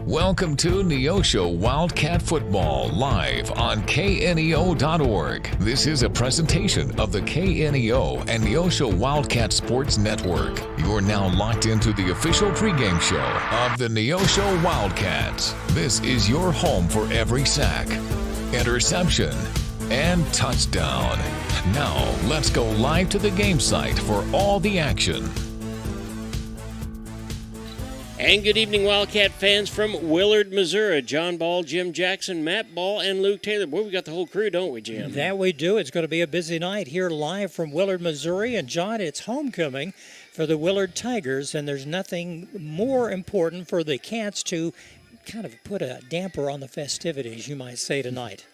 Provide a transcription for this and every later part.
Welcome to Neosho Wildcat Football, live on KNEO.org. This is a presentation of the KNEO and Neosho Wildcat Sports Network. You are now locked into the official pregame show of the Neosho Wildcats. This is your home for every sack, interception, and touchdown. Now, let's go live to the game site for all the action. And good evening, Wildcat fans from Willard, Missouri. John Ball, Jim Jackson, Matt Ball, and Luke Taylor. Boy, we got the whole crew, don't we, Jim? That we do. It's going to be a busy night here live from Willard, Missouri. And, John, it's homecoming for the Willard Tigers, and there's nothing more important for the Cats to kind of put a damper on the festivities, you might say, tonight.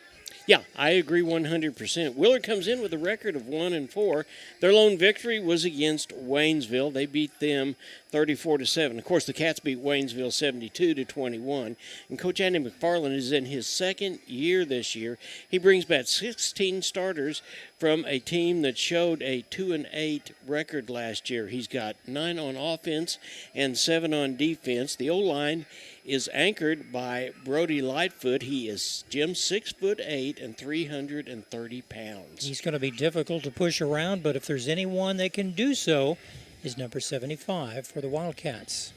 Yeah, I agree 100%. Willard comes in with a record of 1-4. Their lone victory was against Waynesville. They beat them 34-7. Of course, the Cats beat Waynesville 72-21. And Coach Andy McFarland is in his second year this year. He brings back 16 starters from a team that showed a 2-8 record last year. He's got 9 on offense and 7 on defense. The O-line is anchored by Brody Lightfoot. He is, Jim, 6'8" and 330 pounds. He's going to be difficult to push around, but if there's anyone that can do so, is number 75 for the Wildcats.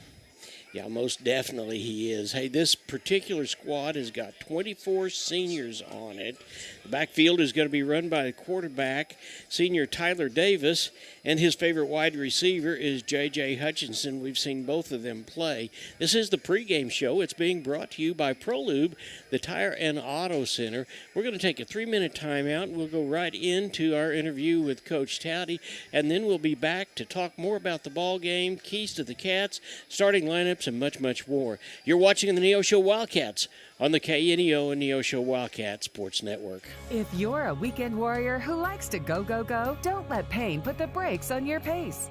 Yeah, most definitely he is. Hey, this particular squad has got 24 seniors on it. The backfield is going to be run by the quarterback, senior Tyler Davis, and his favorite wide receiver is J.J. Hutchinson. We've seen both of them play. This is the pregame show. It's being brought to you by ProLube, the Tire and Auto Center. We're going to take a 3-minute timeout, and we'll go right into our interview with Coach Towdy, and then we'll be back to talk more about the ball game, keys to the Cats, starting lineups, and much, much more. You're watching the Neosho Wildcats on the KNEO and Neosho Wildcat Sports Network. If you're a weekend warrior who likes to go, go, go, don't let pain put the brakes on your pace.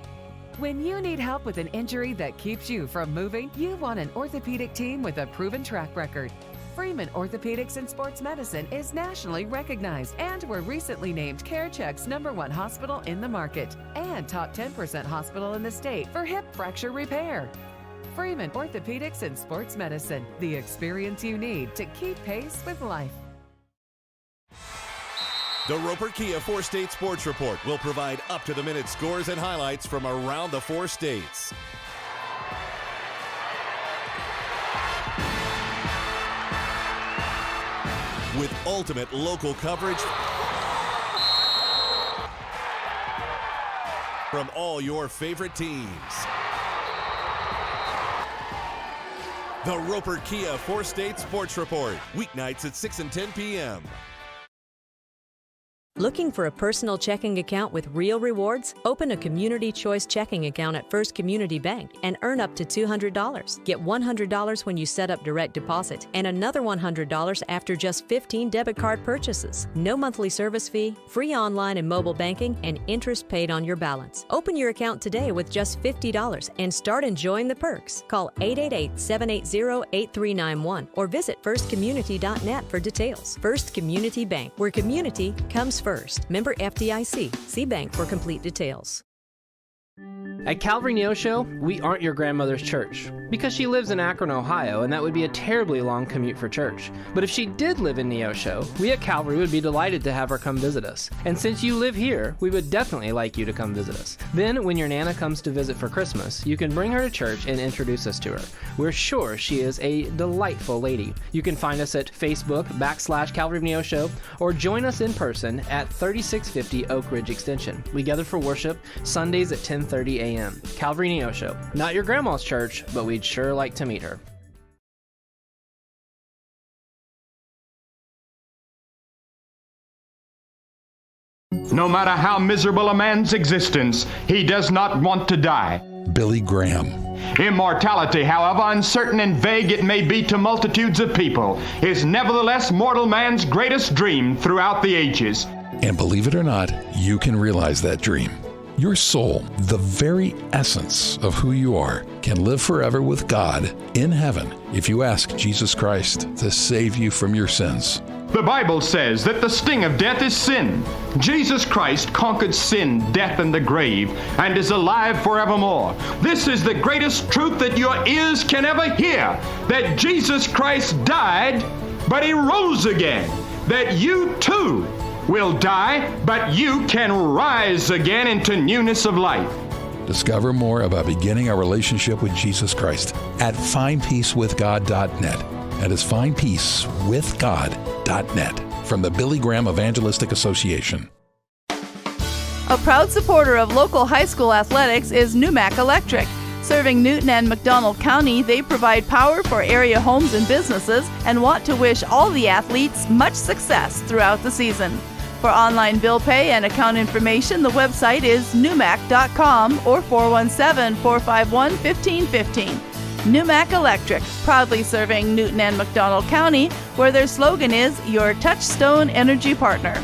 When you need help with an injury that keeps you from moving, you want an orthopedic team with a proven track record. Freeman Orthopedics and Sports Medicine is nationally recognized, and were recently named CareCheck's #1 hospital in the market and top 10% hospital in the state for hip fracture repair. Freeman Orthopedics and Sports Medicine, the experience you need to keep pace with life. The Roper Kia 4-State Sports Report will provide up-to-the-minute scores and highlights from around the 4 states. With ultimate local coverage from all your favorite teams. The Roper Kia 4-State Sports Report, weeknights at 6 and 10 p.m. Looking for a personal checking account with real rewards? Open a Community Choice checking account at First Community Bank and earn up to $200. Get $100 when you set up direct deposit and another $100 after just 15 debit card purchases. No monthly service fee, free online and mobile banking, and interest paid on your balance. Open your account today with just $50 and start enjoying the perks. Call 888-780-8391 or visit firstcommunity.net for details. First Community Bank, where community comes first. Member FDIC. See bank for complete details. At Calvary Neosho, we aren't your grandmother's church, because she lives in Akron, Ohio, and that would be a terribly long commute for church. But if she did live in Neosho, we at Calvary would be delighted to have her come visit us. And since you live here, we would definitely like you to come visit us. Then, when your Nana comes to visit for Christmas, you can bring her to church and introduce us to her. We're sure she is a delightful lady. You can find us at Facebook /Calvary Neosho, or join us in person at 3650 Oak Ridge Extension. We gather for worship Sundays at 10:30 a.m. Calvary Neosho. Not your grandma's church, but we'd sure like to meet her. No matter how miserable a man's existence, he does not want to die. Billy Graham. Immortality, however uncertain and vague it may be to multitudes of people, is nevertheless mortal man's greatest dream throughout the ages. And believe it or not, you can realize that dream. Your soul, the very essence of who you are, can live forever with God in heaven if you ask Jesus Christ to save you from your sins. The Bible says that the sting of death is sin. Jesus Christ conquered sin, death, and the grave, and is alive forevermore. This is the greatest truth that your ears can ever hear, that Jesus Christ died, but he rose again, that you too will die, but you can rise again into newness of life. Discover more about beginning a relationship with Jesus Christ at findpeacewithgod.net. That is findpeacewithgod.net from the Billy Graham Evangelistic Association. A proud supporter of local high school athletics is Numac Electric. Serving Newton and McDonald County, they provide power for area homes and businesses and want to wish all the athletes much success throughout the season. For online bill pay and account information, the website is numac.com or 417-451-1515. Numac Electric, proudly serving Newton and McDonald County, where their slogan is your touchstone energy partner.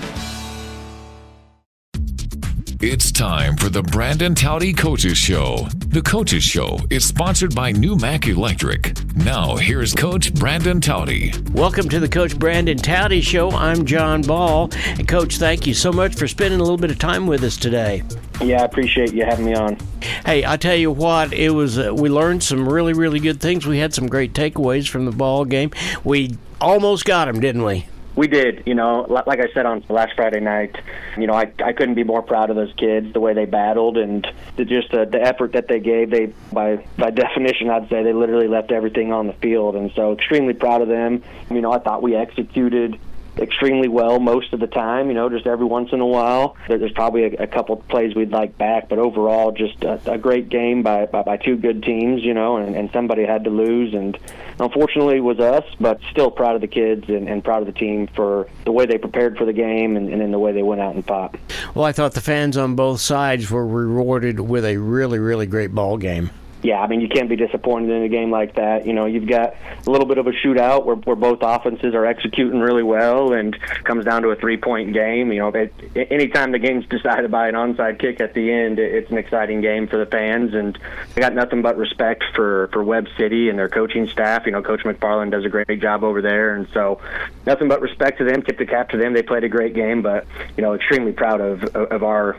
It's time for the Brandon Towdy Coaches Show. The Coaches Show is sponsored by Numac Electric. Now, here's Coach Brandon Towdy. Welcome to the Coach Brandon Towdy Show. I'm John Ball. And Coach, thank you so much for spending a little bit of time with us today. Yeah, I appreciate you having me on. Hey, I tell you what, it was we learned some really, really good things. We had some great takeaways from the ball game. We almost got them, didn't we? We did. Like I said on last Friday night, I couldn't be more proud of those kids, the way they battled and the effort that they gave. They, by definition, I'd say they literally left everything on the field, and so extremely proud of them. I thought we executed extremely well most of the time, just every once in a while. There's probably a couple plays we'd like back, but overall just a great game by two good teams, and somebody had to lose, and unfortunately it was us, but still proud of the kids and proud of the team for the way they prepared for the game and then the way they went out and fought. Well, I thought the fans on both sides were rewarded with a really, really great ball game. Yeah, you can't be disappointed in a game like that. You've got a little bit of a shootout where both offenses are executing really well, and it comes down to a three-point game. Anytime the game's decided by an onside kick at the end, it's an exciting game for the fans, and I got nothing but respect for Webb City and their coaching staff. Coach McFarland does a great job over there, and so nothing but respect to them. Tip the cap to them. They played a great game, but extremely proud of our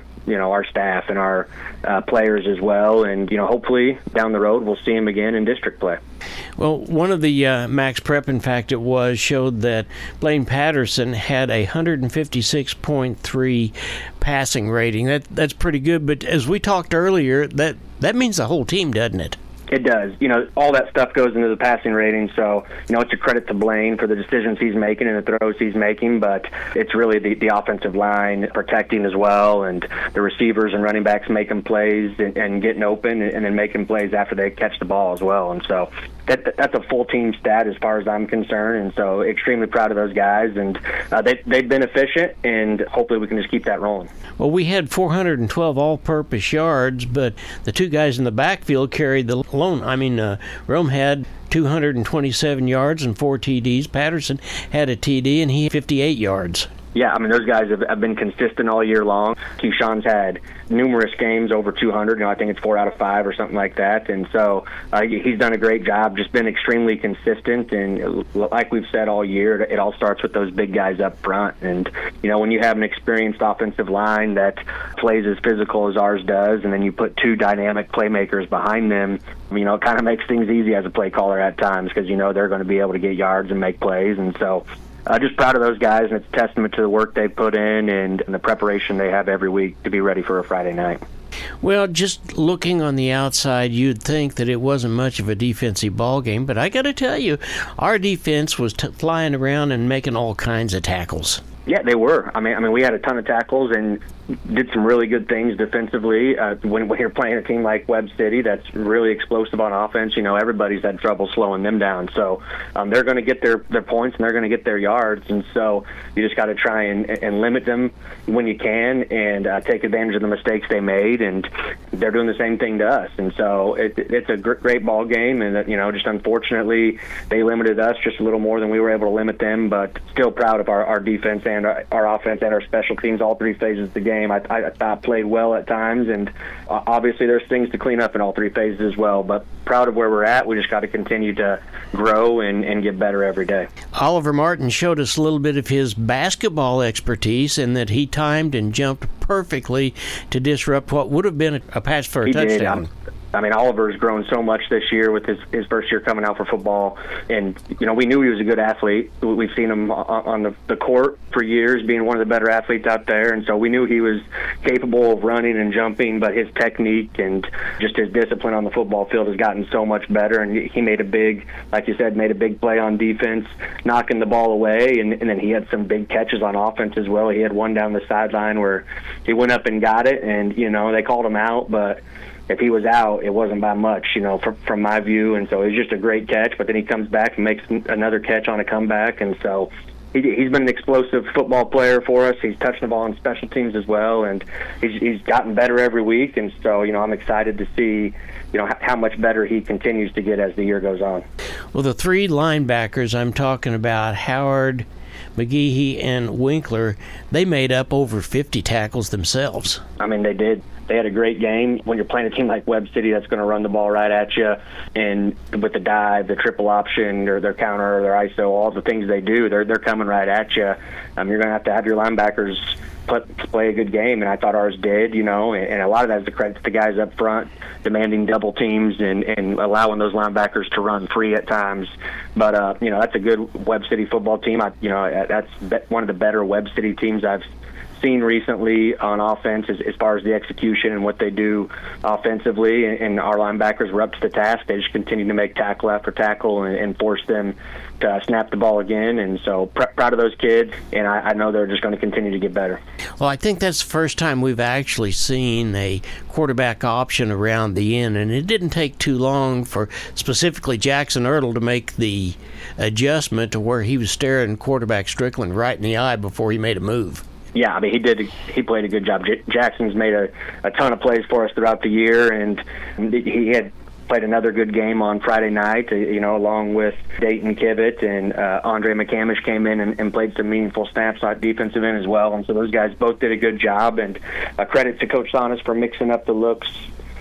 staff and our players as well, and hopefully down the road we'll see them again in district play. Well, one of the Max Prep, in fact, showed that Blaine Patterson had a 156.3 passing rating. That's pretty good, but as we talked earlier, that means the whole team, doesn't it? It does. All that stuff goes into the passing rating, so, it's a credit to Blaine for the decisions he's making and the throws he's making, but it's really the offensive line protecting as well, and the receivers and running backs making plays and getting open and then making plays after they catch the ball as well. And so that's a full team stat as far as I'm concerned, and so extremely proud of those guys, and they've been efficient, and hopefully we can just keep that rolling. Well, we had 412 all-purpose yards, but the two guys in the backfield carried the load. Rome had 227 yards and 4 TDs. Patterson had a TD, and he had 58 yards. Yeah, those guys have been consistent all year long. Keyshawn's had numerous games over 200. I think it's 4 out of 5 or something like that. And so he's done a great job, just been extremely consistent. And like we've said all year, it all starts with those big guys up front. And, when you have an experienced offensive line that plays as physical as ours does, and then you put two dynamic playmakers behind them, it kind of makes things easy as a play caller at times because they're going to be able to get yards and make plays. And so just proud of those guys, and it's a testament to the work they've put in and the preparation they have every week to be ready for a Friday night. Well, just looking on the outside, you'd think that it wasn't much of a defensive ball game, but I got to tell you, our defense was flying around and making all kinds of tackles. Yeah, they were. We had a ton of tackles and did some really good things defensively. When you're playing a team like Webb City that's really explosive on offense, everybody's had trouble slowing them down. So they're going to get their points and they're going to get their yards. And so you just got to try and limit them when you can and take advantage of the mistakes they made. And they're doing the same thing to us. And so it's a great ball game. And, just unfortunately, they limited us just a little more than we were able to limit them. But still proud of our defense and our offense and our special teams, all three phases of the game. I thought played well at times, and obviously there's things to clean up in all three phases as well. But proud of where we're at. We just got to continue to grow and get better every day. Oliver Martin showed us a little bit of his basketball expertise, and that he timed and jumped perfectly to disrupt what would have been a pass for a touchdown. I mean, Oliver's grown so much this year with his first year coming out for football. And, we knew he was a good athlete. We've seen him on the court for years, being one of the better athletes out there. And so we knew he was capable of running and jumping, but his technique and just his discipline on the football field has gotten so much better. And he made a big, like you said, made a big play on defense, knocking the ball away. And then he had some big catches on offense as well. He had one down the sideline where he went up and got it. And, they called him out, but if he was out, it wasn't by much, from my view. And so it was just a great catch. But then he comes back and makes another catch on a comeback. And so he's been an explosive football player for us. He's touching the ball on special teams as well. And he's gotten better every week. And so, I'm excited to see, how much better he continues to get as the year goes on. Well, the three linebackers I'm talking about, Howard, McGehee, and Winkler, they made up over 50 tackles themselves. I mean, they did. They had a great game. When you're playing a team like Webb City that's going to run the ball right at you, and with the dive, the triple option, or their counter, or their ISO, all the things they do, they're coming right at you. You're going to have your linebackers play a good game, and I thought ours did, and a lot of that is the credit to the guys up front, demanding double teams and allowing those linebackers to run free at times. But, that's a good Webb City football team. That's one of the better Webb City teams I've seen recently on offense as far as the execution and what they do offensively, and our linebackers were up to the task. They just continue to make tackle after tackle and force them to snap the ball again. And so proud of those kids, and I know they're just going to continue to get better. Well, I think that's the first time we've actually seen a quarterback option around the end, and it didn't take too long for specifically Jackson Ertl to make the adjustment to where he was staring quarterback Strickland right in the eye before he made a move. Yeah, I mean, he played a good job. Jackson's made a ton of plays for us throughout the year, and he had played another good game on Friday night, along with Dayton Kivett, and Andre McCamish came in and played some meaningful snaps on defensive end as well. And so those guys both did a good job, and credit to Coach Sonis for mixing up the looks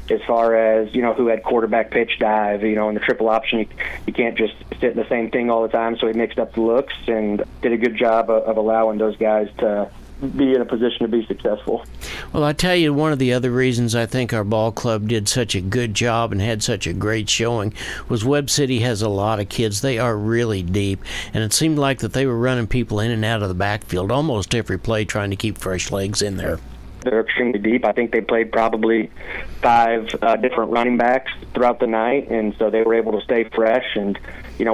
as far as, who had quarterback pitch dive, in the triple option. You can't just sit in the same thing all the time, so he mixed up the looks and did a good job of allowing those guys to be in a position to be successful. Well, I tell you, one of the other reasons I think our ball club did such a good job and had such a great showing was Webb City has a lot of kids. They are really deep, and it seemed like that they were running people in and out of the backfield almost every play, trying to keep fresh legs in there. They're extremely deep. I think they played probably 5 different running backs throughout the night, and so they were able to stay fresh. And,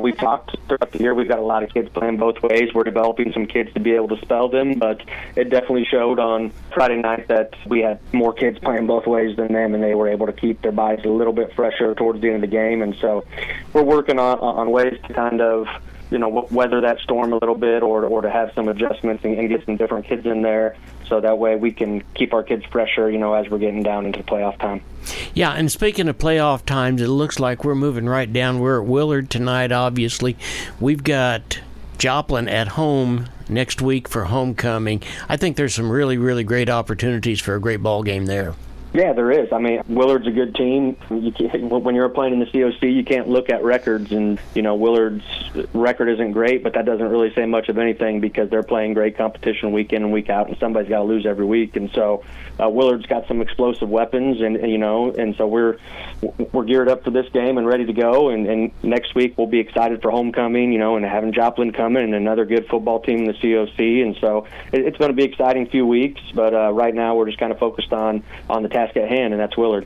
we've talked throughout the year, we've got a lot of kids playing both ways. We're developing some kids to be able to spell them, but it definitely showed on Friday night that we had more kids playing both ways than them, and they were able to keep their bodies a little bit fresher towards the end of the game. And so we're working on ways to kind of, weather that storm a little bit, or to have some adjustments and get some different kids in there, so that way we can keep our kids fresher, as we're getting down into playoff time. Yeah, and speaking of playoff times, it looks like we're moving right down. We're at Willard tonight, obviously. We've got Joplin at home next week for homecoming. I think there's some really, really great opportunities for a great ball game there. Yeah, there is. I mean, Willard's a good team. When you're playing in the COC, you can't look at records, and, Willard's record isn't great, but that doesn't really say much of anything because they're playing great competition week in and week out, and somebody's got to lose every week. And so Willard's got some explosive weapons, and so we're geared up for this game and ready to go. And next week we'll be excited for homecoming, and having Joplin coming and another good football team in the COC. And so it's going to be an exciting few weeks, but right now we're just kind of focused on the task at hand, and that's Willard.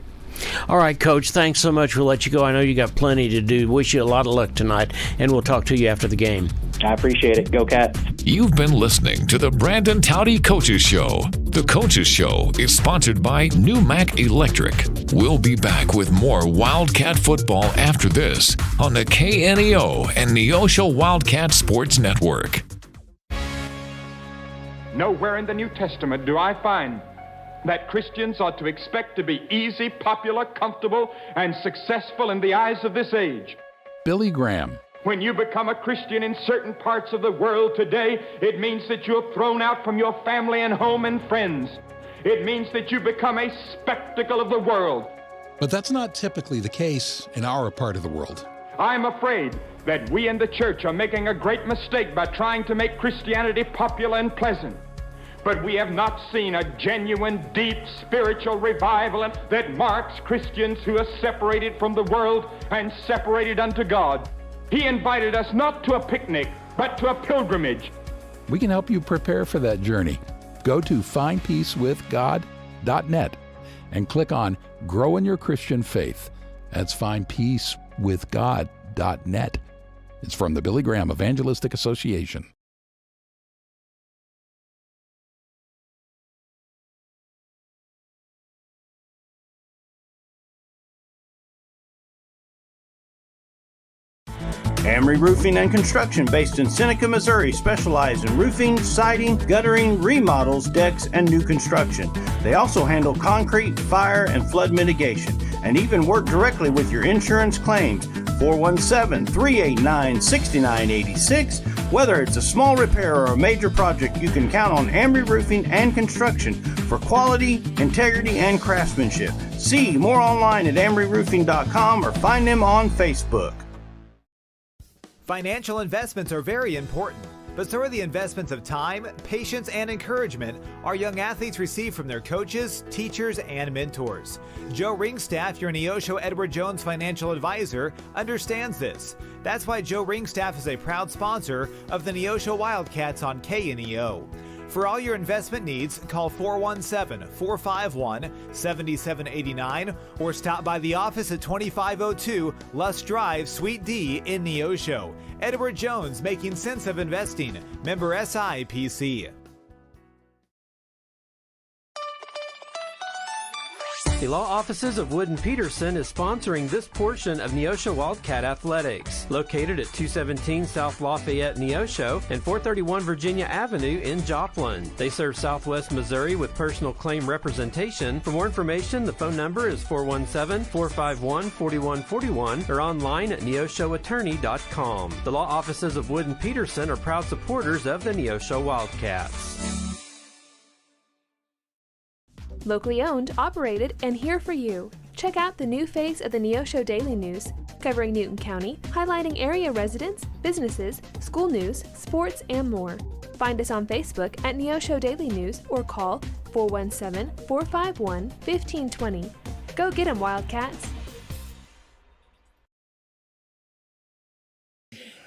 All right, Coach, thanks so much. We'll let you go. I know you got plenty to do. Wish you a lot of luck tonight, and we'll talk to you after the game. I appreciate it. Go Cats. You've been listening to the Brandon Towdy Coaches Show. The Coaches Show is sponsored by New Mac Electric. We'll be back with more Wildcat football after this on the KNEO and Neosho Wildcat Sports Network. Nowhere in the New Testament do I find that Christians ought to expect to be easy, popular, comfortable, and successful in the eyes of this age. Billy Graham, When you become a Christian in certain parts of the world today, it means that you're thrown out from your family and home and friends. It means that you become a spectacle of the world. But that's not typically the case in our part of the world. I'm afraid that we in the church are making a great mistake by trying to make Christianity popular and pleasant. But we have not seen a genuine, deep, spiritual revival that marks Christians who are separated from the world and separated unto God. He invited us not to a picnic, but to a pilgrimage. We can help you prepare for that journey. Go to findpeacewithgod.net and click on Grow in Your Christian Faith. That's findpeacewithgod.net. It's from the Billy Graham Evangelistic Association. Amory Roofing and Construction, based in Seneca, Missouri, specialize in roofing, siding, guttering, remodels, decks, and new construction. They also handle concrete, fire, and flood mitigation, and even work directly with your insurance claims. 417-389-6986. Whether it's a small repair or a major project, you can count on Amory Roofing and Construction for quality, integrity, and craftsmanship. See more online at amoryroofing.com or find them on Facebook. Financial investments are very important, but so are the investments of time, patience, and encouragement our young athletes receive from their coaches, teachers, and mentors. Joe Ringstaff, your Neosho Edward Jones financial advisor, understands this. That's why Joe Ringstaff is a proud sponsor of the Neosho Wildcats on KNEO. For all your investment needs, call 417-451-7789 or stop by the office at 2502 Lusk Drive, Suite D in Neosho. Edward Jones, making sense of investing. Member SIPC. The law offices of Wood & Peterson is sponsoring this portion of Neosho Wildcat Athletics, located at 217 South Lafayette, Neosho, and 431 Virginia Avenue in Joplin. They serve Southwest Missouri with personal claim representation. For more information, the phone number is 417-451-4141 or online at neoshoattorney.com. The law offices of Wood & Peterson are proud supporters of the Neosho Wildcats. Locally owned, operated, and here for you. Check out the new face of the Neosho Daily News, covering Newton County, highlighting area residents, businesses, school news, sports, and more. Find us on Facebook at Neosho Daily News or call 417-451-1520. Go get 'em, Wildcats!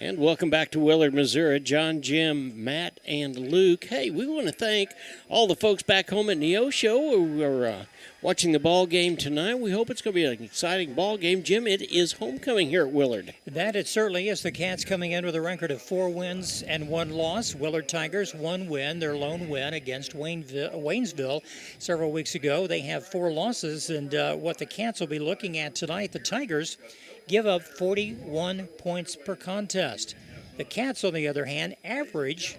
And welcome back to Willard, Missouri. John, Jim, Matt, and Luke. Hey, we want to thank all the folks back home at Neosho who are watching the ball game tonight. We hope it's going to be an exciting ball game. Jim, it is homecoming here at Willard. That it certainly is. The Cats coming in with a record of 4 wins and 1 loss. Willard Tigers 1 win, their lone win against Waynesville several weeks ago. They have 4 losses, and what the Cats will be looking at tonight, the Tigers give up 41 points per contest. The Cats, on the other hand, average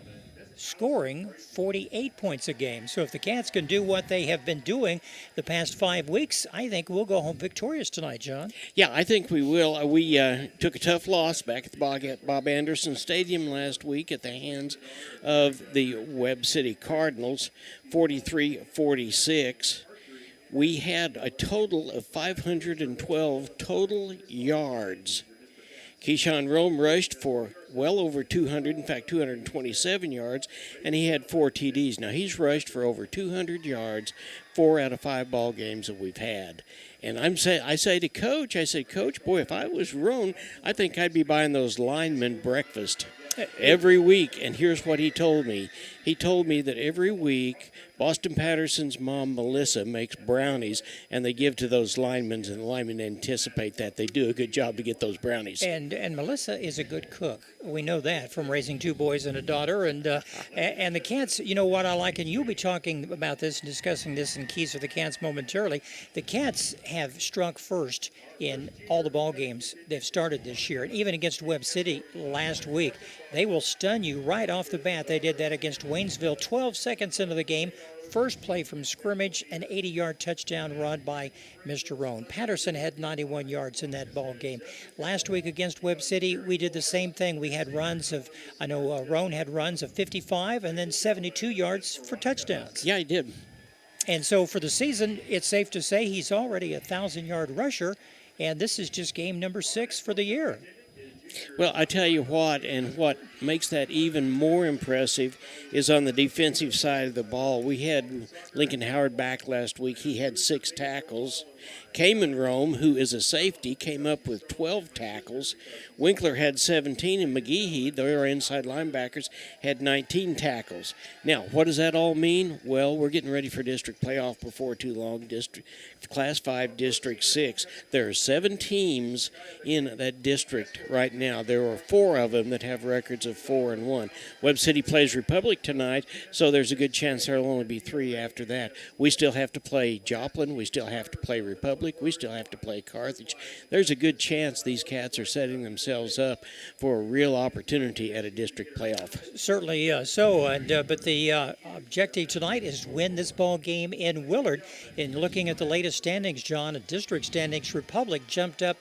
scoring 48 points a game. So if the Cats can do what they have been doing the past 5 weeks, I think we'll go home victorious tonight, John. Yeah, I think we will. We took a tough loss back at the Bob Anderson Stadium last week at the hands of the Webb City Cardinals, 43-46. We had a total of 512 total yards. Keyshawn Rome rushed for well over 200, in fact 227 yards, and he had 4 TDs. Now he's rushed for over 200 yards 4 out of 5 ball games that we've had. And I say to Coach, Coach, boy, if I was Rome, I think I'd be buying those linemen breakfast every week. And here's what he told me. He told me that every week Boston Patterson's mom, Melissa, makes brownies, and they give to those linemen, and the linemen anticipate that. They do a good job to get those brownies. And Melissa is a good cook. We know that from raising 2 boys and a daughter. And the Cats, you know what I like, and you'll be talking about this and discussing this in Keys for the Cats momentarily. The Cats have struck first in all the ball games they've started this year, and even against Webb City last week. They will stun you right off the bat. They did that against Waynesville 12 seconds into the game, first play from scrimmage, an 80-yard touchdown run by Mr. Roan. Patterson had 91 yards in that ball game. Last week against Webb City, we did the same thing. We had runs of, Roan had runs of 55 and then 72 yards for touchdowns. Yeah, he did. And so for the season, it's safe to say he's already a 1,000-yard rusher, and this is just game number 6 for the year. Well, I tell you what, and what makes that even more impressive is on the defensive side of the ball. We had Lincoln Howard back last week. He had 6 tackles. Cayman Rome, who is a safety, came up with 12 tackles. Winkler had 17, and McGehee, their inside linebackers, had 19 tackles. Now, what does that all mean? Well, we're getting ready for district playoff before too long. Class 5, District 6. There are 7 teams in that district right now. There are 4 of them that have records of 4-1. Webb City plays Republic tonight, so there's a good chance there will only be 3 after that. We still have to play Joplin. We still have to play Republic. We still have to play Carthage. There's a good chance these cats are setting themselves up for a real opportunity at a district playoff. Certainly so, but the objective tonight is to win this ball game in Willard. In looking at the latest standings, John, district standings, Republic jumped up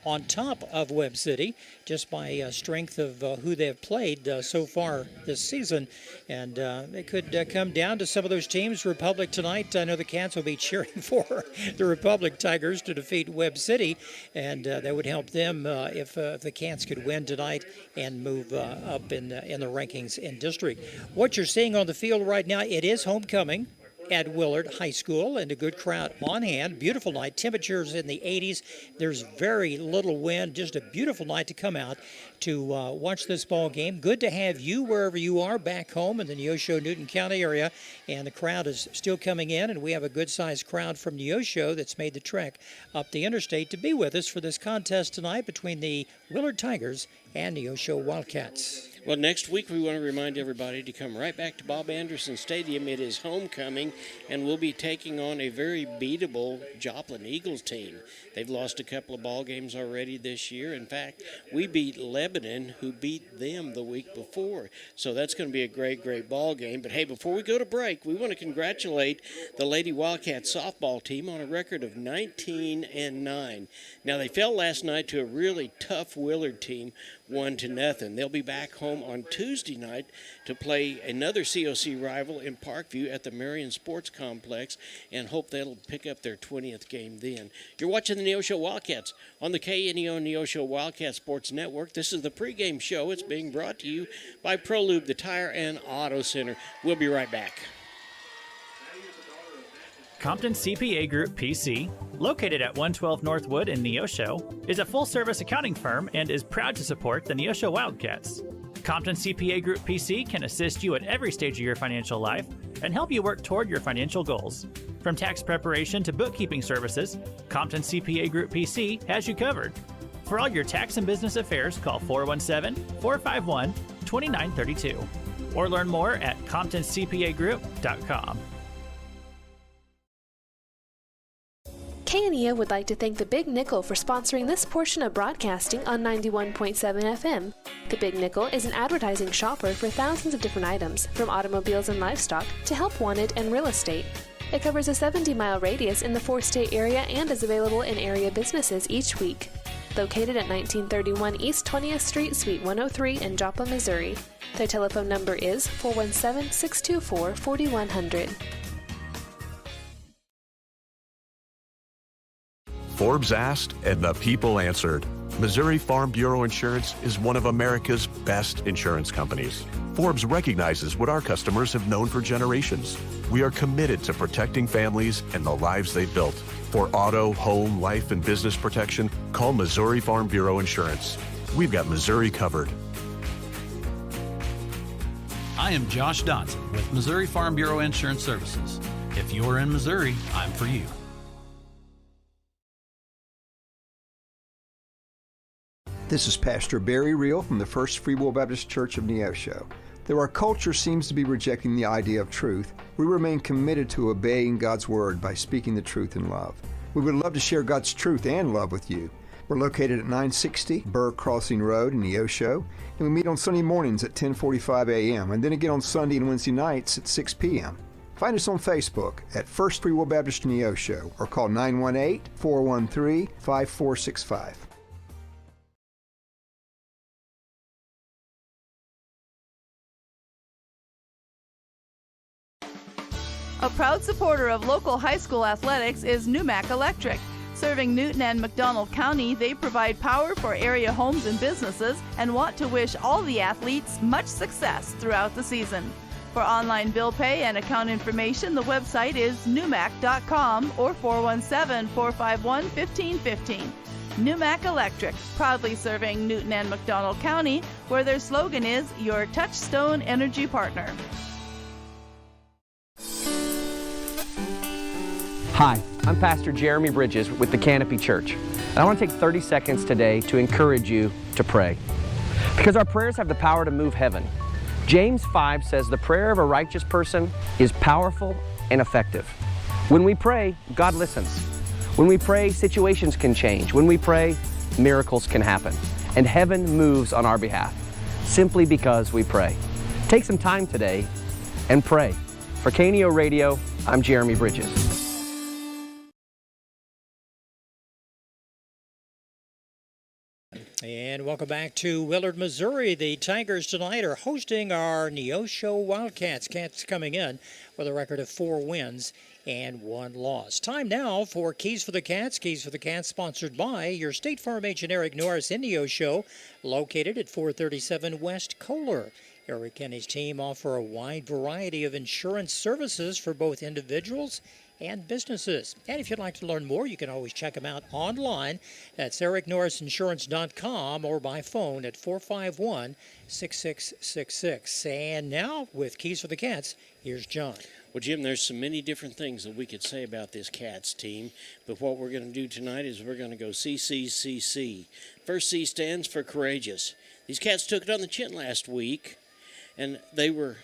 on top of Webb City just by strength of who they've played so far this season. And it could come down to some of those teams. Republic tonight, I know the Cats will be cheering for the Republic Tigers to defeat Webb City, and that would help them if the Cats could win tonight and move up in the rankings in district. What you're seeing on the field right now, it is homecoming at Willard High School, and a good crowd on hand. Beautiful night. Temperatures in the 80s. There's very little wind. Just a beautiful night to come out to watch this ball game. Good to have you wherever you are back home in the Neosho, Newton County area. And the crowd is still coming in, and we have a good-sized crowd from Neosho that's made the trek up the interstate to be with us for this contest tonight between the Willard Tigers and Neosho Wildcats. Well, next week we want to remind everybody to come right back to Bob Anderson Stadium. It is homecoming, and we'll be taking on a very beatable Joplin Eagles team. They've lost a couple of ball games already this year. In fact, we beat Lebanon, who beat them the week before. So that's going to be a great, great ball game. But, hey, before we go to break, we want to congratulate the Lady Wildcats softball team on a record of 19-9. Now, they fell last night to a really tough Willard team, 1-0. They'll be back home on Tuesday night to play another COC rival in Parkview at the Marion Sports Complex, and hope they'll pick up their 20th game then. You're watching the Neosho Wildcats on the KNEO Neosho Wildcat Sports Network. This is the pregame show. It's being brought to you by ProLube, the Tire and Auto Center. We'll be right back. Compton CPA Group PC, located at 112 Northwood in Neosho, is a full-service accounting firm and is proud to support the Neosho Wildcats. Compton CPA Group PC can assist you at every stage of your financial life and help you work toward your financial goals. From tax preparation to bookkeeping services, Compton CPA Group PC has you covered. For all your tax and business affairs, call 417-451-2932 or learn more at ComptonCPAGroup.com. KNEO would like to thank the Big Nickel for sponsoring this portion of broadcasting on 91.7 FM. The Big Nickel is an advertising shopper for thousands of different items, from automobiles and livestock to help wanted and real estate. It covers a 70-mile radius in the 4-state area and is available in area businesses each week. Located at 1931 East 20th Street, Suite 103 in Joplin, Missouri. Their telephone number is 417-624-4100. Forbes asked, and the people answered. Missouri Farm Bureau Insurance is one of America's best insurance companies. Forbes recognizes what our customers have known for generations. We are committed to protecting families and the lives they built. For auto, home, life, and business protection, call Missouri Farm Bureau Insurance. We've got Missouri covered. I am Josh Dodson with Missouri Farm Bureau Insurance Services. If you're in Missouri, I'm for you. This is Pastor Barry Reel from the First Free Will Baptist Church of Neosho. Though our culture seems to be rejecting the idea of truth, we remain committed to obeying God's Word by speaking the truth in love. We would love to share God's truth and love with you. We're located at 960 Burr Crossing Road in Neosho, and we meet on Sunday mornings at 10:45 a.m. and then again on Sunday and Wednesday nights at 6 p.m. Find us on Facebook at First Free Will Baptist Neosho or call 918-413-5465. A proud supporter of local high school athletics is Numac Electric. Serving Newton and McDonald County, they provide power for area homes and businesses and want to wish all the athletes much success throughout the season. For online bill pay and account information, the website is numac.com or 417-451-1515. Numac Electric, proudly serving Newton and McDonald County, where their slogan is your touchstone energy partner. Hi, I'm Pastor Jeremy Bridges with the Canopy Church. And I want to take 30 seconds today to encourage you to pray. Because our prayers have the power to move heaven. James 5 says the prayer of a righteous person is powerful and effective. When we pray, God listens. When we pray, situations can change. When we pray, miracles can happen. And heaven moves on our behalf, simply because we pray. Take some time today and pray. For KNEO Radio, I'm Jeremy Bridges. And welcome back to Willard, Missouri. The Tigers tonight are hosting our Neosho Wildcats. Cats coming in with a record of 4 wins and 1 loss. Time now for Keys for the Cats. Keys for the Cats sponsored by your State Farm agent Eric Norris in Neosho, located at 437 West Kohler. Eric and his team offer a wide variety of insurance services for both individuals and businesses. And if you'd like to learn more, you can always check them out online. That's ericnorrisinsurance.com or by phone at 451-6666. And now, with Keys for the Cats, here's John. Well, Jim, there's so many different things that we could say about this Cats team, but what we're going to do tonight is we're going to go CCCC. First C stands for courageous. These Cats took it on the chin last week, and they were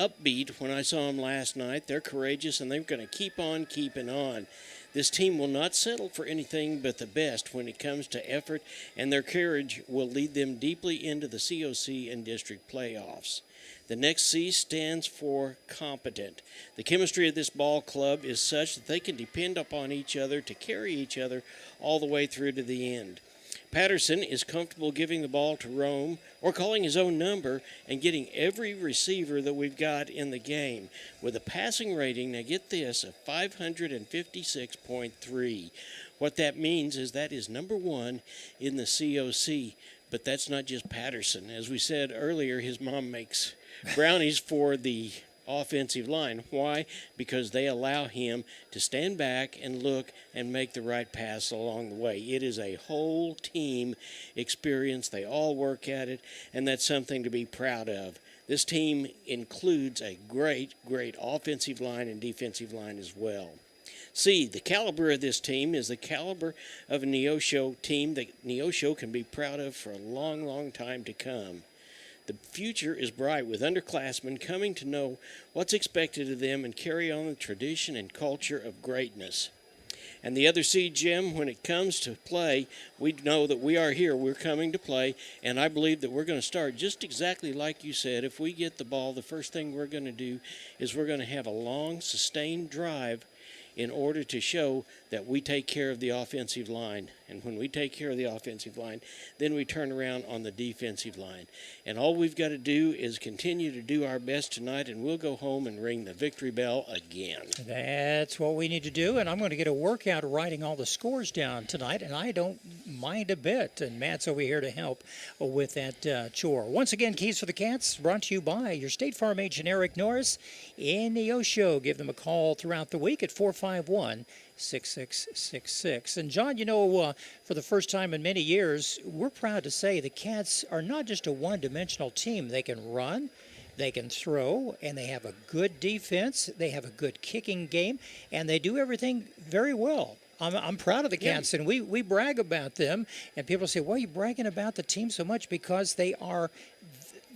upbeat when I saw them last night. They're courageous, and they're going to keep on keeping on. This team will not settle for anything but the best when it comes to effort, and their courage will lead them deeply into the COC and district playoffs. The next C stands for competent. The chemistry of this ball club is such that they can depend upon each other to carry each other all the way through to the end. Patterson is comfortable giving the ball to Rome or calling his own number and getting every receiver that we've got in the game with a passing rating, now get this, of 556.3. What that means is that is number 1 in the COC, but that's not just Patterson. As we said earlier, his mom makes brownies for the offensive line. Why? Because they allow him to stand back and look and make the right pass along the way. It is a whole team experience. They all work at it, and that's something to be proud of. This team includes a great offensive line and defensive line as well. See, the caliber of this team is the caliber of a Neosho team that Neosho can be proud of for a long, long time to come. The future is bright with underclassmen coming to know what's expected of them and carry on the tradition and culture of greatness. And the other C, Jim, when it comes to play, we know that we are here. We're coming to play, and I believe that we're going to start just exactly like you said. If we get the ball, the first thing we're going to do is we're going to have a long, sustained drive in order to show that we take care of the offensive line. And when we take care of the offensive line, then we turn around on the defensive line. And all we've got to do is continue to do our best tonight, and we'll go home and ring the victory bell again. That's what we need to do, and I'm going to get a workout writing all the scores down tonight, and I don't mind a bit. And Matt's over here to help with that chore. Once again, Keys for the Cats brought to you by your State Farm agent Eric Norris in Neosho. Give them a call throughout the week at 451-6666. And John, you know, for the first time in many years, we're proud to say the Cats are not just a one-dimensional team. They can run, they can throw, and they have a good defense. They have a good kicking game, and they do everything very well. I'm proud of the Cats, and we brag about them. And people say, well, you're bragging about the team so much because they are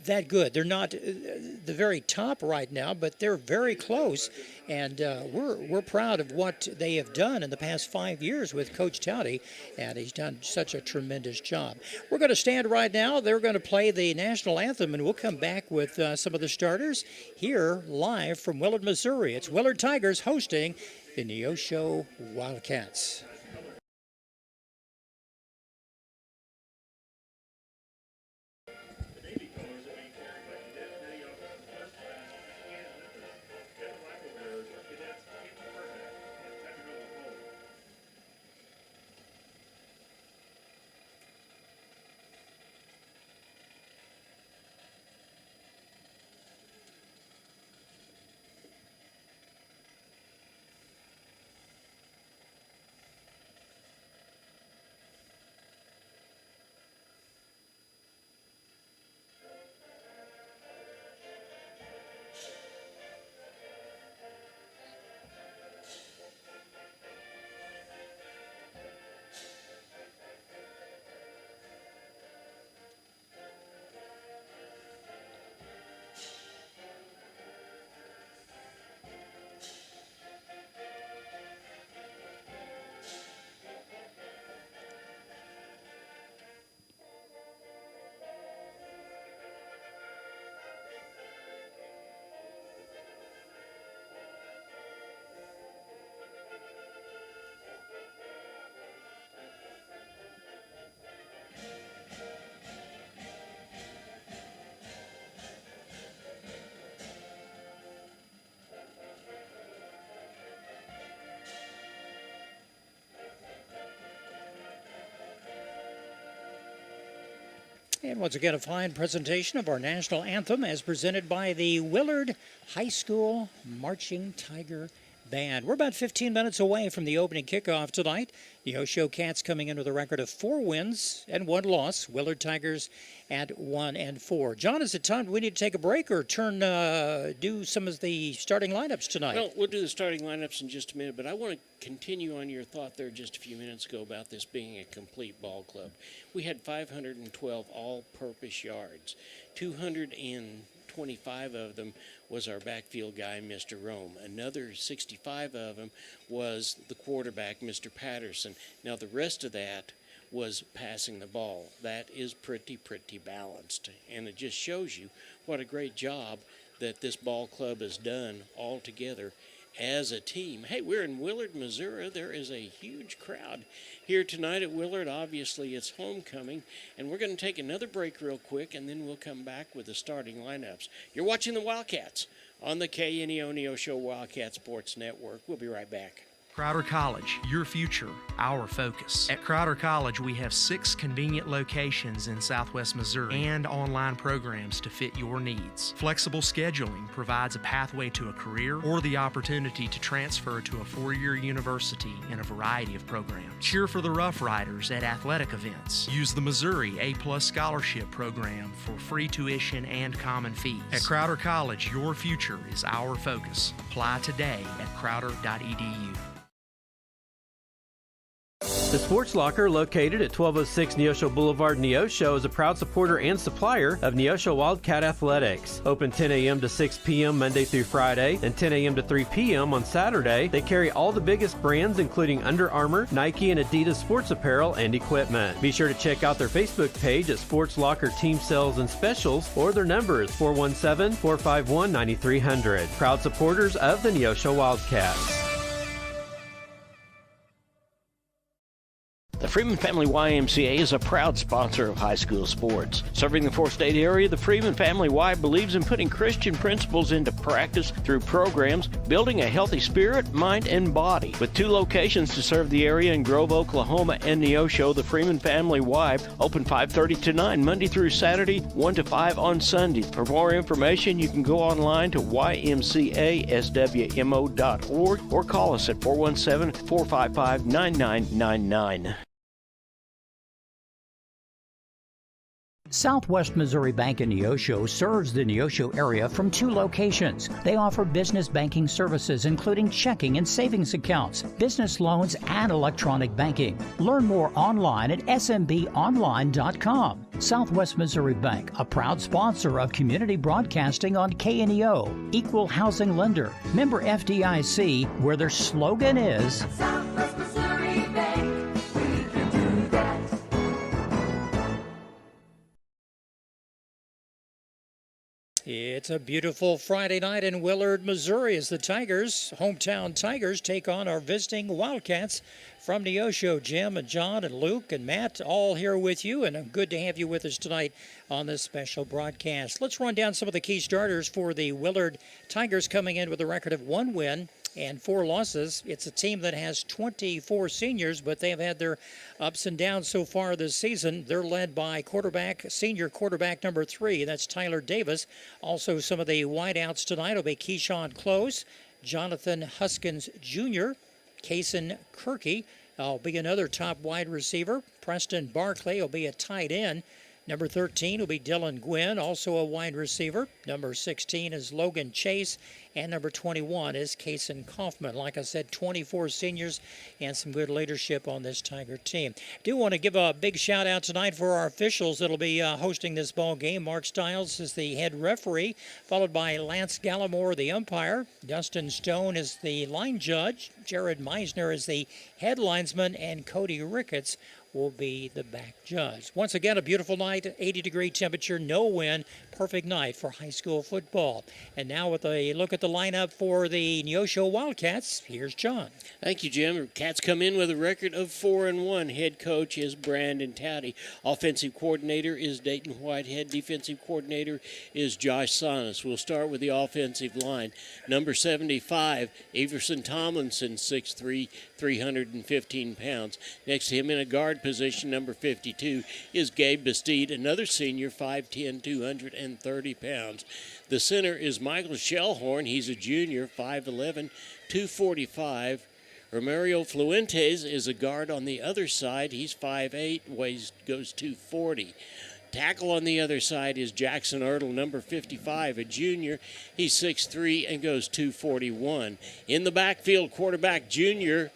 that good. They're not the very top right now, but they're very close. And we're proud of what they have done in the past 5 years with Coach Towdy, and he's done such a tremendous job. We're going to stand right now. They're going to play the national anthem, and we'll come back with some of the starters here live from Willard, Missouri. It's Willard Tigers hosting the Neosho Wildcats. And once again, a fine presentation of our national anthem as presented by the Willard High School Marching Tiger Band. We're about 15 minutes away from the opening kickoff tonight. The Neosho Cats coming in with a record of 4 wins and 1 loss. Willard Tigers at 1-4. John, is it time we need to take a break or do some of the starting lineups tonight? Well, we'll do the starting lineups in just a minute, but I want to continue on your thought there just a few minutes ago about this being a complete ball club. We had 512 all-purpose yards. 225 of them was our backfield guy, Mr. Rome. Another 65 of them was the quarterback, Mr. Patterson. Now, the rest of that was passing the ball. That is pretty balanced, and it just shows you what a great job that this ball club has done all together as a team. Hey, we're in Willard, Missouri. There is a huge crowd here tonight at Willard. Obviously, it's homecoming, and we're going to take another break real quick, and then we'll come back with the starting lineups. You're watching the Wildcats on the KNEO Neosho Wildcat Sports Network. We'll be right back. Crowder College, your future, our focus. At Crowder College, we have 6 convenient locations in Southwest Missouri and online programs to fit your needs. Flexible scheduling provides a pathway to a career or the opportunity to transfer to a 4-year university in a variety of programs. Cheer for the Rough Riders at athletic events. Use the Missouri A+ Scholarship Program for free tuition and common fees. At Crowder College, your future is our focus. Apply today at crowder.edu. The Sports Locker, located at 1206 Neosho Boulevard, Neosho, is a proud supporter and supplier of Neosho Wildcat Athletics. Open 10 a.m. to 6 p.m. Monday through Friday and 10 a.m. to 3 p.m. on Saturday. They carry all the biggest brands, including Under Armour, Nike, and Adidas sports apparel and equipment. Be sure to check out their Facebook page at Sports Locker Team Sales and Specials, or their number is 417-451-9300. Proud supporters of the Neosho Wildcats. The Freeman Family YMCA is a proud sponsor of high school sports. Serving the 4-state area, the Freeman Family Y believes in putting Christian principles into practice through programs, building a healthy spirit, mind, and body. With 2 locations to serve the area in Grove, Oklahoma, and Neosho, the Freeman Family Y open 5:30 to 9 Monday through Saturday, 1 to 5 on Sunday. For more information, you can go online to ymcaswmo.org or call us at 417-455-9999. Southwest Missouri Bank in Neosho serves the Neosho area from 2 locations. They offer business banking services including checking and savings accounts, business loans, and electronic banking. Learn more online at smbonline.com. Southwest Missouri Bank, a proud sponsor of community broadcasting on KNEO, equal housing lender, member FDIC, where their slogan is Southwest Missouri Bank, we can do that. It's a beautiful Friday night in Willard, Missouri, as the Tigers, hometown Tigers, take on our visiting Wildcats from Neosho. Jim and John and Luke and Matt all here with you, and good to have you with us tonight on this special broadcast. Let's run down some of the key starters for the Willard Tigers, coming in with a record of 1 win and 4 losses. It's a team that has 24 seniors, but they've had their ups and downs so far this season. They're led by senior quarterback number 3, that's Tyler Davis. Also, some of the wideouts tonight will be Keyshawn Close, Jonathan Huskins Jr., Kason Kirky will be another top wide receiver. Preston Barclay will be a tight end. Number 13 will be Dylan Gwynn, also a wide receiver. Number 16 is Logan Chase, and number 21 is Kason Kaufman. Like I said, 24 seniors and some good leadership on this Tiger team. Do want to give a big shout out tonight for our officials that'll be hosting this ball game. Mark Stiles is the head referee, followed by Lance Gallimore, the umpire. Dustin Stone is the line judge. Jared Meisner is the head linesman, and Cody Ricketts will be the back judge. Once again, a beautiful night, 80-degree temperature, no wind, perfect night for high school football. And now with a look at the lineup for the Neosho Wildcats, here's John. Thank you, Jim. Cats come in with a record of 4-1. Head coach is Brandon Towdy. Offensive coordinator is Dayton Whitehead. Defensive coordinator is Josh Sonis. We'll start with the offensive line. Number 75, Everson Tomlinson, 6'3", 315 pounds. Next to him in a guard position, number 52, is Gabe Bastide, another senior, 5'10", 230 pounds. The center is Michael Shellhorn. He's a junior, 5'11", 245. Romario Fluentes is a guard on the other side. He's 5'8", goes 240. Tackle on the other side is Jackson Ertl, number 55, a junior. He's 6'3" and goes 241. In the backfield, quarterback junior,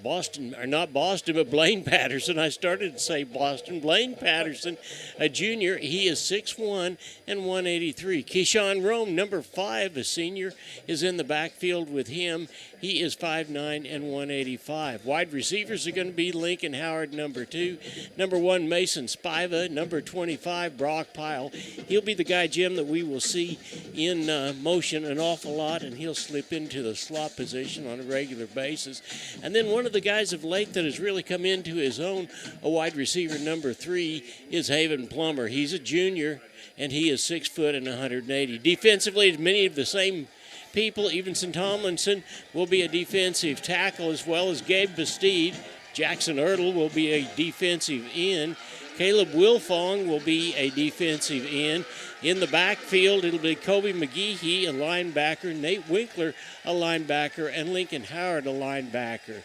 Blaine Patterson. I started to say Boston. Blaine Patterson, a junior. He is 6'1" and 183. Keyshawn Rome, number 5, a senior, is in the backfield with him. He is 5'9" and 185. Wide receivers are going to be Lincoln Howard, number 2. Number 1, Mason Spiva. Number 25, Brock Pyle. He'll be the guy, Jim, that we will see in motion an awful lot, and he'll slip into the slot position on a regular basis. And then one of the guys of late that has really come into his own, a wide receiver, number 3, is Haven Plummer. He's a junior, and he is 6 foot and 180. Defensively, many of the same people. Evenson Tomlinson will be a defensive tackle, as well as Gabe Bastide. Jackson Ertl will be a defensive end. Caleb Wilfong will be a defensive end. In the backfield, it'll be Kobe McGehee, a linebacker, Nate Winkler, a linebacker, and Lincoln Howard, a linebacker.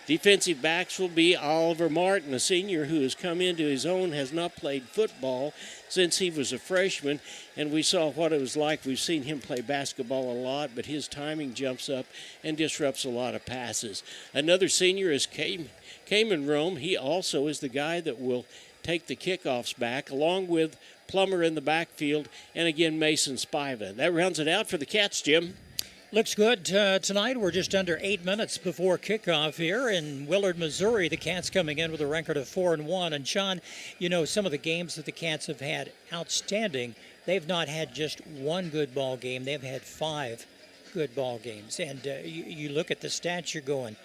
Defensive backs will be Oliver Martin, a senior who has come into his own, has not played football since he was a freshman, and we saw what it was like. We've seen him play basketball a lot, but his timing jumps up and disrupts a lot of passes. Another senior is Cayman Rome. He also is the guy that will take the kickoffs back, along with Plummer in the backfield, and again Mason Spiva. That rounds it out for the Cats, Jim. Looks good tonight. We're just under 8 minutes before kickoff here in Willard, Missouri. The Cats coming in with a record of 4-1. And Sean, you know, some of the games that the Cats have had outstanding, they've not had just one good ball game. They've had 5 good ball games. And you look at the stats, you're going,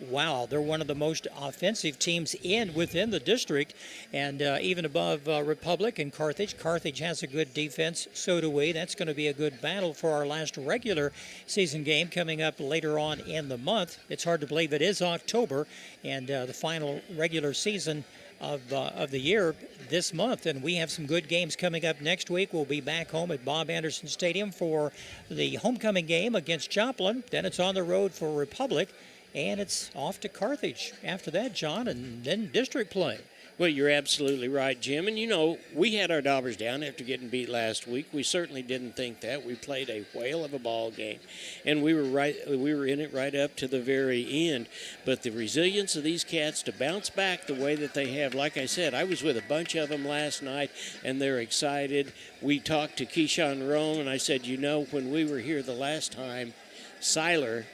wow, they're one of the most offensive teams within the district, and even above Republic and Carthage. Carthage has a good defense, so do we. That's going to be a good battle for our last regular season game coming up later on in the month. It's hard to believe it is October, and the final regular season of the year this month, and we have some good games coming up next week. We'll be back home at Bob Anderson Stadium for the homecoming game against Joplin. Then it's on the road for Republic, and it's off to Carthage after that, John, and then district play. Well, you're absolutely right, Jim. And, you know, we had our Daubers down after getting beat last week. We certainly didn't think that. We played a whale of a ball game, and we were in it right up to the very end. But the resilience of these cats to bounce back the way that they have, like I said, I was with a bunch of them last night, and they're excited. We talked to Keyshawn Rome, and I said, you know, when we were here the last time, Seiler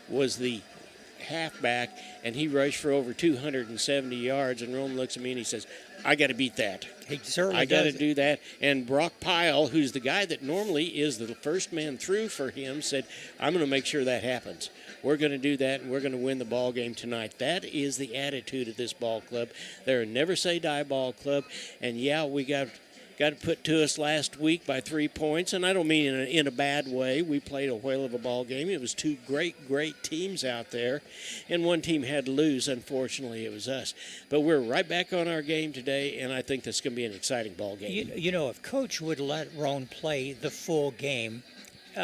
was the halfback, and he rushed for over 270 yards, and Rome looks at me and he says, I got to beat that. He certainly I got to does. do that. And Brock Pyle, who's the guy that normally is the first man through for him, said, I'm going to make sure that happens. We're going to do that, and we're going to win the ball game tonight. That is the attitude of this ball club. They're a never-say-die ball club, and, yeah, we got it put to us last week by 3 points, and I don't mean in a bad way. We played a whale of a ball game. It was two great teams out there, and one team had to lose. Unfortunately, it was us. But we're right back on our game today, and I think that's going to be an exciting ball game. You know, if Coach would let Roan play the full game,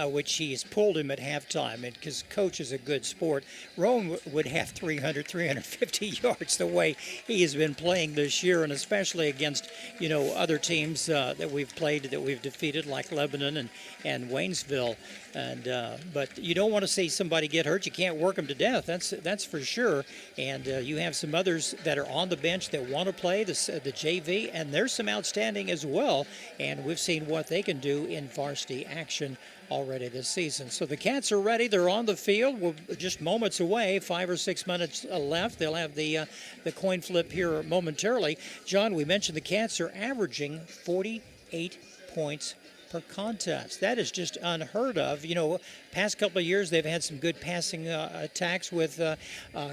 which he's pulled him at halftime, and because Coach is a good sport, Roan would have 300, 350 yards the way he has been playing this year, and especially against, you know, other teams that we've played, that we've defeated, like Lebanon and Waynesville. And but you don't want to see somebody get hurt. You can't work them to death. That's for sure. And you have some others that are on the bench that want to play the JV, and there's some outstanding as well. And we've seen what they can do in varsity action already this season. So the Cats are ready. They're on the field. We're just moments away, 5 or 6 minutes left. They'll have the coin flip here momentarily. John, we mentioned the Cats are averaging 48 points per contest. That is just unheard of. You know, past couple of years they've had some good passing attacks with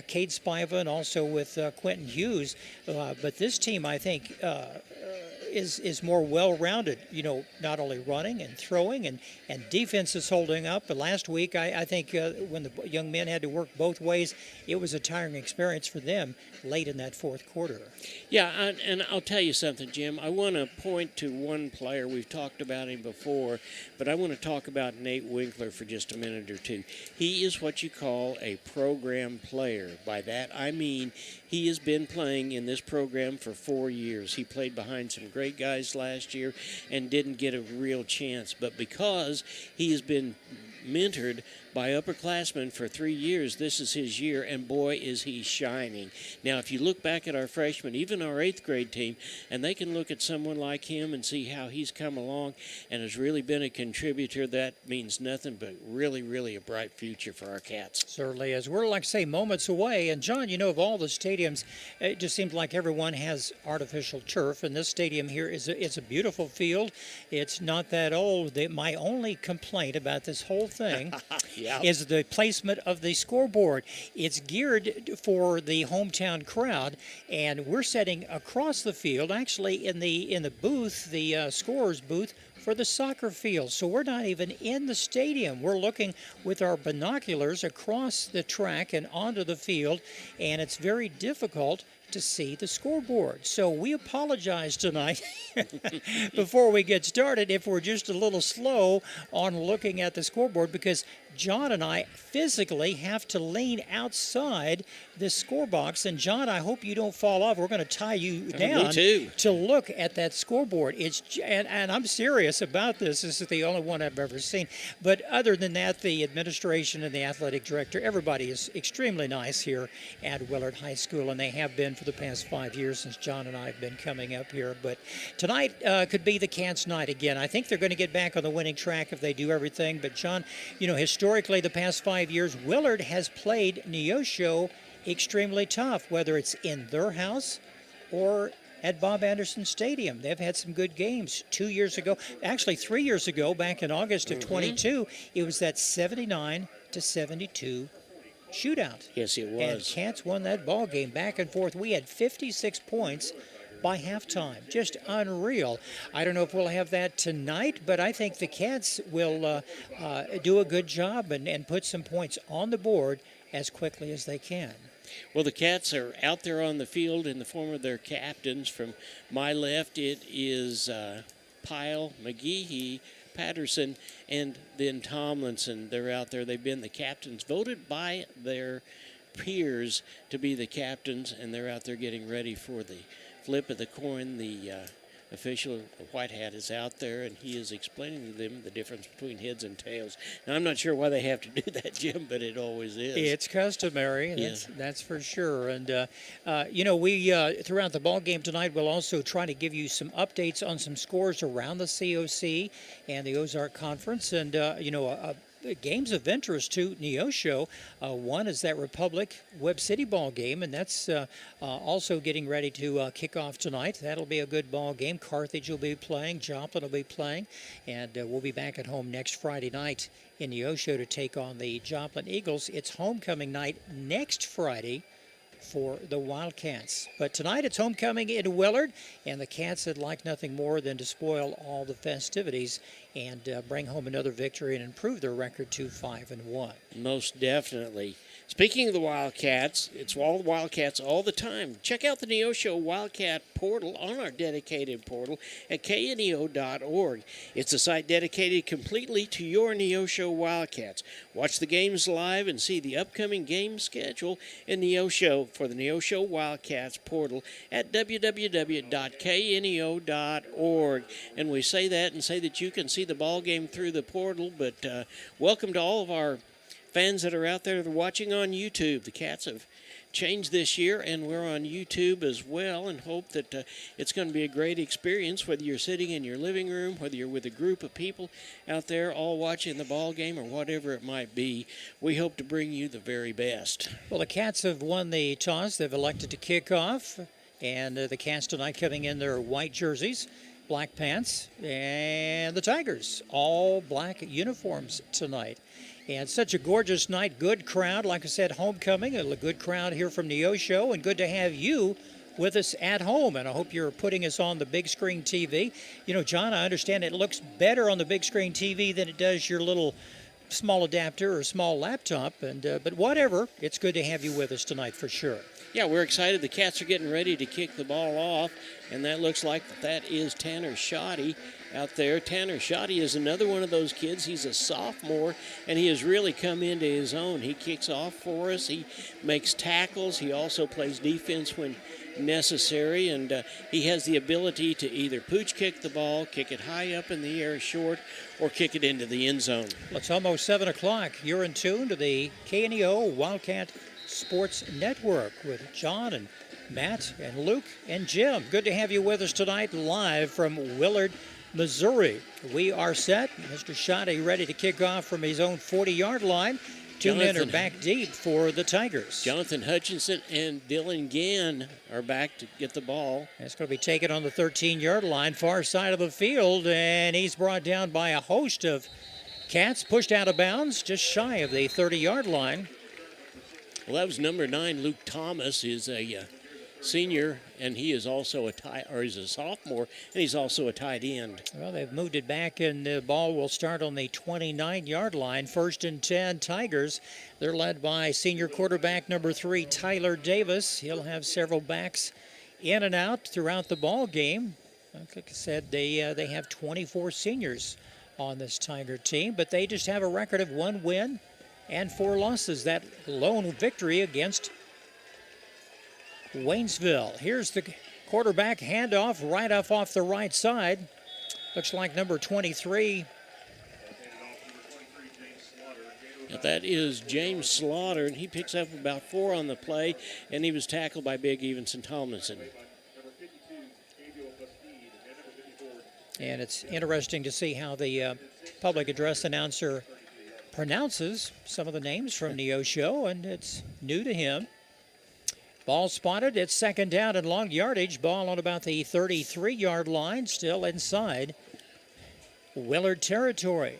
Cade Spiva and also with Quentin Hughes. But this team, I think, is more well-rounded, you know, not only running and throwing, and defense is holding up. But last week, I think when the young men had to work both ways, it was a tiring experience for them late in that fourth quarter. Yeah, and I'll tell you something, Jim. I want to point to one player. We've talked about him before, but I want to talk about Nate Winkler for just a minute or two. He is what you call a program player. By that, I mean he has been playing in this program for 4 years. He played behind some great guys last year and didn't get a real chance. But because he has been mentored by upperclassmen for 3 years, this is his year, and boy, is he shining. Now, if you look back at our freshmen, even our 8th grade team, and they can look at someone like him and see how he's come along and has really been a contributor, that means nothing but really, really a bright future for our Cats. Certainly is. We're, like I say, moments away. And, John, you know, of all the stadiums, it just seems like everyone has artificial turf, and this stadium here it's a beautiful field. It's not that old. My only complaint about this whole thing is the placement of the scoreboard. It's geared for the hometown crowd, and we're sitting across the field, actually in the booth, the scorer's booth, for the soccer field. So we're not even in the stadium. We're looking with our binoculars across the track and onto the field, and it's very difficult to see the scoreboard. So we apologize tonight before we get started if we're just a little slow on looking at the scoreboard, because John and I physically have to lean outside the score box. And John, I hope you don't fall off. We're going to tie you down to look at that scoreboard. And I'm serious about this. This is the only one I've ever seen. But other than that, the administration and the athletic director, everybody is extremely nice here at Willard High School, and they have been for the past 5 years since John and I have been coming up here. But tonight could be the Cats' night again. I think they're going to get back on the winning track if they do everything. But John, you know, historically the past 5 years, Willard has played Neosho extremely tough, whether it's in their house or at Bob Anderson Stadium. They've had some good games. 2 years ago, actually 3 years ago, back in August of 22, it was that 79-72 shootout. Yes, it was. And Cats won that ball game back and forth. We had 56 points by halftime. Just unreal. I don't know if we'll have that tonight, but I think the Cats will do a good job and put some points on the board as quickly as they can. Well, the Cats are out there on the field in the form of their captains. From my left, it is Pyle, McGehee, Patterson, and then Tomlinson. They're out there. They've been the captains, voted by their peers to be the captains, and they're out there getting ready for the flip of the coin, the official, the white hat, is out there, and he is explaining to them the difference between heads and tails. Now, I'm not sure why they have to do that, Jim, but it always is. It's customary, Yeah. that's for sure. And, we, throughout the ball game tonight, we'll also try to give you some updates on some scores around the COC and the Ozark Conference. And, games of interest to Neosho. One is that Republic Webb City ball game, and that's also getting ready to kick off tonight. That'll be a good ball game. Carthage will be playing, Joplin will be playing, and we'll be back at home next Friday night in Neosho to take on the Joplin Eagles. It's homecoming night next Friday for the Wildcats. But tonight it's homecoming in Willard, and the Cats would like nothing more than to spoil all the festivities and bring home another victory and improve their record to 5-1. Most definitely. Speaking of the Wildcats, it's all the Wildcats all the time. Check out the Neosho Wildcat portal on our dedicated portal at kneo.org. It's a site dedicated completely to your Neosho Wildcats. Watch the games live and see the upcoming game schedule in Neosho for the Neosho Wildcats portal at www.kneo.org. And we say that and say that you can see the ball game through the portal, but welcome to all of our fans that are out there that are watching on YouTube. The Cats have changed this year, and we're on YouTube as well, and hope that it's going to be a great experience, whether you're sitting in your living room, whether you're with a group of people out there all watching the ball game or whatever it might be. We hope to bring you the very best. Well, the Cats have won the toss. They've elected to kick off, and the Cats tonight coming in their white jerseys, black pants, and the Tigers, all black uniforms tonight. And such a gorgeous night, good crowd. Like I said, homecoming, a good crowd here from Neosho, and good to have you with us at home. And I hope you're putting us on the big screen TV. You know, John, I understand it looks better on the big screen TV than it does your little small adapter or small laptop. And but whatever, it's good to have you with us tonight for sure. Yeah, we're excited. The Cats are getting ready to kick the ball off, and that looks like that is Tanner Shoddy out there. Tanner Shoddy is another one of those kids. He's a sophomore, and he has really come into his own. He kicks off for us. He makes tackles. He also plays defense when necessary, and he has the ability to either pooch kick the ball, kick it high up in the air short, or kick it into the end zone. Well, it's almost 7 o'clock. You're in tune to the KNEO Wildcat Sports Network with John and Matt and Luke and Jim. Good to have you with us tonight live from Willard, Missouri. We are set. Mr. Shoddy ready to kick off from his own 40-yard line. Two men are back deep for the Tigers. Jonathan Hutchinson and Dylan Gann are back to get the ball. It's going to be taken on the 13-yard line, far side of the field, and he's brought down by a host of Cats, pushed out of bounds, just shy of the 30-yard line. Well, that was number 9, Luke Thomas, is a senior, and he is also he's a sophomore, and he's also a tight end. Well, they've moved it back, and the ball will start on the 29-yard line. 1st and 10, Tigers. They're led by senior quarterback number 3, Tyler Davis. He'll have several backs in and out throughout the ball game. Like I said, they have 24 seniors on this Tiger team, but they just have a record of 1 win and 4 losses. That lone victory against Waynesville. Here's the quarterback handoff right off the right side. Looks like number 23. That is James Slaughter, and he picks up about 4 on the play, and he was tackled by Big Evenson Tomlinson. And it's interesting to see how the public address announcer pronounces some of the names from Neosho, and it's new to him. Ball spotted. It's 2nd down and long yardage. Ball on about the 33-yard line, still inside Willard territory.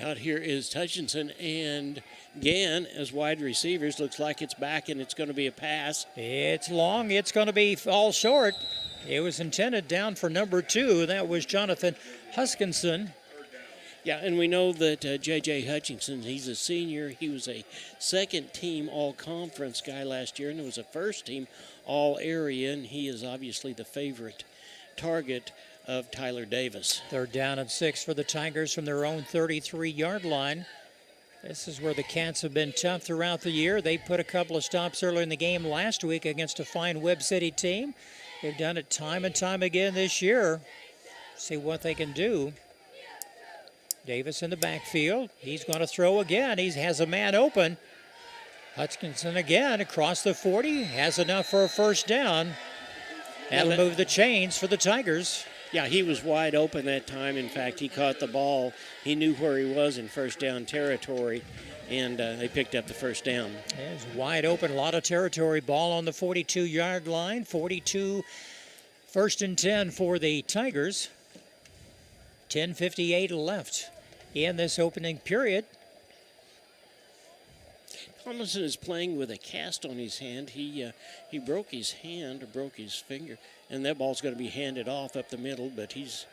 Out here is Hutchinson and Gann as wide receivers. Looks like it's back, and it's going to be a pass. It's long. It's going to be all short. It was intended down for number 2. That was Jonathan Huskinson. Yeah, and we know that J.J. Hutchinson, he's a senior. He was a second-team all-conference guy last year, and it was a first-team all-area, and he is obviously the favorite target of Tyler Davis. 3rd down and 6 for the Tigers from their own 33-yard line. This is where the Cats have been tough throughout the year. They put a couple of stops earlier in the game last week against a fine Webb City team. They've done it time and time again this year. See what they can do. Davis in the backfield. He's going to throw again. He has a man open. Hutchinson again across the 40. Has enough for a first down. That'll move the chains for the Tigers. Yeah, he was wide open that time. In fact, he caught the ball. He knew where he was in first down territory, and they picked up the first down. It was wide open, a lot of territory. Ball on the 42-yard line. 42, first and 10 for the Tigers. 10:58 left in this opening period. Tomlinson is playing with a cast on his hand. He broke his hand or broke his finger, and that ball's going to be handed off up the middle, but he's...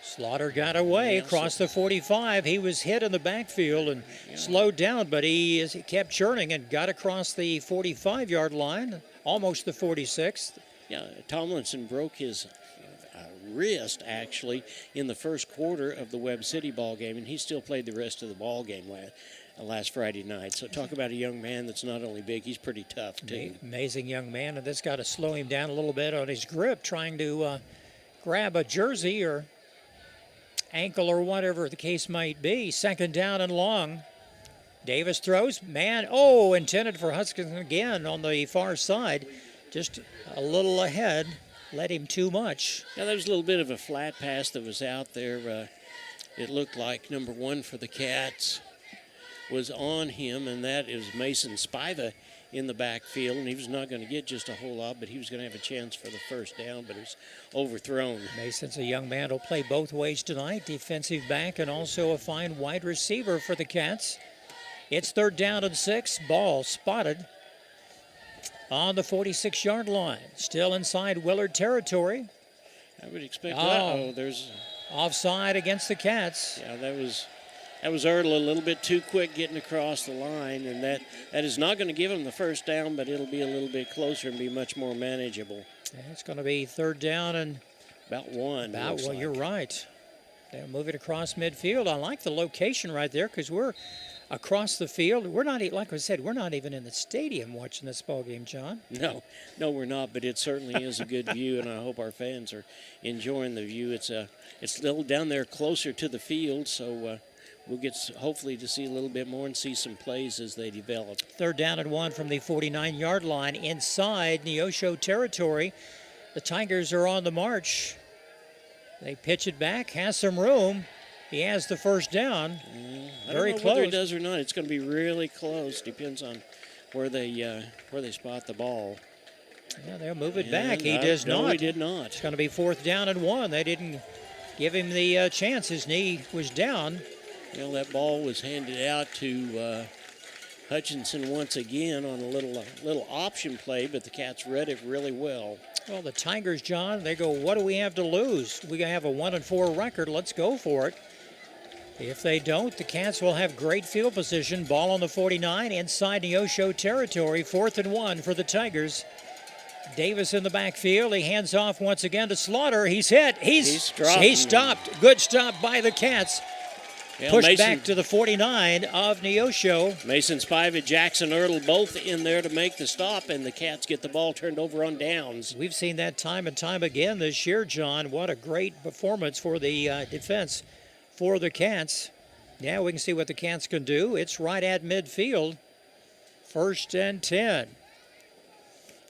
Slaughter got away across the 45. He was hit in the backfield and slowed down, but he kept churning and got across the 45-yard line, almost the 46th. Yeah, Tomlinson broke his wrist, actually, in the first quarter of the Webb City ball game, and he still played the rest of the ball game last Friday night. So talk about a young man that's not only big, he's pretty tough, too. Amazing young man, and this got to slow him down a little bit on his grip, trying to grab a jersey or ankle or whatever the case might be. Second down and long. Davis throws. Man, intended for Hutchinson again on the far side. Just a little ahead. Let him too much. Yeah, there was a little bit of a flat pass that was out there. It looked like number 1 for the Cats was on him, and that is Mason Spiva in the backfield, and he was not going to get just a whole lot, but he was going to have a chance for the first down, but it was overthrown. Mason's a young man who'll play both ways tonight, defensive back and also a fine wide receiver for the Cats. It's third down and 6, ball spotted on the 46-yard line. Still inside Willard territory. I would expect that. There's offside against the Cats. Yeah, that was Erdl a little bit too quick getting across the line, and that is not going to give him the first down, but it'll be a little bit closer and be much more manageable. It's going to be third down and about 1. You're right. They'll move it across midfield. I like the location right there because we're across the field. We're not, like I said, we're not even in the stadium watching this ball game, John. No, we're not, but it certainly is a good view, and I hope our fans are enjoying the view. It's a little down there closer to the field, so we'll get hopefully to see a little bit more and see some plays as they develop. Third down and 1 from the 49-yard line inside Neosho territory. The Tigers are on the march. They pitch it back, has some room. He has the first down. Very close. Whether he does or not. It's going to be really close. Depends on where they spot the ball. Yeah, they'll move it back. He does not. No, he did not. It's going to be fourth down and 1. They didn't give him the chance. His knee was down. Well, that ball was handed out to Hutchinson once again on a little option play, but the Cats read it really well. Well, the Tigers, John, they go, what do we have to lose? We have a 1-4 record. Let's go for it. If they don't, the Cats will have great field position. Ball on the 49 inside Neosho territory. 4th and 1 for the Tigers. Davis in the backfield. He hands off once again to Slaughter. He's hit. He's stopped. Good stop by the Cats. Yeah, pushed back to the 49 of Neosho. Mason Spiva, Jackson Erdl both in there to make the stop, and the Cats get the ball turned over on downs. We've seen that time and time again this year, John. What a great performance for the defense for the Cats. Now we can see what the Cats can do. It's right at midfield. 1st and 10.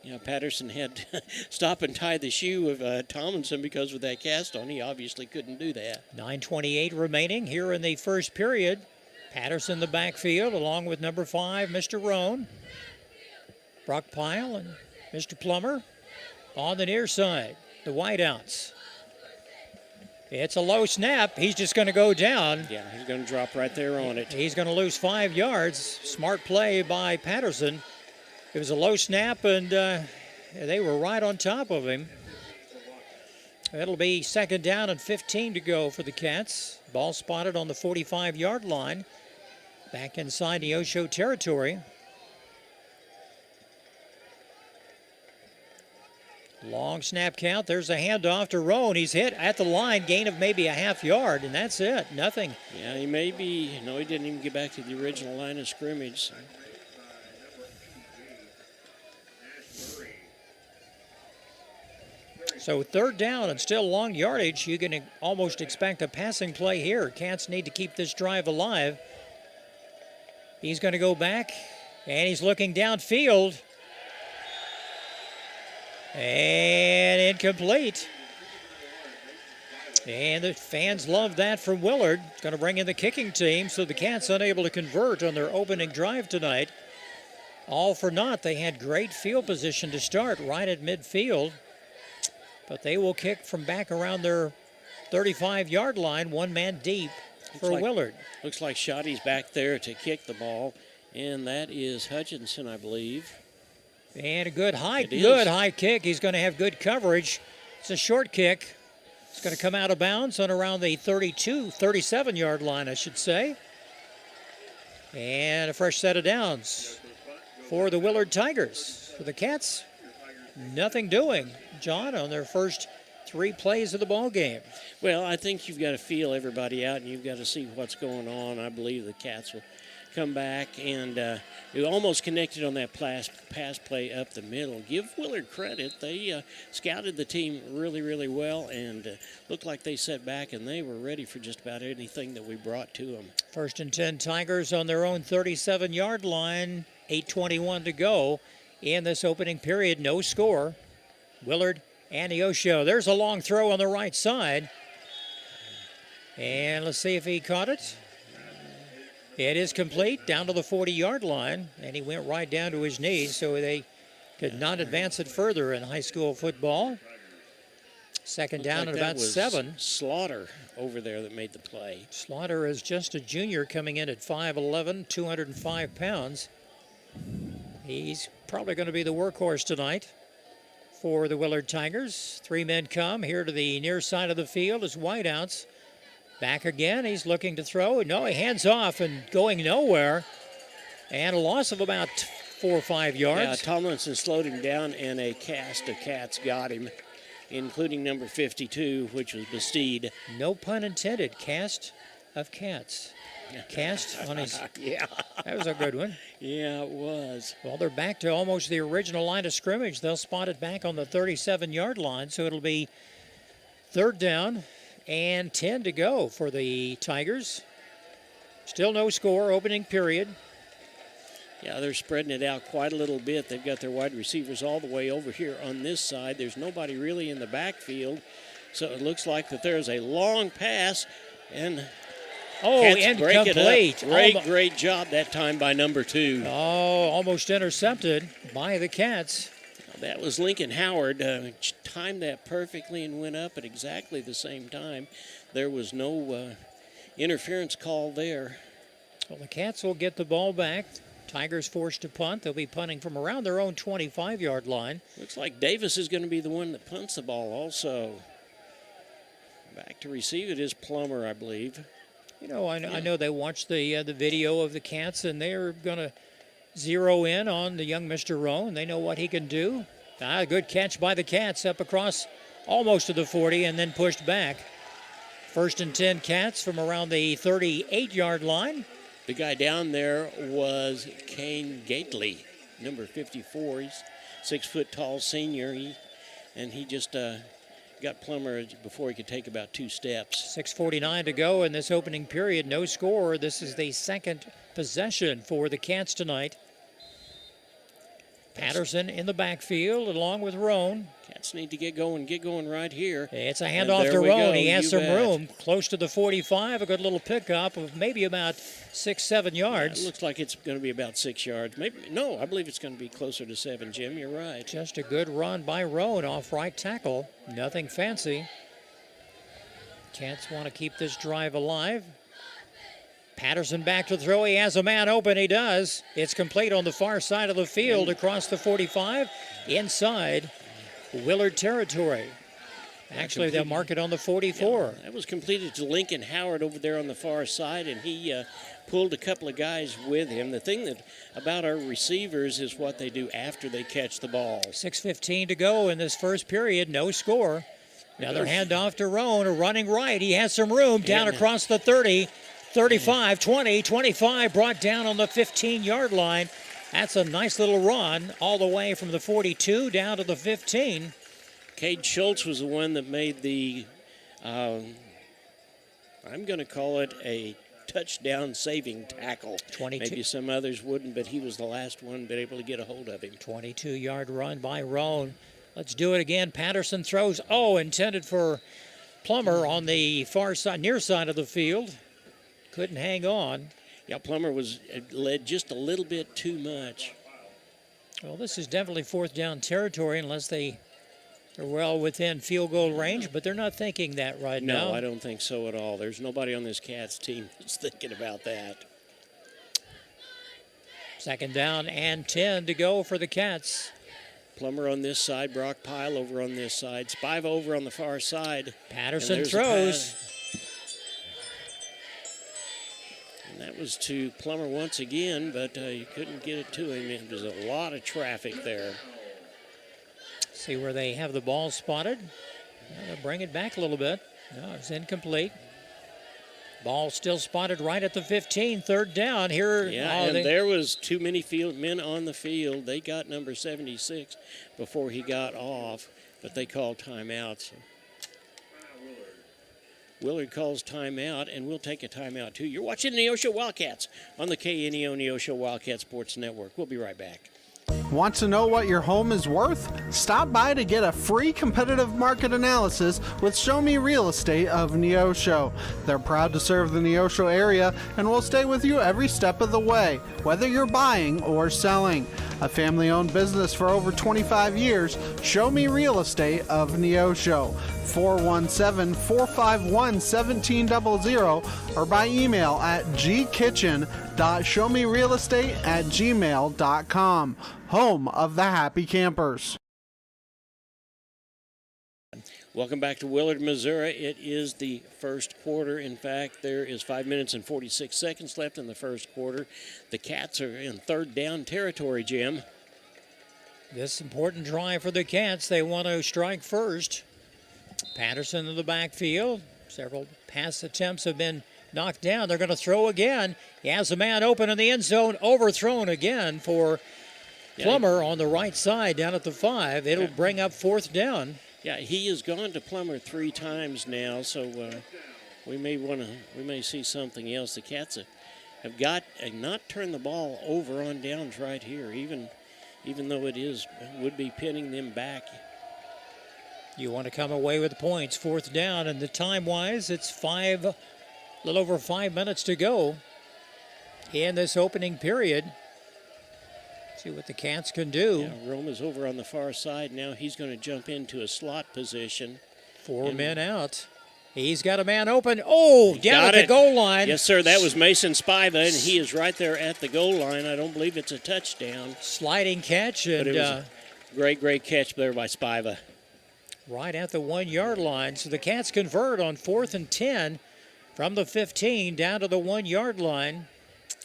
Yeah, Patterson had to stop and tie the shoe of Tomlinson because with that cast on, he obviously couldn't do that. 9:28 remaining here in the first period. Patterson the backfield along with number 5, Mr. Roan. Brock Pyle and Mr. Plummer on the near side. The wideouts. It's a low snap. He's just going to go down. Yeah, he's going to drop right there on it. He's going to lose 5 yards. Smart play by Patterson. It was a low snap, and they were right on top of him. It'll be 2nd down and 15 to go for the Cats. Ball spotted on the 45-yard line. Back inside Neosho territory. Long snap count. There's a handoff to Roan. He's hit at the line, gain of maybe a half yard, and that's it. Nothing. Yeah, he didn't even get back to the original line of scrimmage. So. So 3rd down and still long yardage. You can almost expect a passing play here. Cats need to keep this drive alive. He's going to go back, and he's looking downfield. And incomplete. And the fans love that from Willard. It's going to bring in the kicking team, so the Cats unable to convert on their opening drive tonight. All for naught. They had great field position to start right at midfield. But they will kick from back around their 35-yard line, one man deep for Willard. Looks like Shoddy's back there to kick the ball, and that is Hutchinson, I believe. And a good high kick. He's going to have good coverage. It's a short kick. It's going to come out of bounds on around the 37-yard line, I should say. And a fresh set of downs for the Willard Tigers. For the Cats, nothing doing, John, on their first 3 plays of the ball game. Well, I think you've got to feel everybody out, and you've got to see what's going on. I believe the Cats will come back, and you almost connected on that pass play up the middle. Give Willard credit. They scouted the team really, really well, and looked like they sat back, and they were ready for just about anything that we brought to them. 1st and 10 Tigers on their own 37-yard line. 8:21 to go in this opening period. No score. Willard and Neosho. There's a long throw on the right side. And let's see if he caught it. It is complete down to the 40-yard line, and he went right down to his knees, so they could not advance it further in high school football. 2nd down like at about 7. Slaughter over there that made the play. Slaughter is just a junior coming in at 5'11", 205 pounds. He's probably going to be the workhorse tonight for the Willard Tigers. 3 men come here to the near side of the field as wideouts. Back again, he's looking to throw. No, he hands off and going nowhere. And a loss of about 4 or 5 yards. Yeah, Tomlinson slowed him down, and a cast of Cats got him, including number 52, which was Bastide. No pun intended, cast of Cats. Cast on his... Yeah. That was a good one. Yeah, it was. Well, they're back to almost the original line of scrimmage. They'll spot it back on the 37-yard line, so it'll be 3rd down and 10 to go for the Tigers. Still no score, opening period. Yeah, they're spreading it out quite a little bit. They've got their wide receivers all the way over here on this side. There's nobody really in the backfield, so it looks like that there's a long pass, and Cats break incomplete. it up. Great job that time by number 2. Oh, almost intercepted by the Cats. That was Lincoln Howard. Timed that perfectly and went up at exactly the same time. There was no interference call there. Well, the Cats will get the ball back. Tigers forced to punt. They'll be punting from around their own 25-yard line. Looks like Davis is going to be the one that punts the ball also. Back to receive it is Plummer, I believe. You know, I know they watched the video of the Cats, and they're going to zero in on the young Mr. Roan. They know what he can do. Good catch by the Cats up across almost to the 40 and then pushed back. 1st and 10 Cats from around the 38-yard line. The guy down there was Kane Gately, number 54. He's 6-foot-tall senior, and he just got Plummer before he could take about 2 steps. 6:49 to go in this opening period. No score. This is the 2nd possession for the Cats tonight. Patterson in the backfield along with Roan. Cats need to get going right here. It's a handoff to Roan. He has some room close to the 45. A good little pickup of maybe about 6-7 yards. Yeah, it looks like it's going to be about 6 yards. I believe it's going to be closer to 7, Jim. You're right. Just a good run by Roan off right tackle. Nothing fancy. Cats want to keep this drive alive. Patterson back to throw. He has a man open. He does. It's complete on the far side of the field across the 45 inside Willard territory. Actually, they'll mark it on the 44. Yeah, that was completed to Lincoln Howard over there on the far side, and he pulled a couple of guys with him. The thing about our receivers is what they do after they catch the ball. 6:15 to go in this first period. No score. Another handoff to Roan, a running right. He has some room down across the 30. 35, 20, 25, brought down on the 15-yard line. That's a nice little run all the way from the 42 down to the 15. Cade Schultz was the one that made the, I'm going to call it a touchdown saving tackle. 22. Maybe some others wouldn't, but he was the last one been able to get a hold of him. 22-yard run by Roan. Let's do it again. Patterson throws. Oh, intended for Plummer on the far side, near side of the field. Couldn't hang on. Yeah, Plummer was led just a little bit too much. Well, this is definitely fourth down territory unless they're well within field goal range, but they're not thinking that right now. No, I don't think so at all. There's nobody on this Cats team that's thinking about that. Second down and 10 to go for the Cats. Plummer on this side, Brock Pyle over on this side, Spiva over on the far side. Patterson throws. And that was to Plummer once again, but you couldn't get it to him. There's a lot of traffic there. See where they have the ball spotted. They'll bring it back a little bit. No, it's incomplete. Ball still spotted right at the 15, third down here. Yeah, and there was too many men on the field. They got number 76 before he got off, but they called timeouts. Willard calls timeout, and we'll take a timeout too. You're watching Neosho Wildcats on the KNEO Neosho Wildcat Sports Network. We'll be right back. Want to know what your home is worth? Stop by to get a free competitive market analysis with Show Me Real Estate of Neosho. They're proud to serve the Neosho area and will stay with you every step of the way, whether you're buying or selling. A family-owned business for over 25 years, Show Me Real Estate of Neosho. 417-451-1700 or by email at gkitchen.showmerealestate@gmail.com. Home of the Happy Campers. Welcome back to Willard, Missouri. It is the first quarter. In fact, there is 5 minutes and 46 seconds left in the first quarter. The Cats are in third down territory, Jim. This important drive for the Cats. They want to strike first. Patterson in the backfield. Several pass attempts have been knocked down. They're going to throw again. He has a man open in the end zone. Overthrown again for Plummer on the right side down at the 5. It'll bring up fourth down. Yeah, he has gone to Plummer 3 times now, so we may see something else. The Cats have got not turned the ball over on downs right here, even though would be pinning them back. You want to come away with points, fourth down, and the time-wise, it's a little over 5 minutes to go in this opening period. See what the Cats can do. Yeah, Rome is over on the far side. Now he's going to jump into a slot position. 4 men out. He's got a man open. Oh, down at the goal line. Yes, sir. That was Mason Spiva, and he is right there at the goal line. I don't believe it's a touchdown. Sliding catch. And, but it was a great catch there by Spiva. Right at the 1 yard line. So the Cats convert on 4th and 10 from the 15 down to the 1 yard line.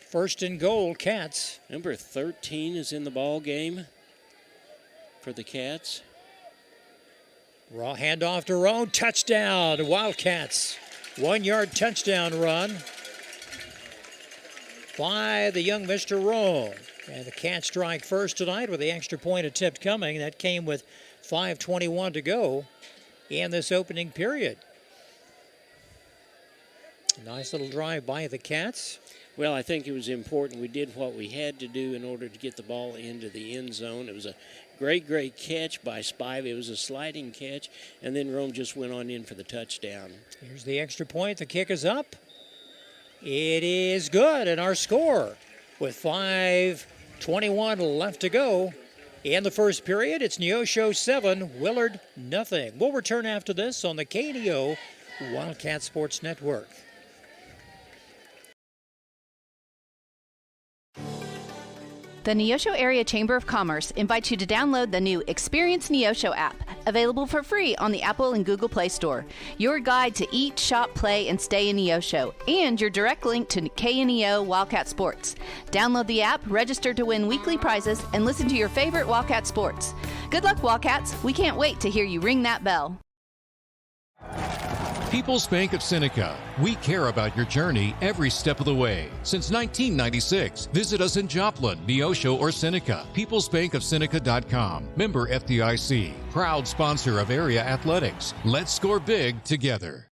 First and goal, Cats. Number 13 is in the ball game for the Cats. Raw handoff to Roan. Touchdown, Wildcats. 1 yard touchdown run by the young Mr. Roan. And the Cats strike first tonight with the extra point attempt coming. That came with 5:21 to go in this opening period. Nice little drive by the Cats. Well, I think it was important. We did what we had to do in order to get the ball into the end zone. It was a great catch by Spiva. It was a sliding catch, and then Rome just went on in for the touchdown. Here's the extra point. The kick is up. It is good, and our score with 5:21 left to go in the first period. It's Neosho 7, Willard nothing. We'll return after this on the KNEO Wildcat Sports Network. The Neosho Area Chamber of Commerce invites you to download the new Experience Neosho app, available for free on the Apple and Google Play Store. Your guide to eat, shop, play, and stay in Neosho, and your direct link to KNEO Wildcat Sports. Download the app, register to win weekly prizes, and listen to your favorite Wildcat sports. Good luck, Wildcats. We can't wait to hear you ring that bell. People's Bank of Seneca. We care about your journey every step of the way. Since 1996, visit us in Joplin, Neosho, or Seneca. PeoplesBankOfSeneca.com. Member FDIC. Proud sponsor of area athletics. Let's score big together.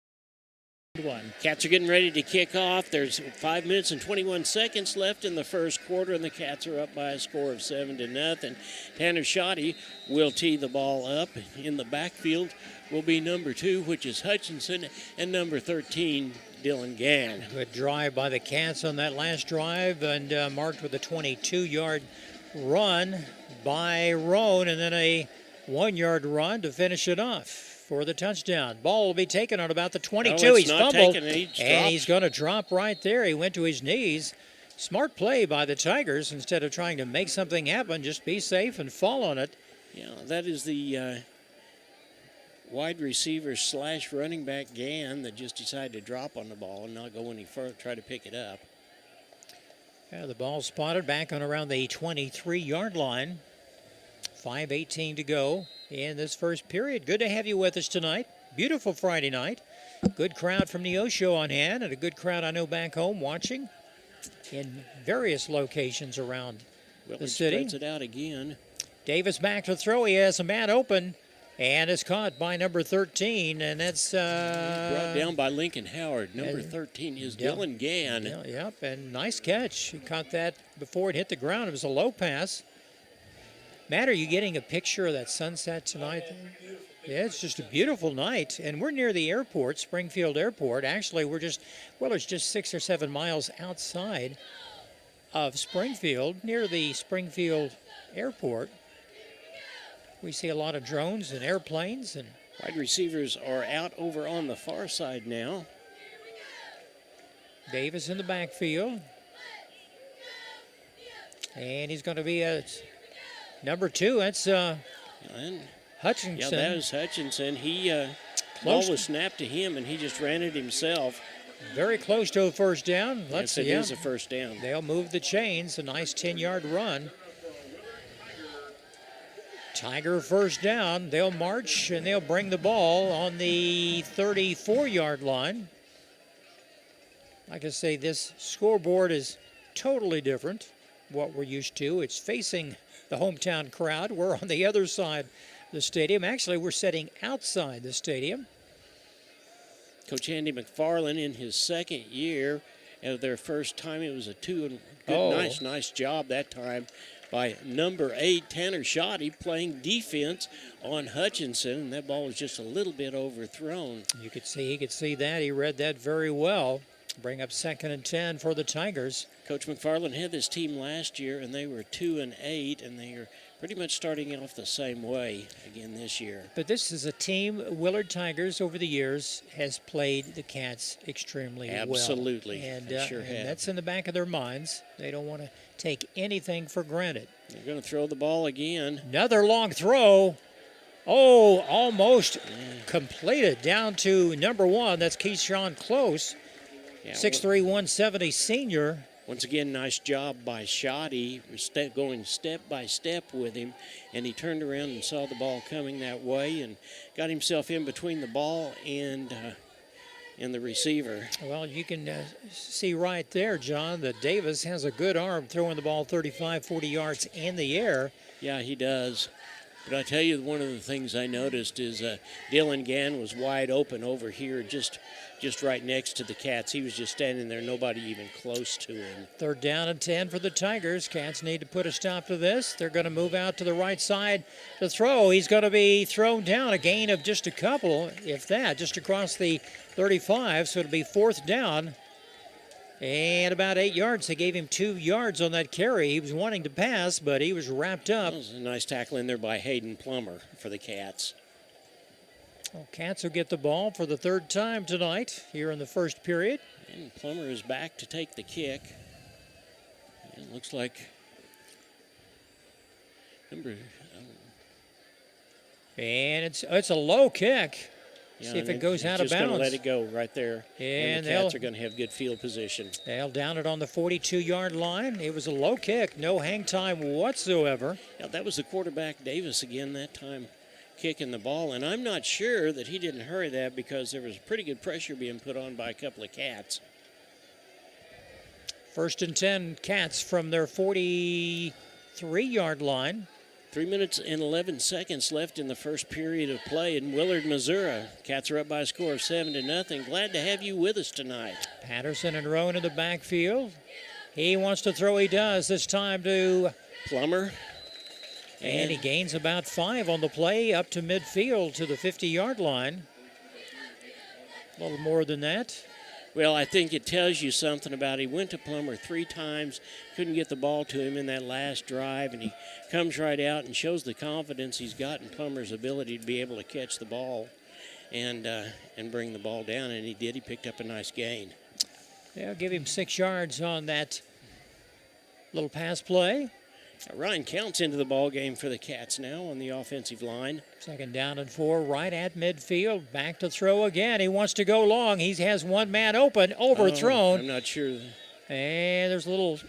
Cats are getting ready to kick off. There's 5 minutes and 21 seconds left in the first quarter, and the Cats are up by a score of 7-0. Tanner Shoddy will tee the ball up. In the backfield will be number 2, which is Hutchinson, and number 13, Dylan Gann. Good drive by the Cats on that last drive, and marked with a 22-yard run by Roan, and then a 1-yard run to finish it off for the touchdown. Ball will be taken on about the 22. No, he's fumbled, and he's going to drop right there. He went to his knees. Smart play by the Tigers. Instead of trying to make something happen, just be safe and fall on it. Yeah, that is the wide receiver / running back Gann that just decided to drop on the ball and not go any further, try to pick it up. Yeah, the ball spotted back on around the 23-yard line. 5:18 to go in this first period. Good to have you with us tonight. Beautiful Friday night. Good crowd from Neosho on hand, and a good crowd I know back home watching in various locations around the city. Spreads it out again. Davis back to throw. He has a man open, and it's caught by number 13, and that's brought down by Lincoln Howard. Number 13 is Dylan Gann. Yep, and nice catch. He caught that before it hit the ground. It was a low pass. Matt, are you getting a picture of that sunset tonight? Yeah, it's just a beautiful night, and we're near the airport, Springfield Airport. Actually, it's just 6 or 7 miles outside of Springfield, near the Springfield Airport. We see a lot of drones and airplanes. And wide receivers are out over on the far side now. Davis in the backfield. And he's going to be a number 2. That's Hutchinson. Yeah, that was Hutchinson. Ball was snapped to him, and he just ran it himself. Very close to a first down. Yes, it is a first down. They'll move the chains. A nice 10-yard run. Tiger first down. They'll march, and they'll bring the ball on the 34-yard line. Like I say, this scoreboard is totally different what we're used to. It's facing the hometown crowd. We're on the other side of the stadium. Actually, we're sitting outside the stadium. Coach Andy McFarland in his second year of their first time. It was a nice job that time by number 8, Tanner Shoddy, playing defense on Hutchinson, and that ball was just a little bit overthrown. He could see that. He read that very well. Bring up 2nd and 10 for the Tigers. Coach McFarland had this team last year, and they were 2-8, and they are pretty much starting off the same way again this year. But this is a team, Willard Tigers, over the years, has played the Cats extremely well. Absolutely. And, they sure have. And that's in the back of their minds. They don't want to take anything for granted. They're going to throw the ball again. Another long throw. Oh, almost completed down to number 1. That's Keyshawn Close. 6'3", 170 senior. Once again, nice job by Shoddy, going step by step with him, and he turned around and saw the ball coming that way and got himself in between the ball and the receiver. Well, you can see right there, John, that Davis has a good arm throwing the ball 35, 40 yards in the air. Yeah, he does. But I tell you, one of the things I noticed is Dylan Gann was wide open over here, just right next to the Cats. He was just standing there, nobody even close to him. 3rd down and 10 for the Tigers. Cats need to put a stop to this. They're going to move out to the right side to throw. He's going to be thrown down, a gain of just a couple, if that, just across the 35. So it'll be 4th down. And about 8 yards. They gave him 2 yards on that carry. He was wanting to pass, but he was wrapped up. That was a nice tackle in there by Hayden Plummer for the Cats. Well, Cats will get the ball for the 3rd time tonight here in the first period. And Plummer is back to take the kick. It looks like and it's a low kick. Yeah, see if it goes out of bounds. Just going to let it go right there. And the Cats are going to have good field position. They'll down it on the 42-yard line. It was a low kick, no hang time whatsoever. Yeah, that was the quarterback, Davis, again that time. kicking the ball, and I'm not sure that he didn't hurry that because there was pretty good pressure being put on by a couple of Cats. 1st and 10, Cats from their 43-yard line. 3 minutes and 11 seconds left in the first period of play in Willard, Missouri. Cats are up by a score of 7-0. Glad to have you with us tonight. Patterson and Roan in the backfield. He wants to throw. He does. This time to Plummer. And he gains about 5 on the play up to midfield to the 50-yard line. A little more than that. Well, I think it tells you something about he went to Plummer 3 times, couldn't get the ball to him in that last drive, and he comes right out and shows the confidence he's got in Plummer's ability to be able to catch the ball and bring the ball down, and he did. He picked up a nice gain. They'll give him 6 yards on that little pass play. Ryan Counts into the ball game for the Cats now on the offensive line. 2nd down and 4, right at midfield. Back to throw again. He wants to go long. He has one man open, overthrown. I'm not sure. And there's a little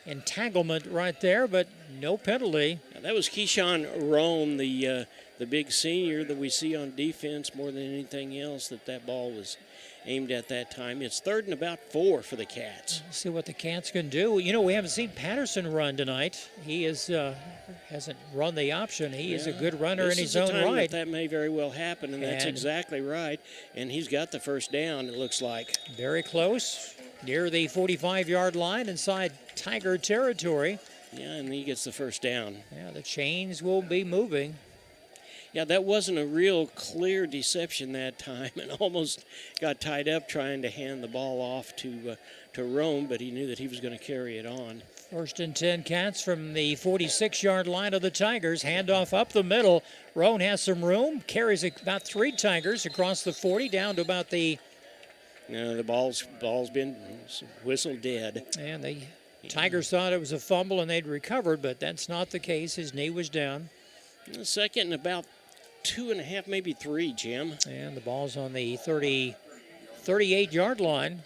entanglement right there, but no penalty. Now, that was Keyshawn Roan, the big senior that we see on defense more than anything else, that ball was aimed at that time. It's 3rd and about 4 for the Cats. Let's see what the Cats can do. You know, we haven't seen Patterson run tonight. He hasn't run the option. He is a good runner in his own right. That may very well happen, and that's exactly right. And he's got the first down, it looks like. Very close, near the 45-yard line inside Tiger territory. Yeah, and he gets the first down. Yeah, the chains will be moving. Yeah, that wasn't a real clear deception that time, and almost got tied up trying to hand the ball off to Rome, but he knew that he was going to carry it on. 1st and 10, Cats from the 46-yard line of the Tigers. Handoff up the middle. Roan has some room, carries about 3 Tigers across the 40 down to about the... No, the ball's been whistled dead. And the Tigers thought it was a fumble and they'd recovered, but that's not the case. His knee was down. 2nd and about 2.5, maybe 3, Jim. And the ball's on the 38-yard line.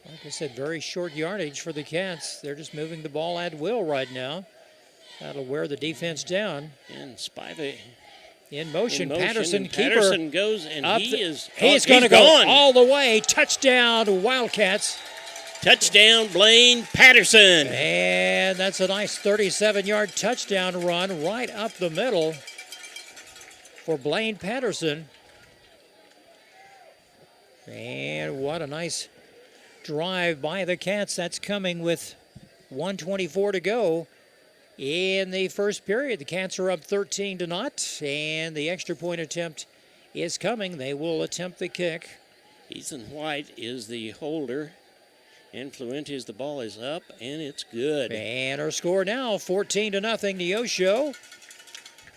Like I said, very short yardage for the Cats. They're just moving the ball at will right now. That'll wear the defense down. And Spiva in motion. Patterson goes, and he's going to go all the way. Touchdown, Wildcats. Touchdown, Blaine Patterson. And that's a nice 37-yard touchdown run right up the middle for Blaine Patterson. And what a nice drive by the Cats. That's coming with 1:24 to go in the first period. The Cats are up 13-0, and the extra point attempt is coming. They will attempt the kick. Ethan White is the holder. And Fluentes, the ball is up, and it's good. And our score now, 14-0, Neosho.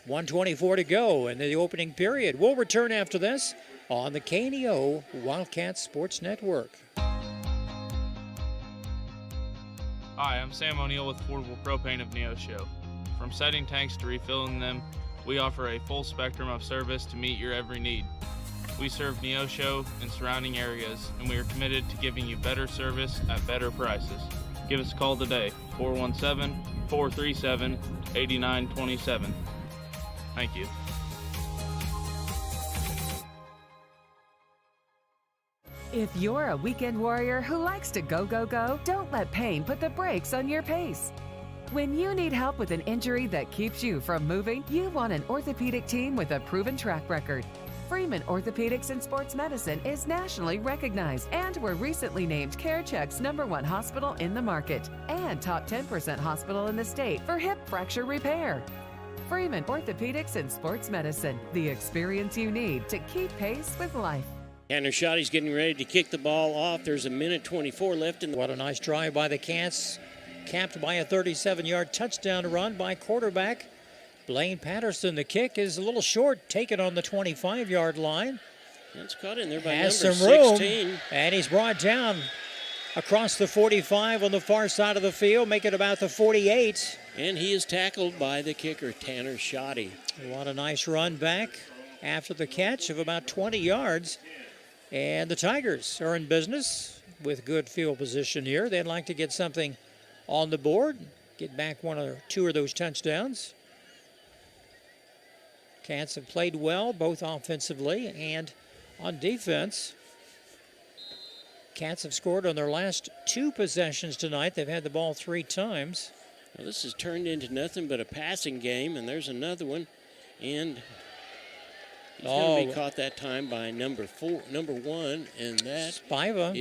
1:24 to go in the opening period. We'll return after this on the KNEO Wildcat Sports Network. Hi, I'm Sam O'Neill with Affordable Propane of Neosho. From setting tanks to refilling them, we offer a full spectrum of service to meet your every need. We serve Neosho and surrounding areas, and we are committed to giving you better service at better prices. Give us a call today, 417-437-8927. Thank you. If you're a weekend warrior who likes to go, go, go, don't let pain put the brakes on your pace. When you need help with an injury that keeps you from moving, you want an orthopedic team with a proven track record. Freeman Orthopedics and Sports Medicine is nationally recognized, and were recently named CareCheck's #1 hospital in the market and top 10% hospital in the state for hip fracture repair. Freeman Orthopedics and Sports Medicine, the experience you need to keep pace with life. Tanner Schotte's getting ready to kick the ball off. There's 1:24 left in the... What a nice drive by the Cats, capped by a 37-yard touchdown run by quarterback Blaine Patterson. The kick is a little short, taken on the 25-yard line. It's caught in there by Has number some room, 16. and he's brought down across the 45 on the far side of the field, make it about the 48. And he is tackled by the kicker, Tanner Schotte. What a nice run back after the catch of about 20 yards. And the Tigers are in business with good field position here. They'd like to get something on the board, get back 1 or 2 of those touchdowns. Cats have played well, both offensively and on defense. Cats have scored on their last 2 possessions tonight. They've had the ball 3 times. Well, this has turned into nothing but a passing game, and there's another one. And he's going to be caught that time by number 1, and that is Spiva,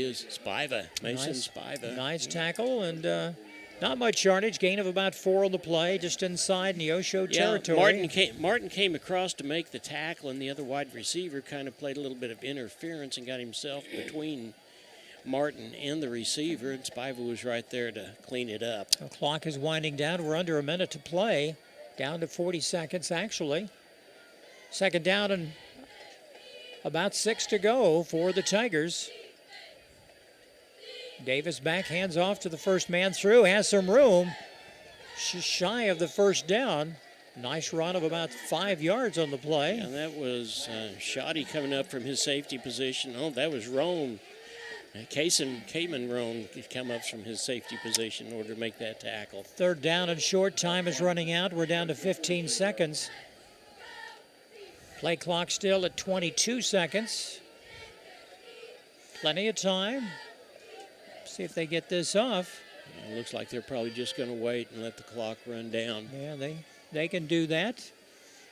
Mason Spiva. Nice tackle, and not much yardage, gain of about 4 on the play, just inside Neosho territory. Martin came across to make the tackle, and the other wide receiver kind of played a little bit of interference and got himself between Martin and the receiver, and Spiva was right there to clean it up. The clock is winding down. We're under a minute to play, down to 40 seconds actually. Second down and about 6 to go for the Tigers. Davis back, hands off to the first man through, has some room. Shy of the first down. Nice run of about 5 yards on the play. And that was Shoddy coming up from his safety position. Oh, that was Roan. Cayman Roan come up from his safety position in order to make that tackle. Third down and short. Time is running out. We're down to 15 seconds. Play clock still at 22 seconds. Plenty of time. See if they get this off. It looks like they're probably just going to wait and let the clock run down. Yeah, they can do that.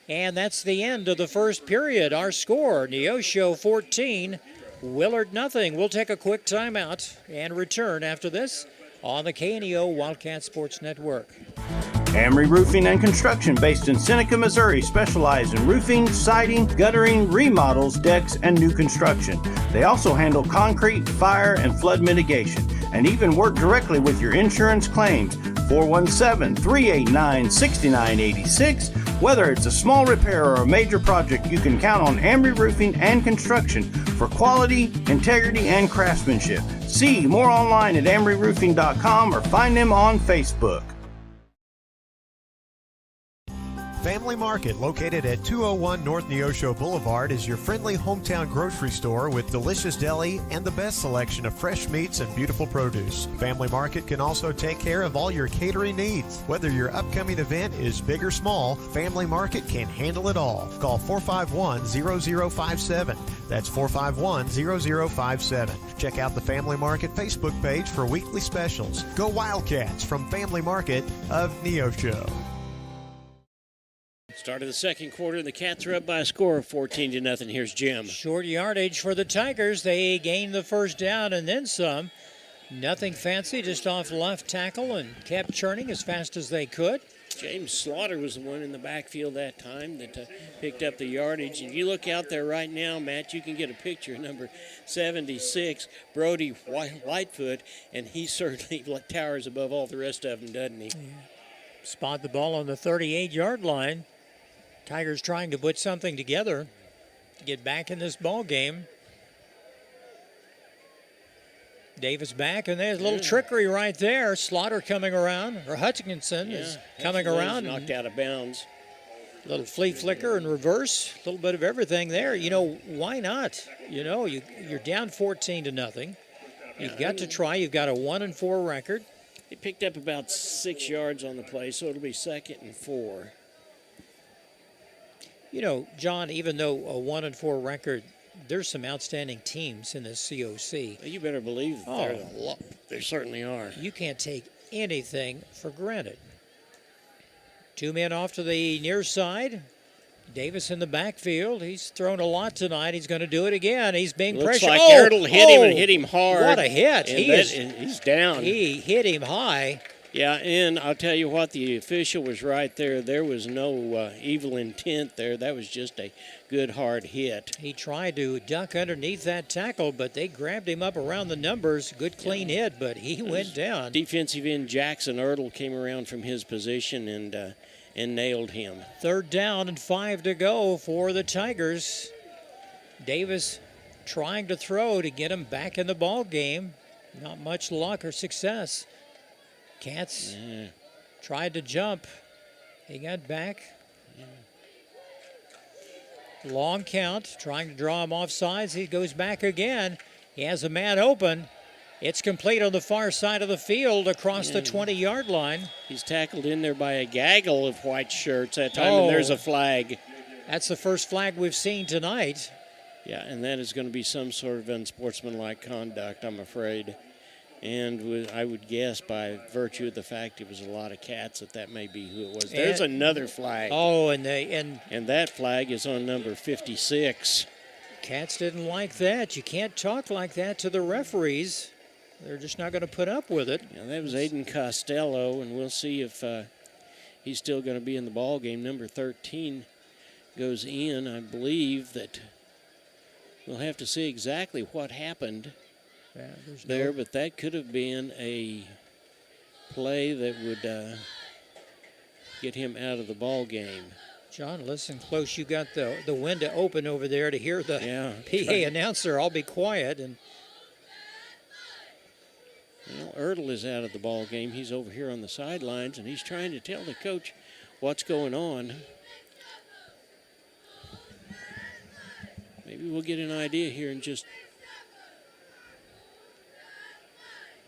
And that's the end of the first period. Our score, Neosho 14, Willard nothing. We'll take a quick timeout and return after this on the KNEO Wildcat Sports Network. Amory Roofing and Construction, based in Seneca, Missouri, specialize in roofing, siding, guttering, remodels, decks, and new construction. They also handle concrete, fire, and flood mitigation, and even work directly with your insurance claims. 417-389-6986. Whether it's a small repair or a major project, you can count on Amory Roofing and Construction for quality, integrity, and craftsmanship. See more online at amoryroofing.com or find them on Facebook. Family Market, located at 201 North Neosho Boulevard, is your friendly hometown grocery store with delicious deli and the best selection of fresh meats and beautiful produce. Family Market can also take care of all your catering needs. Whether your upcoming event is big or small, Family Market can handle it all. Call 451-0057. That's 451-0057. Check out the Family Market Facebook page for weekly specials. Go Wildcats from Family Market of Neosho. Start of the second quarter, the Cats are up by a score of 14-0. Here's Jim. Short yardage for the Tigers. They gained the first down and then some. Nothing fancy, just off left tackle and kept churning as fast as they could. James Slaughter was the one in the backfield that time that picked up the yardage. And you look out there right now, Matt, you can get a picture of number 76, Brody Lightfoot, and he certainly towers above all the rest of them, doesn't he? Yeah. Spot the ball on the 38-yard line. Tigers trying to put something together to get back in this ball game. Davis back, and there's a little trickery right there. Slaughter coming around, or Hutchinson is coming around. Knocked out of bounds. A little flea flicker and reverse, a little bit of everything there. You know, why not? You know, you're down 14-0. You've got to try. You've got a 1-4 record. He picked up about 6 yards on the play, so it'll be 2nd and 4. You know, John, even though a 1-4 record, there's some outstanding teams in this COC. You better believe that there certainly are. You can't take anything for granted. 2 men off to the near side. Davis in the backfield. He's thrown a lot tonight. He's going to do it again. He's being pressured. Looks like Ertl hit him and hit him hard. What a hit. He's down. He hit him high. Yeah, and I'll tell you what, the official was right there. There was no evil intent there. That was just a good, hard hit. He tried to duck underneath that tackle, but they grabbed him up around the numbers. Good, clean hit, but he went down. Defensive end Jackson Ertl came around from his position and nailed him. Third down and 5 to go for the Tigers. Davis trying to throw to get him back in the ball game. Not much luck or success. Cats tried to jump. He got back. Long count, trying to draw him off sides. He goes back again. He has a man open. It's complete on the far side of the field across the 20-yard line. He's tackled in there by a gaggle of white shirts that time, and there's a flag. That's the first flag we've seen tonight. Yeah, and that is going to be some sort of unsportsmanlike conduct, I'm afraid. And I would guess by virtue of the fact it was a lot of cats that may be who it was. There's another flag. Oh, and that flag is on number 56. Cats didn't like that. You can't talk like that to the referees. They're just not going to put up with it. Yeah, that was Aiden Costello, and we'll see if he's still going to be in the ball game. Number 13 goes in. I believe that we'll have to see exactly what happened there, but that could have been a play that would get him out of the ball game. John, listen close. You got the window open over there to hear the PA announcer. I'll be quiet. And Ertl is out of the ball game. He's over here on the sidelines, and he's trying to tell the coach what's going on. Maybe we'll get an idea here in just.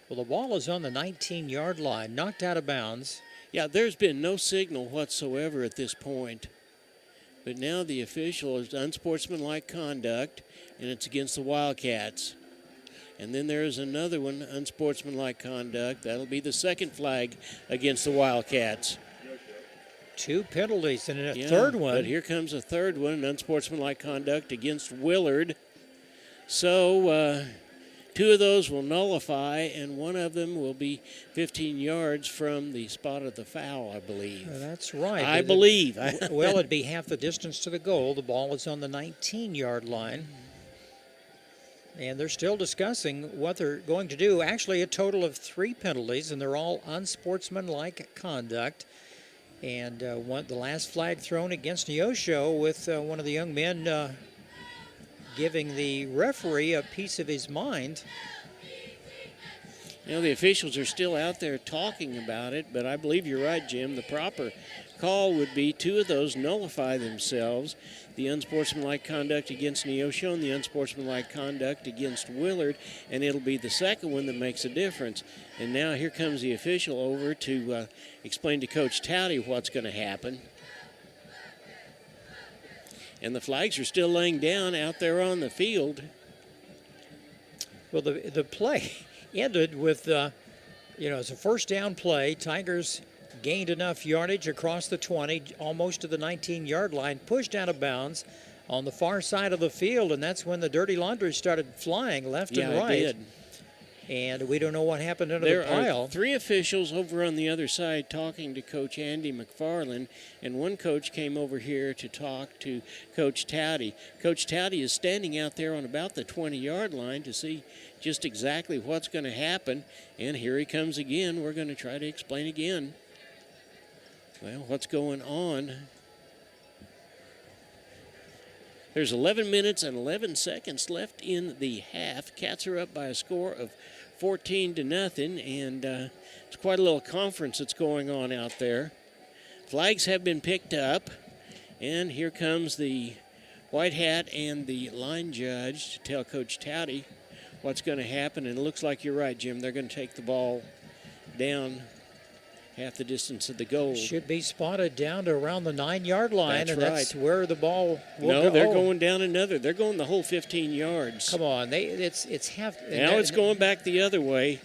Well, the ball is on the 19-yard line, knocked out of bounds. Yeah, there's been no signal whatsoever at this point. But now the official is unsportsmanlike conduct, and it's against the Wildcats. And then there's another one, unsportsmanlike conduct. That'll be the second flag against the Wildcats. 2 penalties and a third one. But here comes a third one, unsportsmanlike conduct against Willard. So 2 of those will nullify, and one of them will be 15 yards from the spot of the foul, I believe. That's right. I believe. Well, it'd be half the distance to the goal. The ball is on the 19-yard line. And they're still discussing what they're going to do. Actually, a total of 3 penalties, and they're all unsportsmanlike conduct. And the last flag thrown against Neosho with one of the young men giving the referee a piece of his mind. The officials are still out there talking about it, but I believe you're right, Jim. The proper call would be 2 of those nullify themselves. The unsportsmanlike conduct against Neosho and the unsportsmanlike conduct against Willard, and it'll be the second one that makes a difference. And now here comes the official over to explain to Coach Towdy what's going to happen. And the flags are still laying down out there on the field. Well, the play ended with, it's a first down play. Tigers gained enough yardage across the 20, almost to the 19-yard line, pushed out of bounds on the far side of the field, and that's when the dirty laundry started flying left and right. It did. And we don't know what happened under there the pile. Are 3 officials over on the other side talking to Coach Andy McFarland, and one coach came over here to talk to Coach Towdy. Coach Towdy is standing out there on about the 20-yard line to see just exactly what's going to happen, and here he comes again. We're going to try to explain again. Well, what's going on? There's 11 minutes and 11 seconds left in the half. Cats are up by a score of 14-0, and it's quite a little conference that's going on out there. Flags have been picked up, and here comes the white hat and the line judge to tell Coach Towdy what's going to happen. And it looks like you're right, Jim. They're going to take the ball down half the distance of the goal. Should be spotted down to around the 9-yard line. That's That's where the ball will go. No, they're going down another. They're going the whole 15 yards. Come on. It's half. Now it's going back the other way,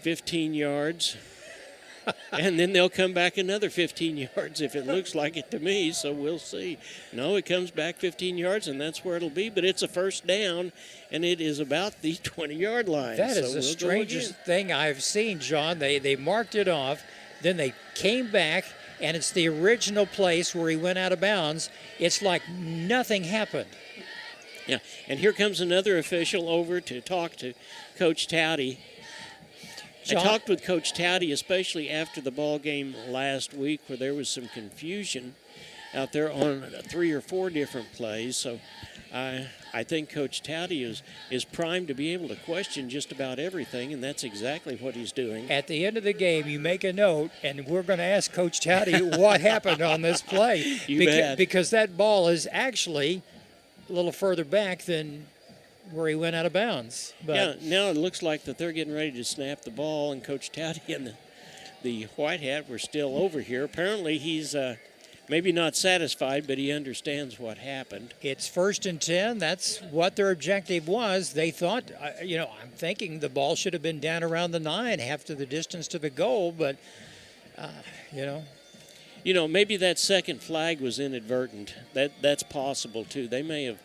15 yards. And then they'll come back another 15 yards if it looks like it to me, so we'll see. No, it comes back 15 yards, and that's where it'll be, but it's a first down, and it is about the 20-yard line. That is the strangest thing I've seen, John. They marked it off. Then they came back, and it's the original place where he went out of bounds. It's like nothing happened. Yeah, and here comes another official over to talk to Coach Towdy. I talked with Coach Towdy, especially after the ball game last week where there was some confusion out there on 3 or 4 different plays. So I think Coach Towdy is primed to be able to question just about everything, and that's exactly what he's doing. At the end of the game, you make a note, and we're going to ask Coach Towdy what happened on this play. Because that ball is actually a little further back than where he went out of bounds. But yeah, now it looks like that they're getting ready to snap the ball, and Coach Towdy and the white hat were still over here. Apparently he's maybe not satisfied, but he understands what happened. It's 1st and 10. That's what their objective was. They thought, I'm thinking the ball should have been down around the 9, half to the distance to the goal, but, maybe that second flag was inadvertent. That's possible, too. They may have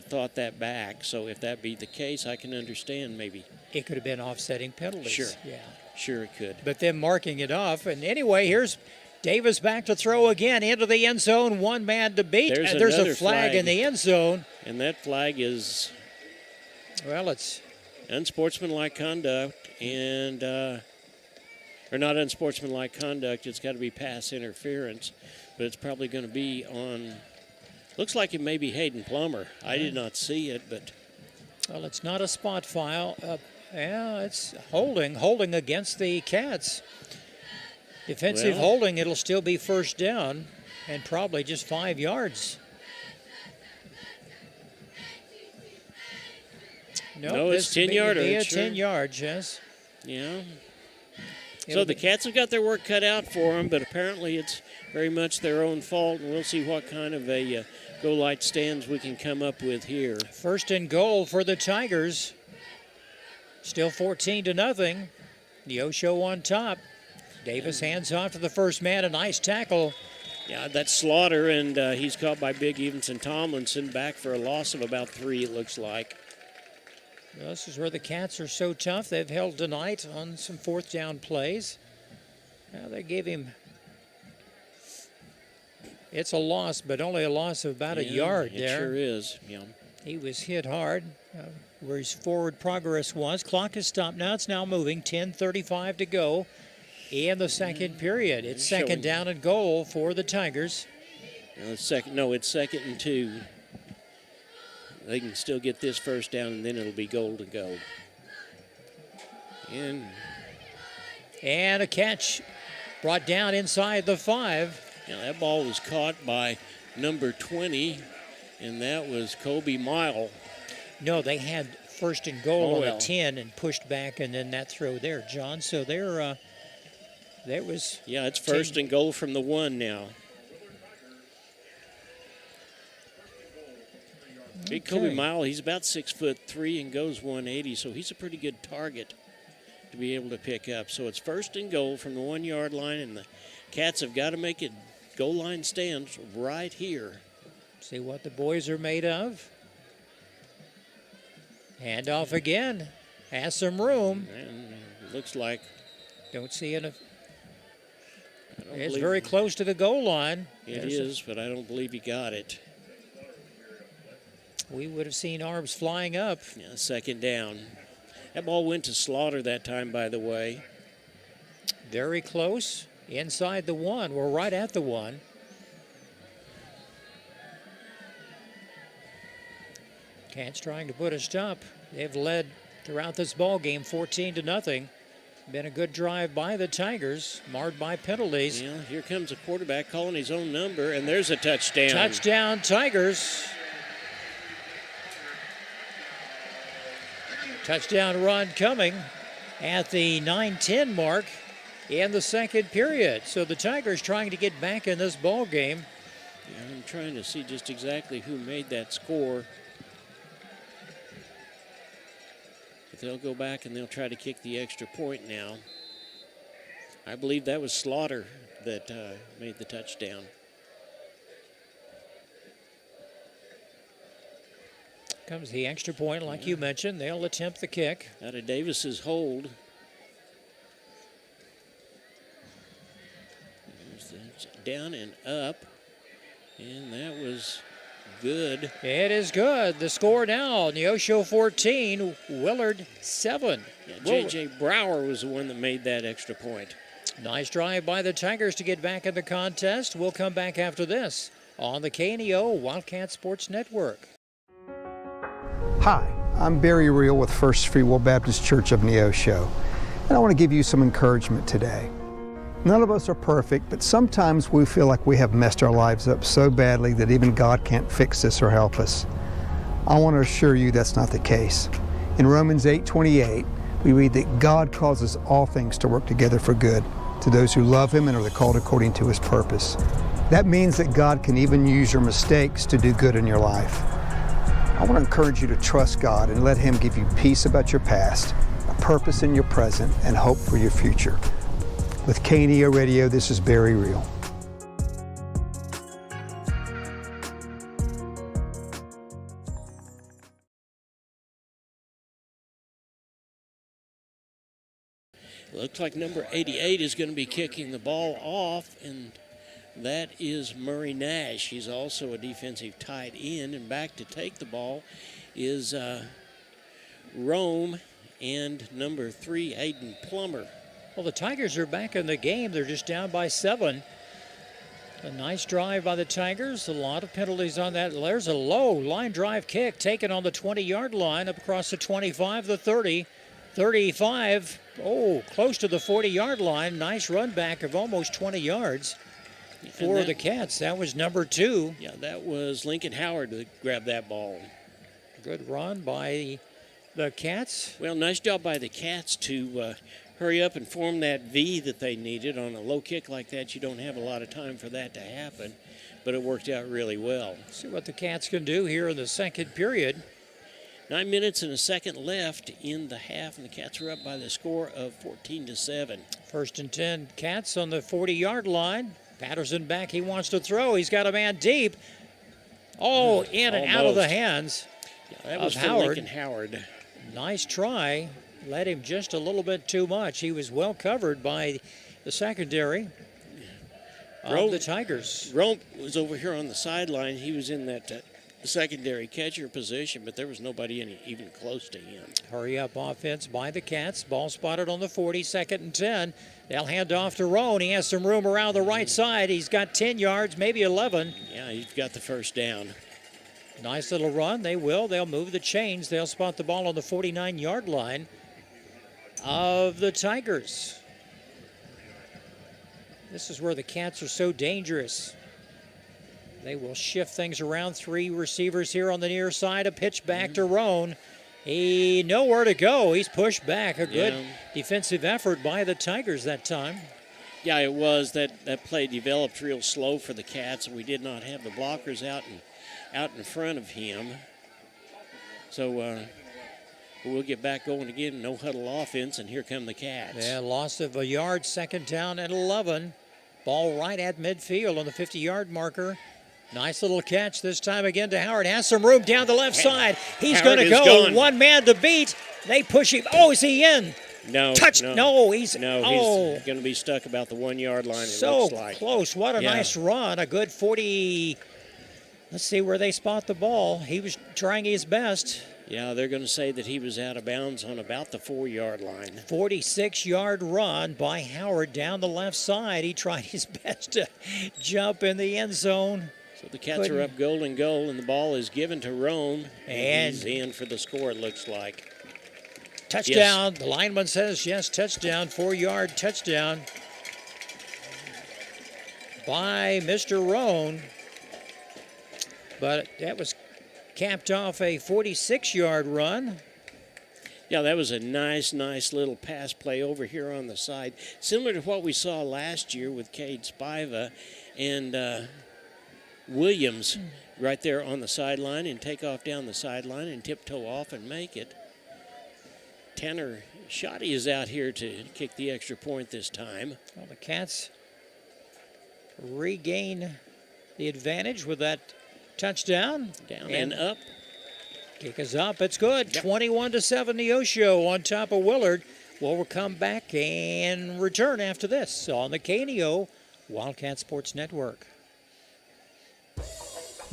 thought that back. So if that be the case, I can understand maybe. It could have been offsetting penalties. Sure. Yeah. Sure it could. But them marking it off. And anyway, here's Davis back to throw again into the end zone. One man to beat. There's a flag in the end zone. And that flag is, well, it's unsportsmanlike conduct and, or not unsportsmanlike conduct. It's got to be pass interference. But it's probably going to be on, looks like it may be Hayden Plummer. I did not see it, but. Well, it's not a spot foul. It's holding against the Cats. Defensive holding, it'll still be first down and probably just 5 yards. No, it's 10 yards. Yeah, 10 yards, yes. Yeah. So the Cats have got their work cut out for them, but apparently it's very much their own fault, and we'll see what kind of a goal line stands we can come up with here. 1st and goal for the Tigers. Still 14-0. Neosho on top. Davis hands off to the first man. A nice tackle. Yeah, that's Slaughter, and he's caught by Big Evenson Tomlinson. Back for a loss of about 3, it looks like. Well, this is where the Cats are so tough. They've held tonight on some 4th down plays. Well, they gave him... It's a loss, but only a loss of about a yard there. It sure is, yeah. He was hit hard. Where his forward progress was. Clock is stopped now. It's now moving. 10:35 to go in the second period. It's second down and goal for the Tigers. It's 2nd and 2. They can still get this first down, and then it'll be goal to go. And a catch brought down inside the 5. Yeah, that ball was caught by number 20, and that was Kobe Mile. No, they had 1st and goal on the 10 and pushed back, and then that throw there, John. So there was... Yeah, it's 1st and goal from the 1 now. Big Kobe Mile, he's about 6'3" and goes 180, so he's a pretty good target to be able to pick up. So it's 1st and goal from the 1 yard line, and the Cats have got to make it goal line stands right here. See what the boys are made of. Hand off again. Has some room. And looks like. Don't see it. It's very close to the goal line. It is, but I don't believe he got it. We would have seen arms flying up. Yeah, 2nd down. That ball went to Slaughter that time, by the way. Very close. Inside the 1. We're right at the 1. Cats trying to put a stop. They've led throughout this ball game 14-0. Been a good drive by the Tigers, marred by penalties. Yeah, here comes a quarterback calling his own number, and there's a touchdown. Touchdown, Tigers. Touchdown run coming at the 9:10 mark in the second period. So the Tigers trying to get back in this ball game. Yeah, I'm trying to see just exactly who made that score. But they'll go back and they'll try to kick the extra point now. I believe that was Slaughter that made the touchdown. Comes the extra point, like you mentioned. They'll attempt the kick. Out of Davis's hold. Down and up. And that was good. It is good. The score now, Neosho 14, Willard 7. Yeah, J.J. Brower was the one that made that extra point. Nice drive by the Tigers to get back in the contest. We'll come back after this on the KNEO Wildcat Sports Network. Hi, I'm Barry Reel with First Free Will Baptist Church of Neosho, and I want to give you some encouragement today. None of us are perfect, but sometimes we feel like we have messed our lives up so badly that even God can't fix us or help us. I want to assure you that's not the case. In Romans 8:28, we read that God causes all things to work together for good to those who love Him and are called according to His purpose. That means that God can even use your mistakes to do good in your life. I want to encourage you to trust God and let Him give you peace about your past, a purpose in your present, and hope for your future. With KNEO Radio, this is Barry Real. Looks like number 88 is going to be kicking the ball off, and that is Murray Nash. He's also a defensive tight end, and back to take the ball is Rome and number 3, Aiden Plummer. Well, the Tigers are back in the game. They're just down by 7. A nice drive by the Tigers. A lot of penalties on that. There's a low line drive kick taken on the 20-yard line up across the 25, the 30, 35. Oh, close to the 40-yard line. Nice run back of almost 20 yards for the Cats. That was number 2. Yeah, that was Lincoln Howard that grabbed that ball. Good run by the Cats. Well, nice job by the Cats to hurry up and form that V that they needed. On a low kick like that, you don't have a lot of time for that to happen, but it worked out really well. See what the Cats can do here in the second period. 9 minutes and a second left in the half, and the Cats are up by the score of 14-7. 1st and 10, Cats on the 40-yard line. Patterson back, he wants to throw. He's got a man deep. Oh, in and out of the hands that was of for Howard. Lincoln Howard. Nice try. Led him just a little bit too much. He was well covered by the secondary of the Tigers. Rome was over here on the sideline. He was in that secondary catcher position, but there was nobody even close to him. Hurry up offense by the Cats. Ball spotted on the 40, 2nd and 10. They'll hand off to Roan. He has some room around the right side. He's got 10 yards, maybe 11. Yeah, he's got the first down. Nice little run. They'll move the chains. They'll spot the ball on the 49-yard line of the Tigers. This is where the Cats are so dangerous. They will shift things around. 3 receivers here on the near side. A pitch back to Roan. He nowhere to go. He's pushed back. A good defensive effort by the Tigers that time. Yeah, it was. That play developed real slow for the Cats. We did not have the blockers out in front of him. So we'll get back going again. No huddle offense, and here come the Cats. Yeah, loss of a yard. 2nd down and 11. Ball right at midfield on the 50-yard marker. Nice little catch this time again to Howard. Has some room down the left side. He's going to go. Gone. One man to beat. They push him. Oh, is he in? No. Touch. No, he's he's going to be stuck about the 1-yard line. So it looks like. Close. What a nice run. A good 40. Let's see where they spot the ball. He was trying his best. Yeah, they're going to say that he was out of bounds on about the 4-yard line. 46-yard run by Howard down the left side. He tried his best to jump in the end zone. So the Cats are up goal, and the ball is given to Roan, and he's in for the score, it looks like. Touchdown. Yes. The lineman says yes, touchdown, 4-yard touchdown by Mr. Roan. But that was capped off a 46-yard run. Yeah, that was a nice little pass play over here on the side. Similar to what we saw last year with Cade Spiva and Williams right there on the sideline, and take off down the sideline and tiptoe off and make it. Tanner Shoddy is out here to kick the extra point this time. Well, the Cats regain the advantage with that touchdown. Down and up. Kick is up. It's good. Yep. 21-7 Neosho on top of Willard. We'll come back and return after this on the KNEO Wildcat Sports Network.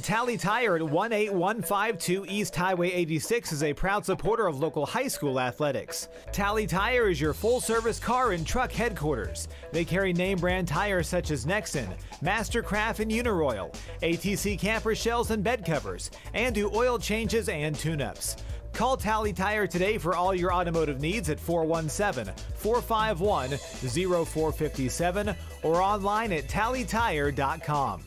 Tally Tire at 18152 East Highway 86 is a proud supporter of local high school athletics. Tally Tire is your full-service car and truck headquarters. They carry name-brand tires such as Nexen, Mastercraft, and Uniroyal, ATC camper shells and bed covers, and do oil changes and tune-ups. Call Tally Tire today for all your automotive needs at 417-451-0457 or online at tallytire.com.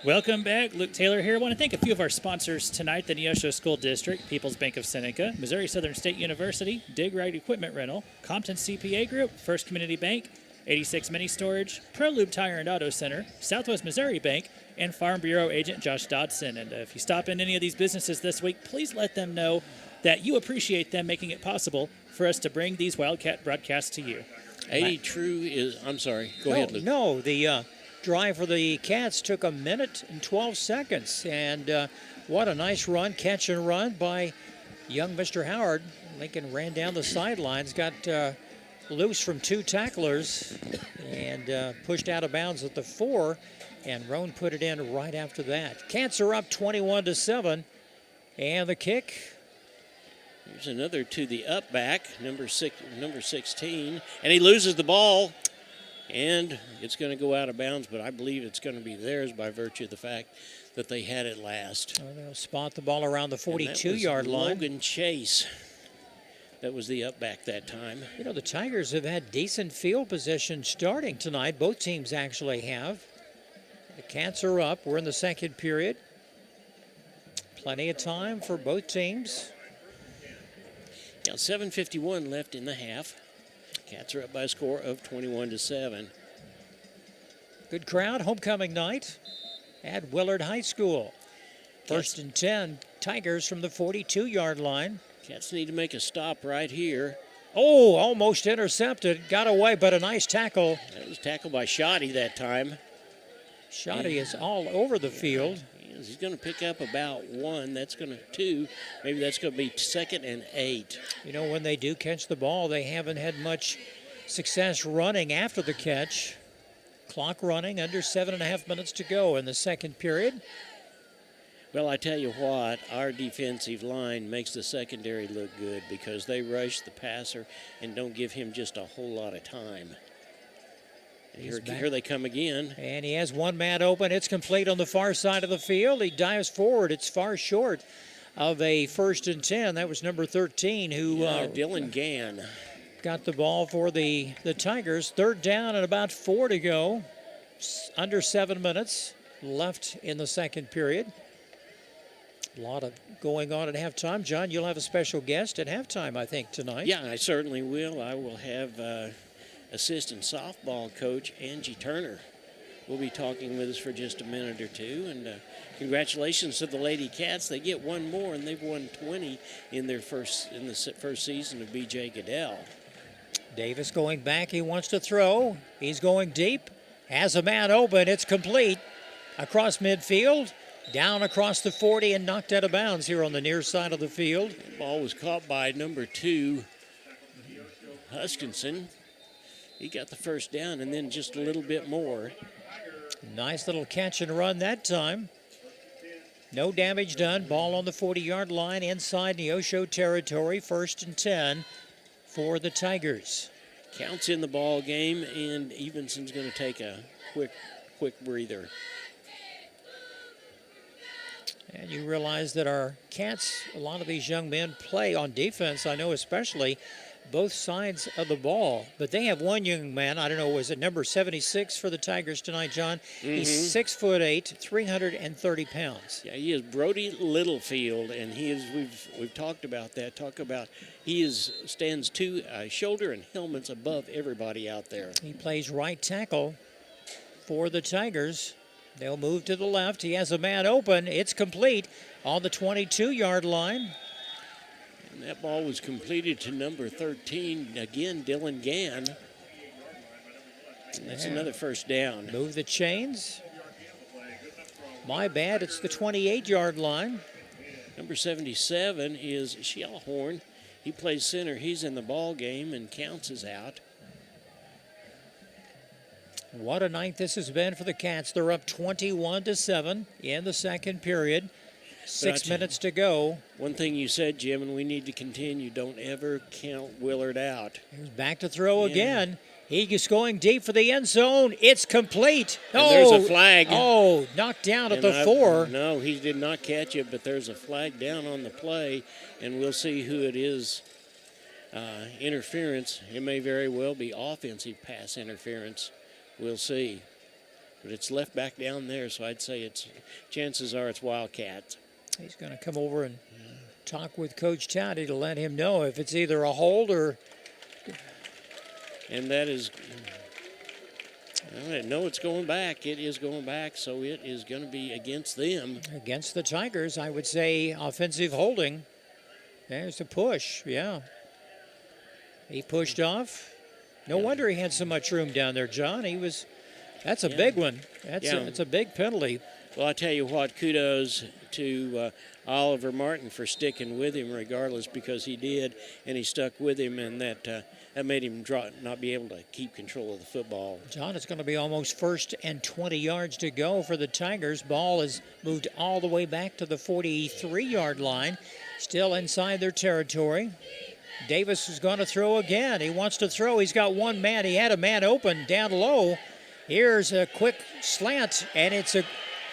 Welcome back. Luke Taylor here. I want to thank a few of our sponsors tonight: the Neosho School District, People's Bank of Seneca, Missouri Southern State University, Dig Right Equipment Rental, Compton CPA Group, First Community Bank, 86 Mini Storage, ProLube Tire and Auto Center, Southwest Missouri Bank, and Farm Bureau agent Josh Dodson. And if you stop in any of these businesses this week, please let them know that you appreciate them making it possible for us to bring these Wildcat broadcasts to you. 80 True is, I'm sorry, go ahead, Luke. No, the drive for the Cats took 1 minute and 12 seconds. And what a nice run, catch and run by young Mr. Howard. Lincoln ran down the sidelines, got loose from 2 tacklers, and pushed out of bounds at the 4, and Roan put it in right after that. Cats are up 21-7, and the kick. Here's another to the up back, number 16, and he loses the ball, and it's going to go out of bounds, but I believe it's going to be theirs by virtue of the fact that they had it last. Oh, they'll spot the ball around the 42-yard line. Logan Chase. That was the up back that time. You know, the Tigers have had decent field position starting tonight. Both teams actually have. The Cats are up. We're in the second period. Plenty of time for both teams. Now 7:51 left in the half. Cats are up by a score of 21-7. Good crowd, homecoming night at Willard High School. First and 10, Tigers from the 42-yard line. Cats need to make a stop right here. Oh, almost intercepted. Got away, but a nice tackle. That was tackled by Shoddy that time. Shoddy is all over the field. He's going to pick up about 1. That's going to 2. Maybe that's going to be 2nd and 8. You know, when they do catch the ball, they haven't had much success running after the catch. Clock running, under 7.5 minutes to go in the second period. Well, I tell you what, our defensive line makes the secondary look good because they rush the passer and don't give him just a whole lot of time. Here they come again. And he has one man open. It's complete on the far side of the field. He dives forward. It's far short of a 1st and 10. That was number 13 who... Dylan Gann. Got the ball for the Tigers. 3rd down and about 4 to go. Under 7 minutes left in the second period. A lot of going on at halftime. John, you'll have a special guest at halftime, I think, tonight. Yeah, I certainly will. I will have assistant softball coach Angie Turner. Will be talking with us for just a minute or two. And congratulations to the Lady Cats. They get one more, and they've won 20 in the first season of B.J. Goodell. Davis going back. He wants to throw. He's going deep. Has a man open. It's complete across midfield. Down across the 40 and knocked out of bounds here on the near side of the field. The ball was caught by number 2, Huskinson. He got the first down and then just a little bit more. Nice little catch and run that time. No damage done. Ball on the 40-yard line inside Neosho territory. 1st and 10 for the Tigers. Counts in the ball game, and Evenson's going to take a quick breather. And you realize that our Cats, a lot of these young men play on defense, I know especially, both sides of the ball. But they have one young man, I don't know, was it number 76 for the Tigers tonight, John? Mm-hmm. He's 6'8", 330 pounds. Yeah, he is Brody Littlefield, and he is, we've talked about that. Stands 2 shoulder and helmets above everybody out there. He plays right tackle for the Tigers. They'll move to the left. He has a man open. It's complete on the 22-yard line. And that ball was completed to number 13, again, Dylan Gann. That's another first down. Move the chains. My bad, it's the 28-yard line. Number 77 is Shellhorn. He plays center. He's in the ball game, and Counts is out. What a night this has been for the Cats. They're up 21-7 in the second period. 6 minutes to go. One thing you said, Jim, and we need to continue, don't ever count Willard out. He's back to throw again. He's going deep for the end zone. It's complete. And there's a flag. Oh, knocked down at the 4. No, he did not catch it, but there's a flag down on the play, and we'll see who it is. Interference. It may very well be offensive pass interference. We'll see. But it's left back down there, so I'd say chances are it's Wildcats. He's going to come over and talk with Coach Towdy to let him know if it's either a hold or... And that is No, it's going back. It is going back, so it is going to be against them. Against the Tigers, I would say offensive holding. There's the push, yeah. He pushed off. No wonder he had so much room down there, John. That's a big one. That's a big penalty. Well, I tell you what, kudos to Oliver Martin for sticking with him regardless, because he did, and he stuck with him, and that made him not be able to keep control of the football. John, it's going to be almost 1st and 20 yards to go for the Tigers. Ball is moved all the way back to the 43-yard line, still inside their territory. Davis is going to throw again. He wants to throw. He's got one man. He had a man open down low. Here's a quick slant, and it's a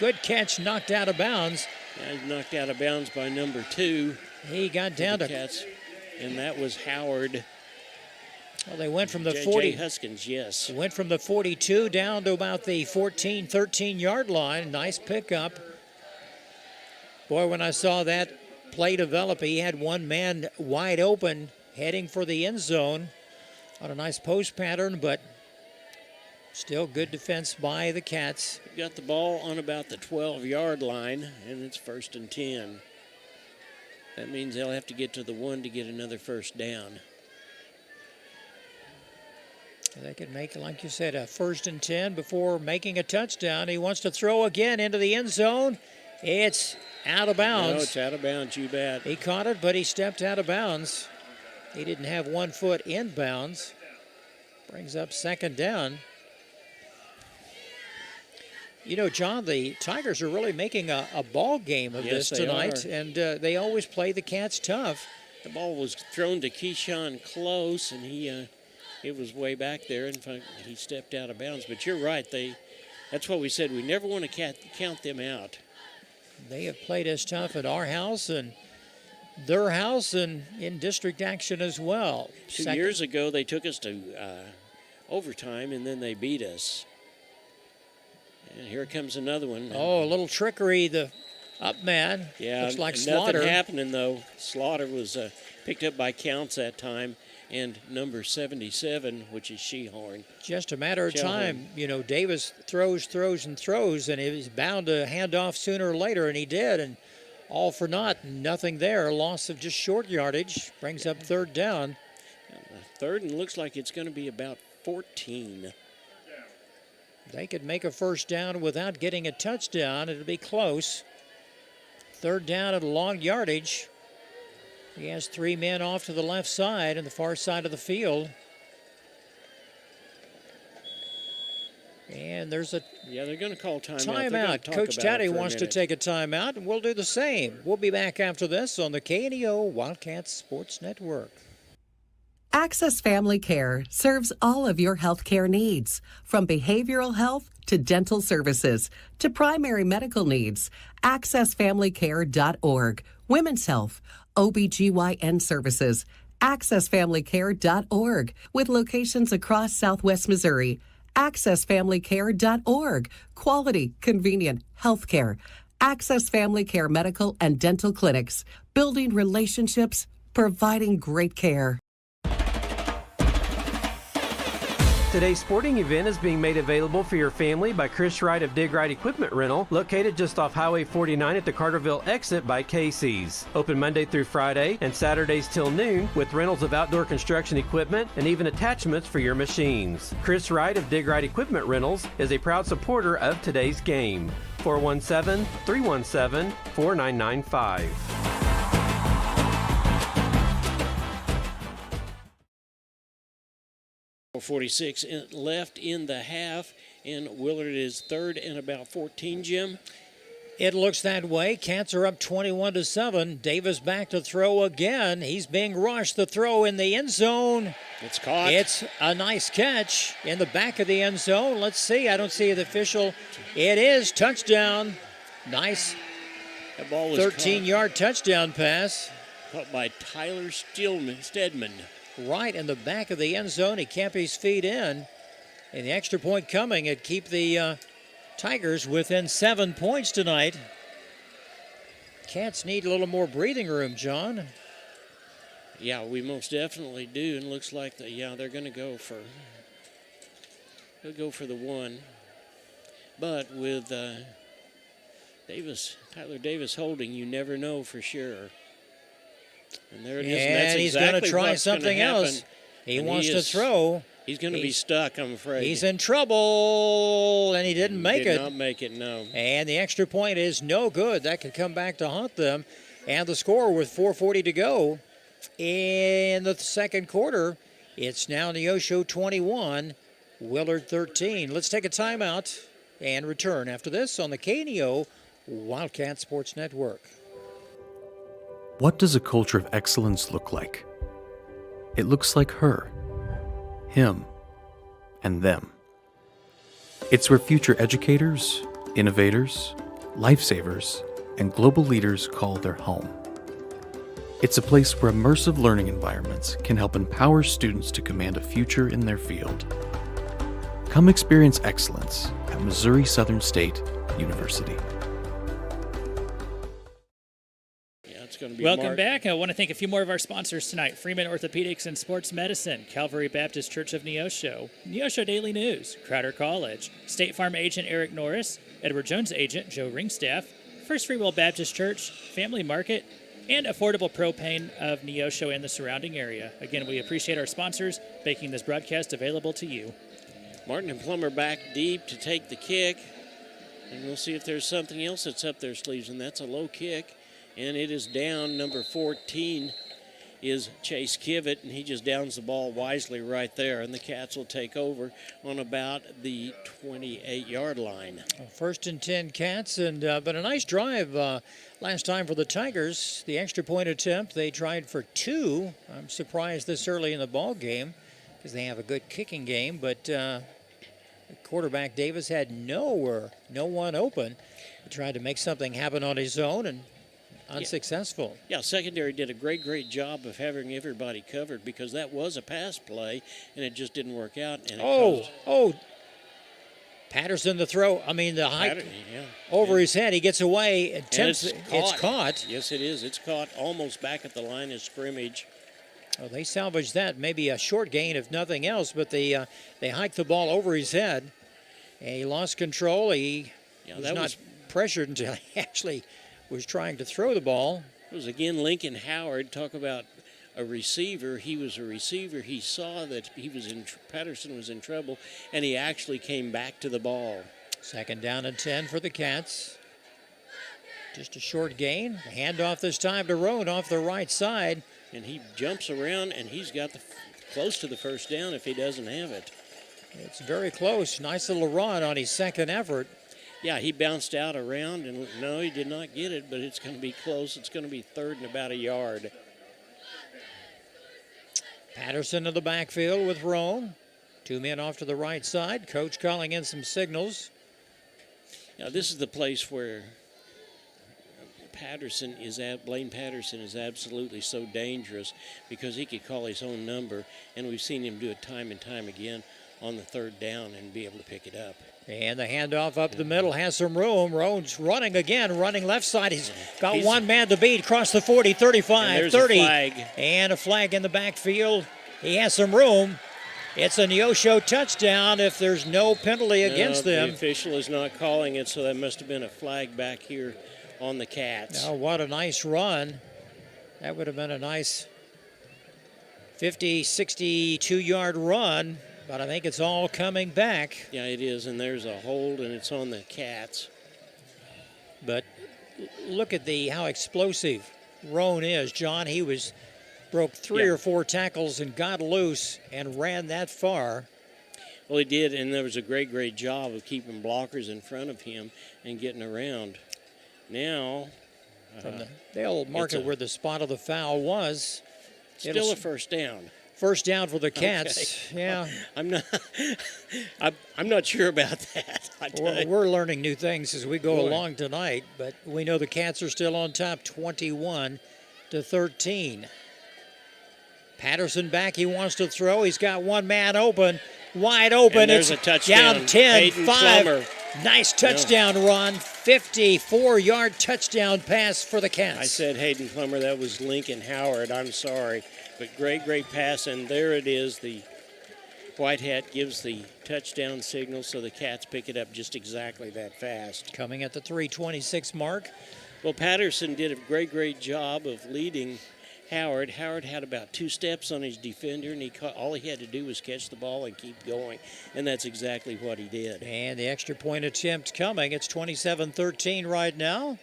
good catch, knocked out of bounds. Knocked out of bounds by number 2. He got down to Cats, and that was Howard. Well, they went from the 40. Huskins, yes. Went from the 42 down to about the 14, 13-yard line. Nice pickup. Boy, when I saw that play develop, he had one man wide open heading for the end zone on a nice post pattern, but still good defense by the Cats. Got the ball on about the 12-yard line, and it's 1st and 10. That means they'll have to get to the 1 to get another first down. They could make, like you said, a 1st and 10 before making a touchdown. He wants to throw again into the end zone. It's out of bounds. No, it's out of bounds, you bet. He caught it, but he stepped out of bounds. He didn't have 1 foot in bounds. Brings up 2nd down. You know, John, the Tigers are really making a ball game of this tonight, and they always play the Cats tough. The ball was thrown to Keyshawn Close, and it was way back there. In fact, he stepped out of bounds. But you're right. That's what we said. We never want to count them out. They have played us tough at our house and their house and in district action as well. 2 years ago, they took us to overtime, and then they beat us. And here comes another one. Oh, a little trickery. The up man. Yeah, looks like nothing Slaughter. happening, though. Slaughter was picked up by Counts that time, and number 77, which is Shehorn. Just a matter of time. You know, Davis throws, and he was bound to hand off sooner or later, and he did. And all for naught, nothing there. A loss of just short yardage. Brings up 3rd down. 3rd, and looks like it's going to be about 14. They could make a first down without getting a touchdown. It'll be close. 3rd down at a long yardage. He has 3 men off to the left side and the far side of the field. And there's a they're going to call timeout. Timeout. Coach Taddy wants to take a timeout, and we'll do the same. We'll be back after this on the KNEO Wildcats Sports Network. Access Family Care serves all of your health care needs, from behavioral health to dental services to primary medical needs. AccessFamilyCare.org. Women's health, OBGYN services. AccessFamilyCare.org. With locations across Southwest Missouri. AccessFamilyCare.org. Quality, convenient health care. Access Family Care medical and dental clinics. Building relationships, providing great care. Today's sporting event is being made available for your family by Chris Wright of Dig Right Equipment Rental, located just off Highway 49 at the Carterville exit by Casey's. Open Monday through Friday and Saturdays till noon with rentals of outdoor construction equipment and even attachments for your machines. Chris Wright of Dig Right Equipment Rentals is a proud supporter of today's game. 417-317-4995. 46 left in the half, and Willard is 3rd and about 14, Jim. It looks that way. Cats are up 21-7. Davis back to throw again. He's being rushed. The throw in the end zone. It's caught. It's a nice catch in the back of the end zone. Let's see. I don't see the official. It is touchdown. Nice. That ball was 13-yard touchdown pass. Caught by Tyler Stedman. Right in the back of the end zone. He kept his feet in. And the extra point coming. It'd keep the Tigers within 7 points tonight. Cats need a little more breathing room, John. Yeah, we most definitely do. And looks like they're going to go for He'll go for the one. But with Tyler Davis holding, you never know for sure. And there it is. And that's he's exactly going to try what's something gonna happen. else. He wants to throw. He's going to be stuck, I'm afraid. He's in trouble, and he didn't make it. Did not make it, no. And the extra point is no good. That could come back to haunt them. And the score with 4:40 to go in the second quarter, it's now Neosho 21, Willard 13. Let's take a timeout and return after this on the KNEO Wildcat Sports Network. What does a culture of excellence look like? It looks like her, him, and them. It's where future educators, innovators, lifesavers, and global leaders call their home. It's a place where immersive learning environments can help empower students to command a future in their field. Come experience excellence at Missouri Southern State University. Welcome back. I want to thank a few more of our sponsors tonight. Freeman Orthopedics and Sports Medicine, Calvary Baptist Church of Neosho, Neosho Daily News, Crowder College, State Farm agent Eric Norris, Edward Jones agent Joe Ringstaff, First Free Will Baptist Church, Family Market, and Affordable Propane of Neosho and the surrounding area. Again, we appreciate our sponsors making this broadcast available to you. Martin and Plummer back deep to take the kick, and we'll see if there's something else that's up their sleeves, and that's a low kick. And it is down. Number 14 is Chase Kivett, and he just downs the ball wisely right there. And the Cats will take over on about the 28-yard line. First and 10 Cats, and but a nice drive last time for the Tigers. The extra point attempt, they tried for 2. I'm surprised this early in the ball game because they have a good kicking game, but the quarterback Davis had no one open. He tried to make something happen on his own and unsuccessful. Yeah, secondary did a great job of having everybody covered because that was a pass play, and it just didn't work out. And Patterson the throw. I mean, the hike over his head. He gets away. It's caught. Yes, it is. It's caught almost back at the line of scrimmage. Well, they salvaged that. Maybe a short gain, if nothing else, but they hiked the ball over his head. And he lost control. He was not pressured until he actually was trying to throw the ball. It was again Lincoln Howard. Talk about a receiver. He was a receiver. He saw that Patterson was in trouble, and he actually came back to the ball. Second down and 10 for the Cats. Just a short gain. Handoff this time to Roan off the right side. And he jumps around, and he's got close to the first down if he doesn't have it. It's very close. Nice little run on his second effort. Yeah, he bounced out around, and no, he did not get it, but it's going to be close. It's going to be third and about a yard. Patterson in the backfield with Roan. 2 men off to the right side. Coach calling in some signals. Now, this is the place where Blaine Patterson is absolutely so dangerous because he could call his own number, and we've seen him do it time and time again on the third down and be able to pick it up. And the handoff up the middle has some room. Roan's running again, running left side. He's got one man to beat across the 40, 35, 30. A flag. And a flag in the backfield. He has some room. It's a Neosho touchdown if there's no penalty against them. The official is not calling it, so that must have been a flag back here on the Cats. Oh, what a nice run. That would have been a nice 50, 62-yard run. But I think it's all coming back. Yeah, it is, and there's a hold, and it's on the Cats. But look at how explosive Roan is, John. He broke 3 or 4 tackles and got loose and ran that far. Well, he did, and there was a great job of keeping blockers in front of him and getting around. Now, they'll mark it where the spot of the foul was. Still a first down. First down for the Cats. Okay. Yeah. I'm not sure about that. We're learning new things as we go along tonight, but we know the Cats are still on top, 21-13. Patterson back. He wants to throw. He's got one man open, wide open. And there's it's a touchdown. Down 10, Hayden 5. Plummer. Nice touchdown run. 54-yard touchdown pass for the Cats. I said Hayden Plummer. That was Lincoln Howard. I'm sorry. But great pass, and there it is, the White Hat gives the touchdown signal, so the Cats pick it up just exactly that fast. Coming at the 3:26 mark. Well, Patterson did a great job of leading Howard. Howard had about 2 steps on his defender, and all he had to do was catch the ball and keep going, and that's exactly what he did. And the extra point attempt coming. It's 27-13 right now.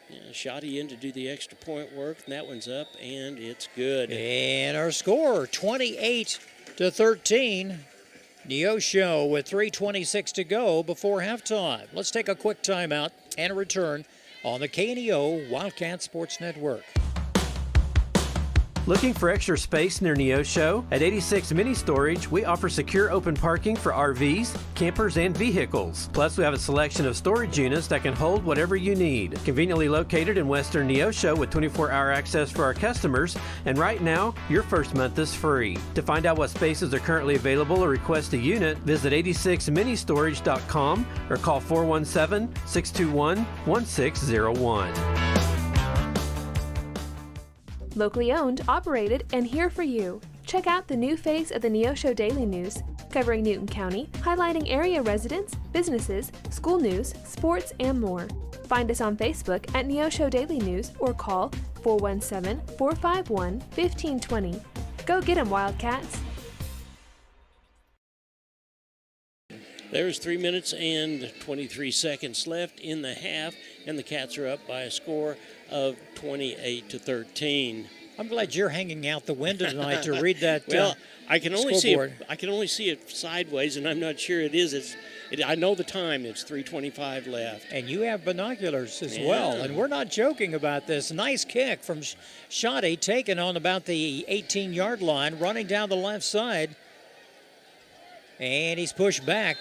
Yeah, Shoddy in to do the extra point work, and that one's up, and it's good. And our score, 28-13. Neosho with 3:26 to go before halftime. Let's take a quick timeout and return on the KNEO Wildcat Sports Network. Looking for extra space near Neosho? At 86 Mini Storage, we offer secure open parking for RVs, campers, and vehicles. Plus, we have a selection of storage units that can hold whatever you need. Conveniently located in Western Neosho with 24-hour access for our customers, and right now, your first month is free. To find out what spaces are currently available or request a unit, visit 86ministorage.com or call 417-621-1601. Locally owned, operated, and here for you. Check out the new face of the Neosho Daily News, covering Newton County, highlighting area residents, businesses, school news, sports, and more. Find us on Facebook at Neosho Daily News or call 417-451-1520. Go get 'em, Wildcats! There's 3 minutes and 23 seconds left in the half, and the Cats are up by a score of 28-13. I'm glad you're hanging out the window tonight to read that. Well, I can only scoreboard. see it. I can only see it sideways, and I'm not sure it is. I know the time. It's 3:25 left. And you have binoculars as well. And we're not joking about this. Nice kick from Shoddy, taken on about the 18-yard line, running down the left side. And he's pushed back.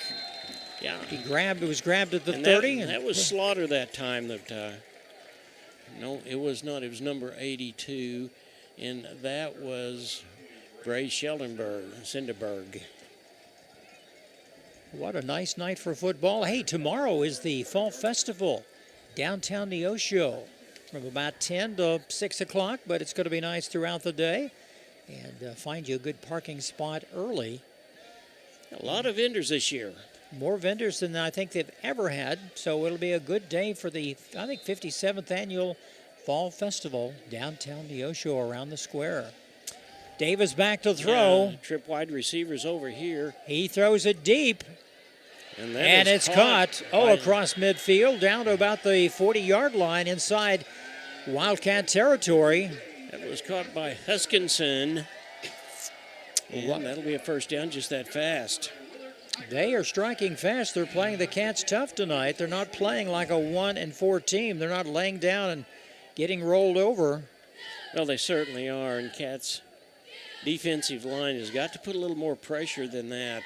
Yeah. It was grabbed at the and 30. That was Slaughter that time. No, it was not. It was number 82. And that was Bray Sinderberg. What a nice night for football. Hey, tomorrow is the Fall Festival, downtown Neosho, from about 10 to 6 o'clock, but it's going to be nice throughout the day. And find you a good parking spot early. A lot of vendors this year. More vendors than I think they've ever had, so it'll be a good day for the, 57th annual Fall Festival, downtown Neosho around the square. Davis back to throw. Yeah, trip wide receivers over here. He throws it deep. And it's caught. Across midfield, down to about the 40-yard line inside Wildcat territory. That was caught by Huskinson. And that'll be a first down just that fast. They are striking fast. They're playing the Cats tough tonight. They're not playing like a 1-4 team. They're not laying down and getting rolled over. Well, they certainly are. And Cats' defensive line has got to put a little more pressure than that.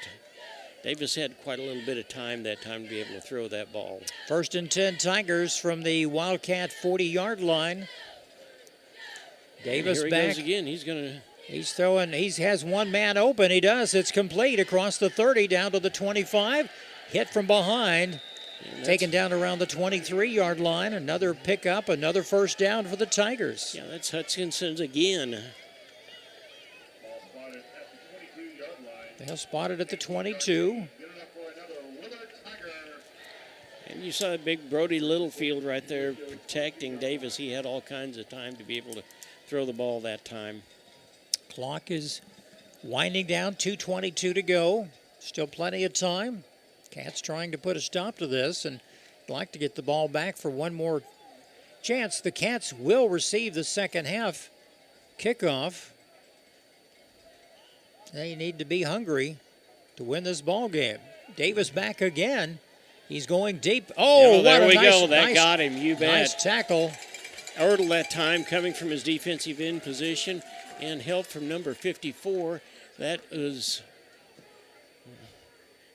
Davis had quite a little bit of time that time to be able to throw that ball. 1st and 10 Tigers from the Wildcat 40-yard line. Davis here he back. goes again. He's throwing. He has one man open. He does. It's complete across the 30 down to the 25. Hit from behind. Taken down around the 23-yard line. Another pickup, another first down for the Tigers. Yeah, that's Hutchinson's again. They'll spot it at the 22. And you saw big Brody Littlefield right there protecting Davis. He had all kinds of time to be able to throw the ball that time. Clock is winding down, 2:22 to go. Still plenty of time. Cats trying to put a stop to this and like to get the ball back for one more chance. The Cats will receive the second half kickoff. They need to be hungry to win this ball game. Davis back again. He's going deep. Oh, there what we a nice, go. That nice, got him. You bet. Nice tackle. Ertl that time coming from his defensive end position and help from number 54. That was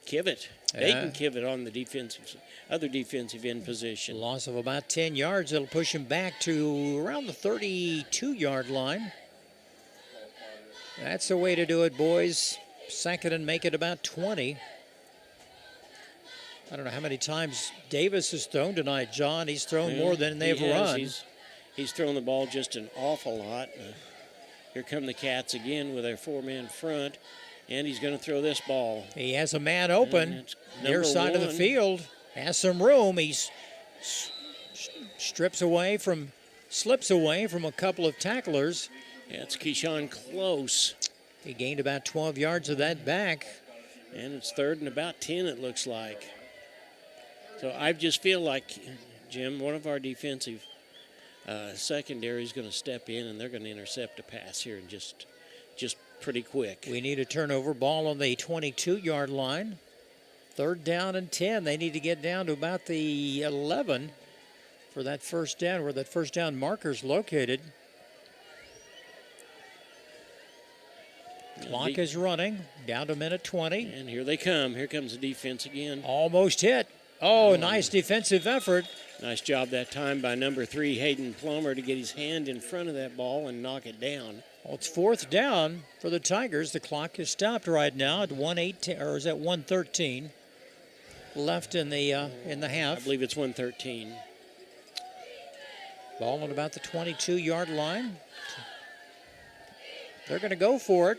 Kivett. Dayton Kivett on the other defensive end position. Loss of about 10 yards. It'll push him back to around the 32-yard line. That's the way to do it, boys. Second and make it about 20. I don't know how many times Davis has thrown tonight, John. He's thrown more than they've run. He's thrown the ball just an awful lot. Here come the Cats again with their four-man front. And he's going to throw this ball. He has a man open. Near side of the field. Has some room. He slips away from a couple of tacklers. Yeah, it's Keyshawn Close. He gained about 12 yards of that back. And it's 3rd and about 10, it looks like. So I just feel like, Jim, one of our defensive secondary is going to step in, and they're going to intercept a pass here and just pretty quick. We need a turnover. Ball on the 22-yard line. 3rd down and 10. They need to get down to about the 11 for that first down, where that first down marker's located. Clock is running, down to minute 20. And here they come. Here comes the defense again. Almost hit. Oh, nice defensive effort. Nice job that time by number 3, Hayden Plummer, to get his hand in front of that ball and knock it down. Well, it's 4th down for the Tigers. The clock is stopped right now at 1:18, or is that 1:13 left in the half? I believe it's 1:13. Ball on about the 22-yard line. They're going to go for it.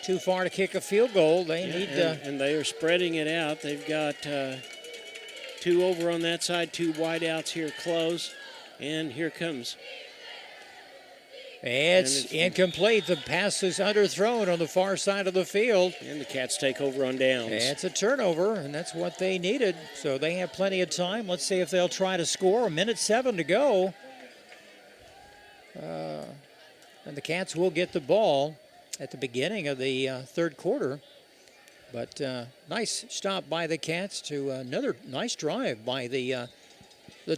Too far to kick a field goal. They need and they are spreading it out. They've got 2 over on that side, 2 wideouts here close, and here comes. It's incomplete. The pass is underthrown on the far side of the field. And the Cats take over on downs. It's a turnover, and that's what they needed. So they have plenty of time. Let's see if they'll try to score. 1:07 to go. And the Cats will get the ball at the beginning of the third quarter. But nice stop by the Cats to another nice drive by the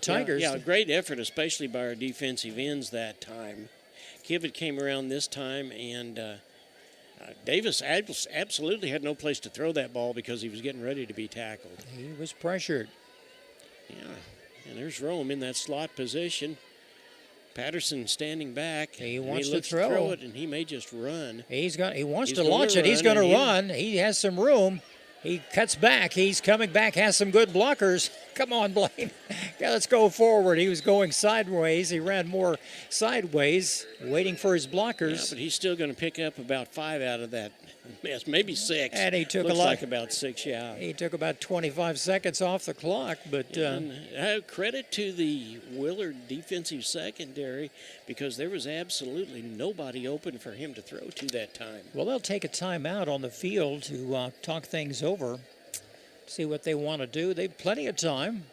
Tigers. Yeah, great effort, especially by our defensive ends that time. Kivett came around this time, and Davis absolutely had no place to throw that ball because he was getting ready to be tackled. He was pressured. Yeah, and there's Rome in that slot position. Patterson standing back. He wants to throw it, and he may just run. He wants to launch it. He's going to run. He has some room. He cuts back. He's coming back, has some good blockers. Come on, Blaine. Yeah, let's go forward. He was going sideways. He ran more sideways, waiting for his blockers. Yeah, but he's still going to pick up about 5 out of that mess, maybe 6. And he took Looks like about 6, yeah. He took about 25 seconds off the clock, but credit to the Willard defensive secondary, because there was absolutely nobody open for him to throw to that time. Well, they'll take a timeout on the field to talk things over, see what they want to do. They've plenty of time.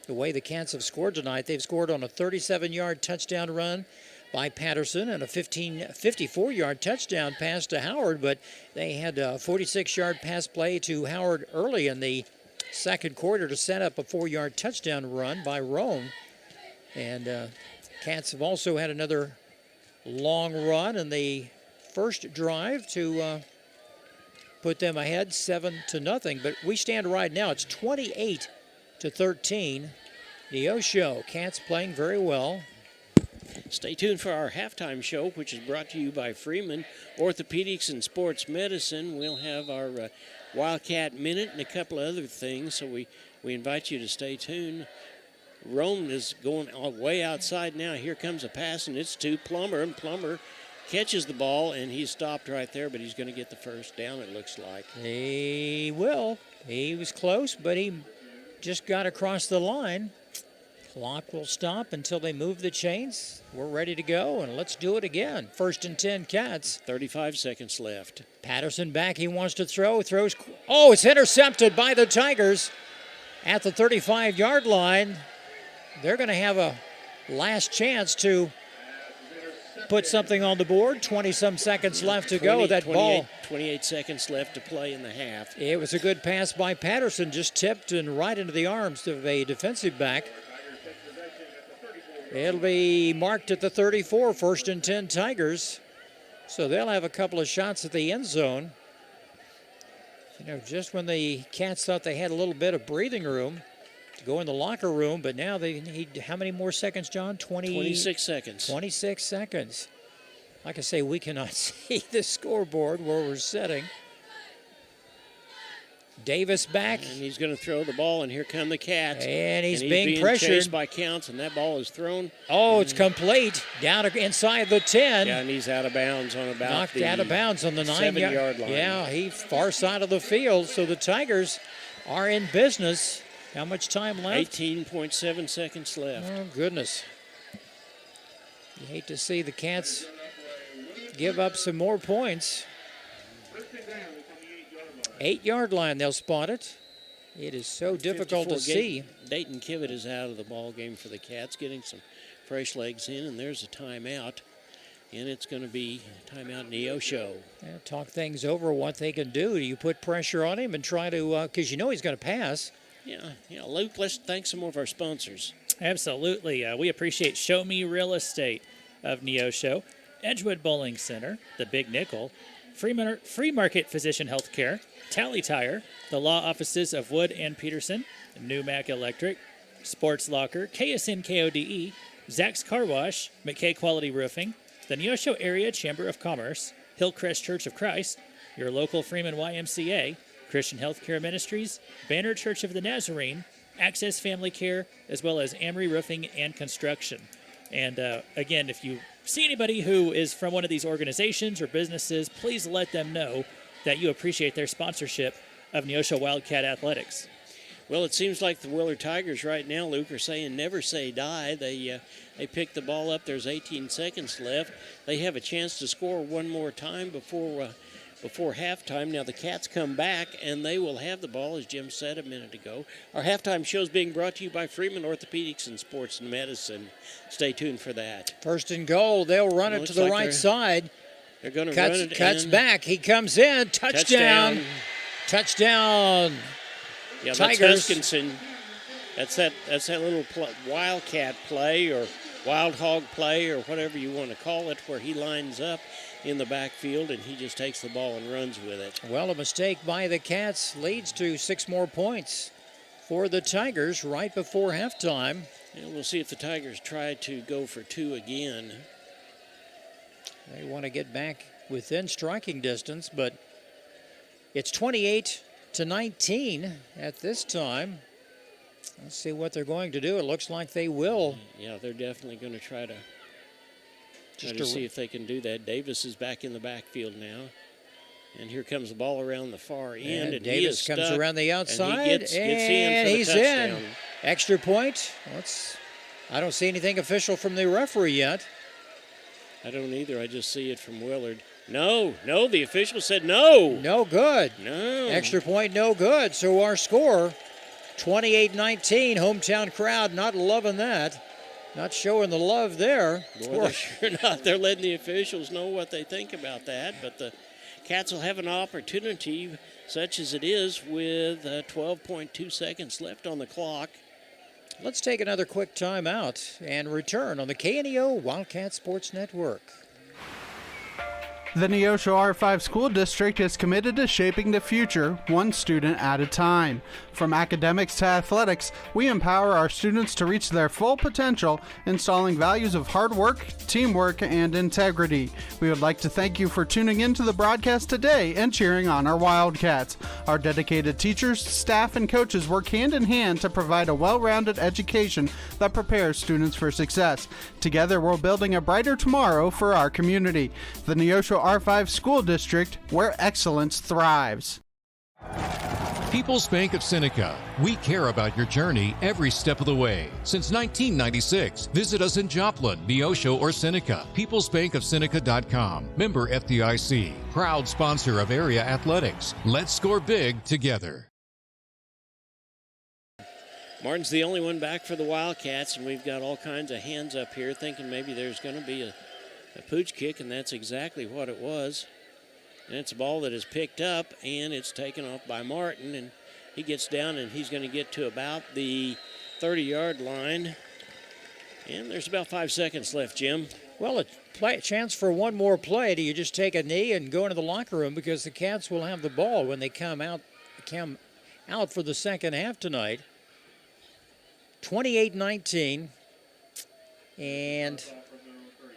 The way the Cats have scored tonight, they've scored on a 37-yard touchdown run by Patterson and a 54-yard touchdown pass to Howard, but they had a 46-yard pass play to Howard early in the second quarter to set up a 4-yard touchdown run by Rome. And Cats have also had another long run in the first drive to put them ahead 7-0. But we stand right now, it's 28-13. Neosho, Cats playing very well. Stay tuned for our halftime show, which is brought to you by Freeman Orthopedics and Sports Medicine. We'll have our Wildcat Minute and a couple of other things, so we invite you to stay tuned. Rome is going way outside now. Here comes a pass, and it's to Plummer, and Plummer catches the ball, and he's stopped right there, but he's going to get the first down, it looks like. He will. He was close, but he just got across the line. Clock will stop until they move the chains. We're ready to go, and let's do it again. 1st and 10 Cats. 35 seconds left. Patterson back. He wants to throw. Throws. Oh, it's intercepted by the Tigers at the 35-yard line. They're going to have a last chance to put something on the board. 20-some seconds left to go. That ball. 28 seconds left to play in the half. It was a good pass by Patterson. Just tipped and right into the arms of a defensive back. It'll be marked at the 34, 1st and 10 Tigers. So they'll have a couple of shots at the end zone. You know, just when the Cats thought they had a little bit of breathing room to go in the locker room, but now they need how many more seconds, John? 26 seconds. 26 seconds. Like I say, we cannot see the scoreboard where we're sitting. Davis back. And he's going to throw the ball, and here come the Cats. And he's being pressured. chased by Counts, and that ball is thrown. Oh, it's complete. Down inside the 10. Yeah, and he's out of bounds on about Knocked out of bounds on the 7-yard line. Yeah, he far side of the field, so the Tigers are in business. How much time left? 18.7 seconds left. Oh, goodness. You hate to see the Cats give up some more points. 8-yard line, they'll spot it. It is so difficult to see. Dayton Kivett is out of the ball game for the Cats, getting some fresh legs in, and there's a timeout. And it's going to be timeout Neosho. Yeah, talk things over, what they can do. Do you put pressure on him and try to, because you know he's going to pass. Yeah, Luke, let's thank some of our sponsors. Absolutely. We appreciate Show Me Real Estate of Neosho, Edgewood Bowling Center, the Big Nickel, Free Market Physician Healthcare, Tally Tire, the law offices of Wood and Peterson, New Mac Electric, Sports Locker, KSN KODE, Zach's Car Wash, McKay Quality Roofing, the Neosho Area Chamber of Commerce, Hillcrest Church of Christ, your local Freeman YMCA, Christian Healthcare Ministries, Banner Church of the Nazarene, Access Family Care, as well as Amory Roofing and Construction. And again, if you see anybody who is from one of these organizations or businesses, please let them know that you appreciate their sponsorship of Neosho Wildcat Athletics. Well, it seems like the Willard Tigers right now, Luke, are saying never say die. They pick the ball up. There's 18 seconds left. They have a chance to score one more time before halftime. Now the Cats come back, and they will have the ball, as Jim said a minute ago. Our halftime show is being brought to you by Freeman Orthopedics and Sports and Medicine. Stay tuned for that. First and goal. They'll run it to the right side. They're going to run it. Cuts back. He comes in. Touchdown. Touchdown. Yeah, Tigers. that's Huskinson. That's that little wildcat play or wild hog play or whatever you want to call it, where he lines up in the backfield and he just takes the ball and runs with it. Well, a mistake by the Cats leads to 6 more points for the Tigers right before halftime. And we'll see if the Tigers try to go for 2 again. They want to get back within striking distance, but it's 28-19 at this time. Let's see what they're going to do. It looks like they will. Yeah, they're definitely going to try to see if they can do that. Davis is back in the backfield now. And here comes the ball around the far end. And Davis comes around the outside. And he gets in for the he's touchdown. in. Extra point. I don't see anything official from the referee yet. I don't either. I just see it from Willard. No, the official said no. No good. No. Extra point, no good. So our score, 28-19. Hometown crowd not loving that. Not showing the love there. Boy, they're sure not. They're letting the officials know what they think about that. But the Cats will have an opportunity, such as it is, with 12.2 seconds left on the clock. Let's take another quick timeout and return on the KNEO Wildcat Sports Network. The Neosho R5 School District is committed to shaping the future, one student at a time. From academics to athletics, we empower our students to reach their full potential, installing values of hard work, teamwork, and integrity. We would like to thank you for tuning in to the broadcast today and cheering on our Wildcats. Our dedicated teachers, staff, and coaches work hand in hand to provide a well-rounded education that prepares students for success. Together, we're building a brighter tomorrow for our community. The Neosho R5 School District, where excellence thrives. People's Bank of Seneca. We care about your journey every step of the way. Since 1996, visit us in Joplin, Neosho, or Seneca. PeoplesBankOfSeneca.com. Member FDIC. Proud sponsor of area athletics. Let's score big together. Martin's the only one back for the Wildcats, and we've got all kinds of hands up here thinking maybe there's going to be a pooch kick, and that's exactly what it was. And it's a ball that is picked up, and it's taken off by Martin, and he gets down, and he's going to get to about the 30-yard line. And there's about 5 seconds left, Jim. Well, a chance for one more play. Do you just take a knee and go into the locker room, because the Cats will have the ball when they come out for the second half tonight. 28-19, and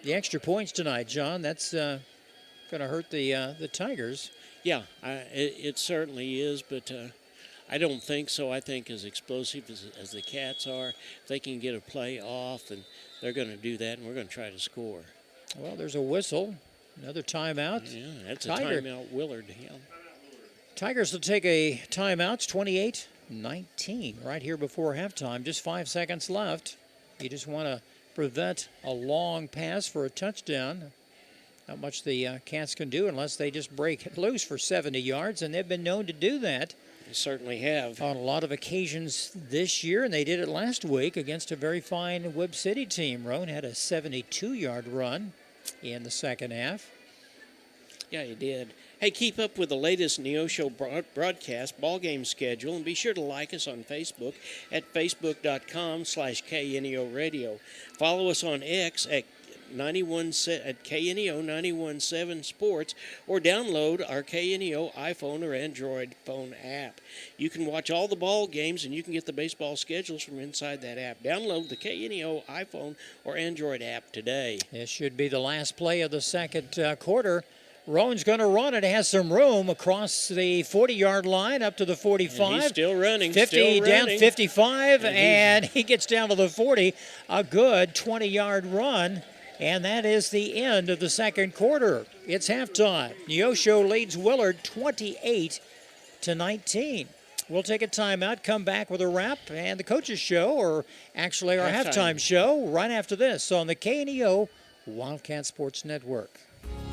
the extra points tonight, John, that's going to hurt the Tigers. Yeah, it certainly is, but I don't think so. I think as explosive as the Cats are, if they can get a play off, then they're going to do that, and we're going to try to score. Well, there's a whistle. Another timeout. Yeah, that's a timeout, Willard. Yeah. Tigers will take a timeout. It's 28-19 right here before halftime. Just 5 seconds left. You just want to prevent a long pass for a touchdown. Not much the Cats can do unless they just break loose for 70 yards, and they've been known to do that. They certainly have. On a lot of occasions this year, and they did it last week against a very fine Webb City team. Roan had a 72-yard run in the second half. Yeah, he did. Hey, keep up with the latest Neosho broadcast ball game schedule, and be sure to like us on Facebook at facebook.com/KNEO Radio. Follow us on X at KNEO 917 Sports, or download our KNEO iPhone or Android phone app. You can watch all the ball games, and you can get the baseball schedules from inside that app. Download the KNEO iPhone or Android app today. This should be the last play of the second quarter. Roan's going to run it. Has some room across the 40-yard line up to the 45. And he's still running. 50 down, 55, and he gets down to the 40. A good 20-yard run. And that is the end of the second quarter. It's halftime. Neosho leads Willard 28-19. We'll take a timeout, come back with a wrap and the coach's show, or actually our halftime show, right after this on the KNEO Wildcat Sports Network.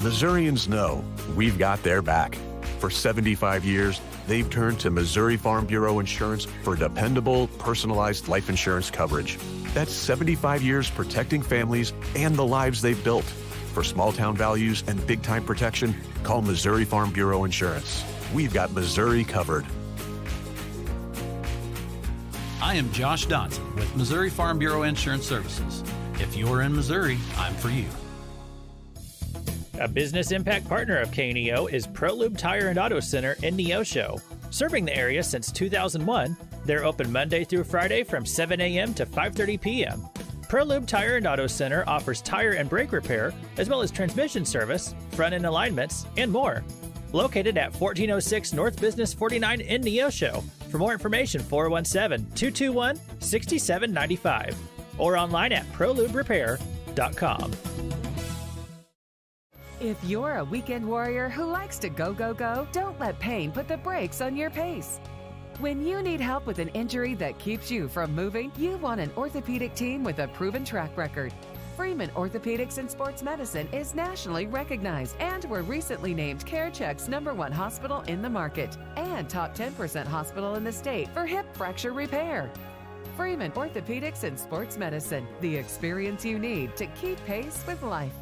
Missourians know we've got their back. For 75 years, they've turned to Missouri Farm Bureau Insurance for dependable, personalized life insurance coverage. That's 75 years protecting families and the lives they've built. For small-town values and big-time protection, call Missouri Farm Bureau Insurance. We've got Missouri covered. I am Josh Dodson with Missouri Farm Bureau Insurance Services. If you're in Missouri, I'm for you. A business impact partner of KNEO is ProLube Tire and Auto Center in Neosho. Serving the area since 2001, they're open Monday through Friday from 7 a.m. to 5:30 p.m. ProLube Tire and Auto Center offers tire and brake repair, as well as transmission service, front-end alignments, and more. Located at 1406 North Business 49 in Neosho. For more information, 417-221-6795 or online at proluberepair.com. If you're a weekend warrior who likes to go, go, go, don't let pain put the brakes on your pace. When you need help with an injury that keeps you from moving, you want an orthopedic team with a proven track record. Freeman Orthopedics and Sports Medicine is nationally recognized, and were recently named CareCheck's #1 hospital in the market and top 10% hospital in the state for hip fracture repair. Freeman Orthopedics and Sports Medicine, the experience you need to keep pace with life.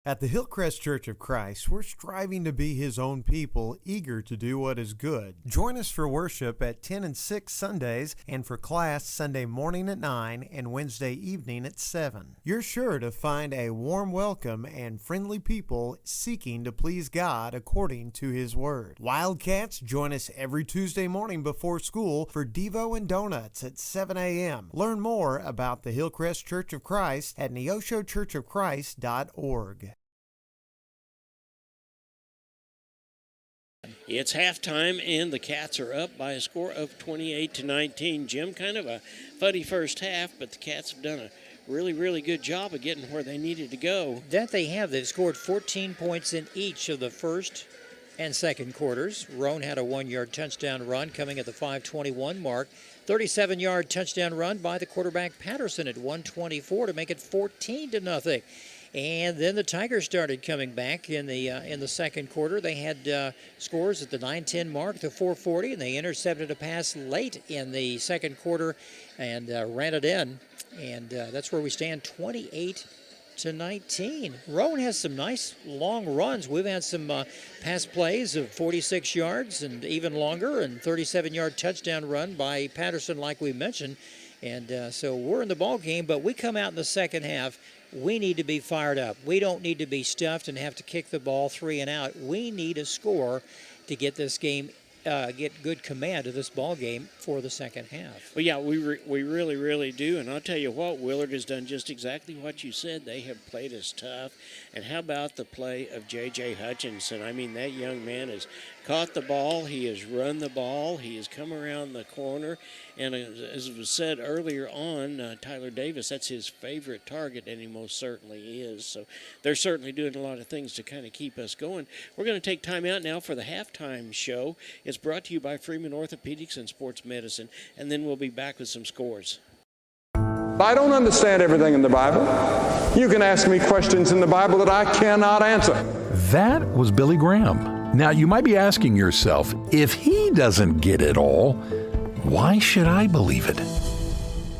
At the Hillcrest Church of Christ, we're striving to be His own people, eager to do what is good. Join us for worship at 10 and 6 Sundays, and for class Sunday morning at 9 and Wednesday evening at 7. You're sure to find a warm welcome and friendly people seeking to please God according to His Word. Wildcats, join us every Tuesday morning before school for Devo and Donuts at 7 a.m. Learn more about the Hillcrest Church of Christ at neoshochurchofchrist.org. It's halftime, and the Cats are up by a score of 28-19. Jim, kind of a funny first half, but the Cats have done a really, really good job of getting where they needed to go. That they have. They've scored 14 points in each of the first and second quarters. Roan had a 1-yard touchdown run coming at the 5:21 mark. 37-yard touchdown run by the quarterback Patterson at 1:24 to make it 14-0. And then the Tigers started coming back in the second quarter. They had scores at the 9:10 mark, the 4:40, and they intercepted a pass late in the second quarter and ran it in. And that's where we stand, 28-19. Roan has some nice long runs. We've had some pass plays of 46 yards and even longer, and 37-yard touchdown run by Patterson, like we mentioned. And so we're in the ball game, but we come out in the second half. We need to be fired up. We don't need to be stuffed and have to kick the ball 3 and out. We need a score to get this game, get good command of this ball game for the second half. Well, yeah, we really, really do. And I'll tell you what, Willard has done just exactly what you said. They have played us tough. And how about the play of J.J. Hutchinson? I mean, that young man has caught the ball. He has run the ball. He has come around the corner. And as was said earlier on, Tyler Davis, that's his favorite target, and he most certainly is. So they're certainly doing a lot of things to kind of keep us going. We're going to take time out now for the halftime show. It's brought to you by Freeman Orthopedics and Sports Medicine, and then we'll be back with some scores. I don't understand everything in the Bible. You can ask me questions in the Bible that I cannot answer. That was Billy Graham. Now, you might be asking yourself, if he doesn't get it all, why should I believe it?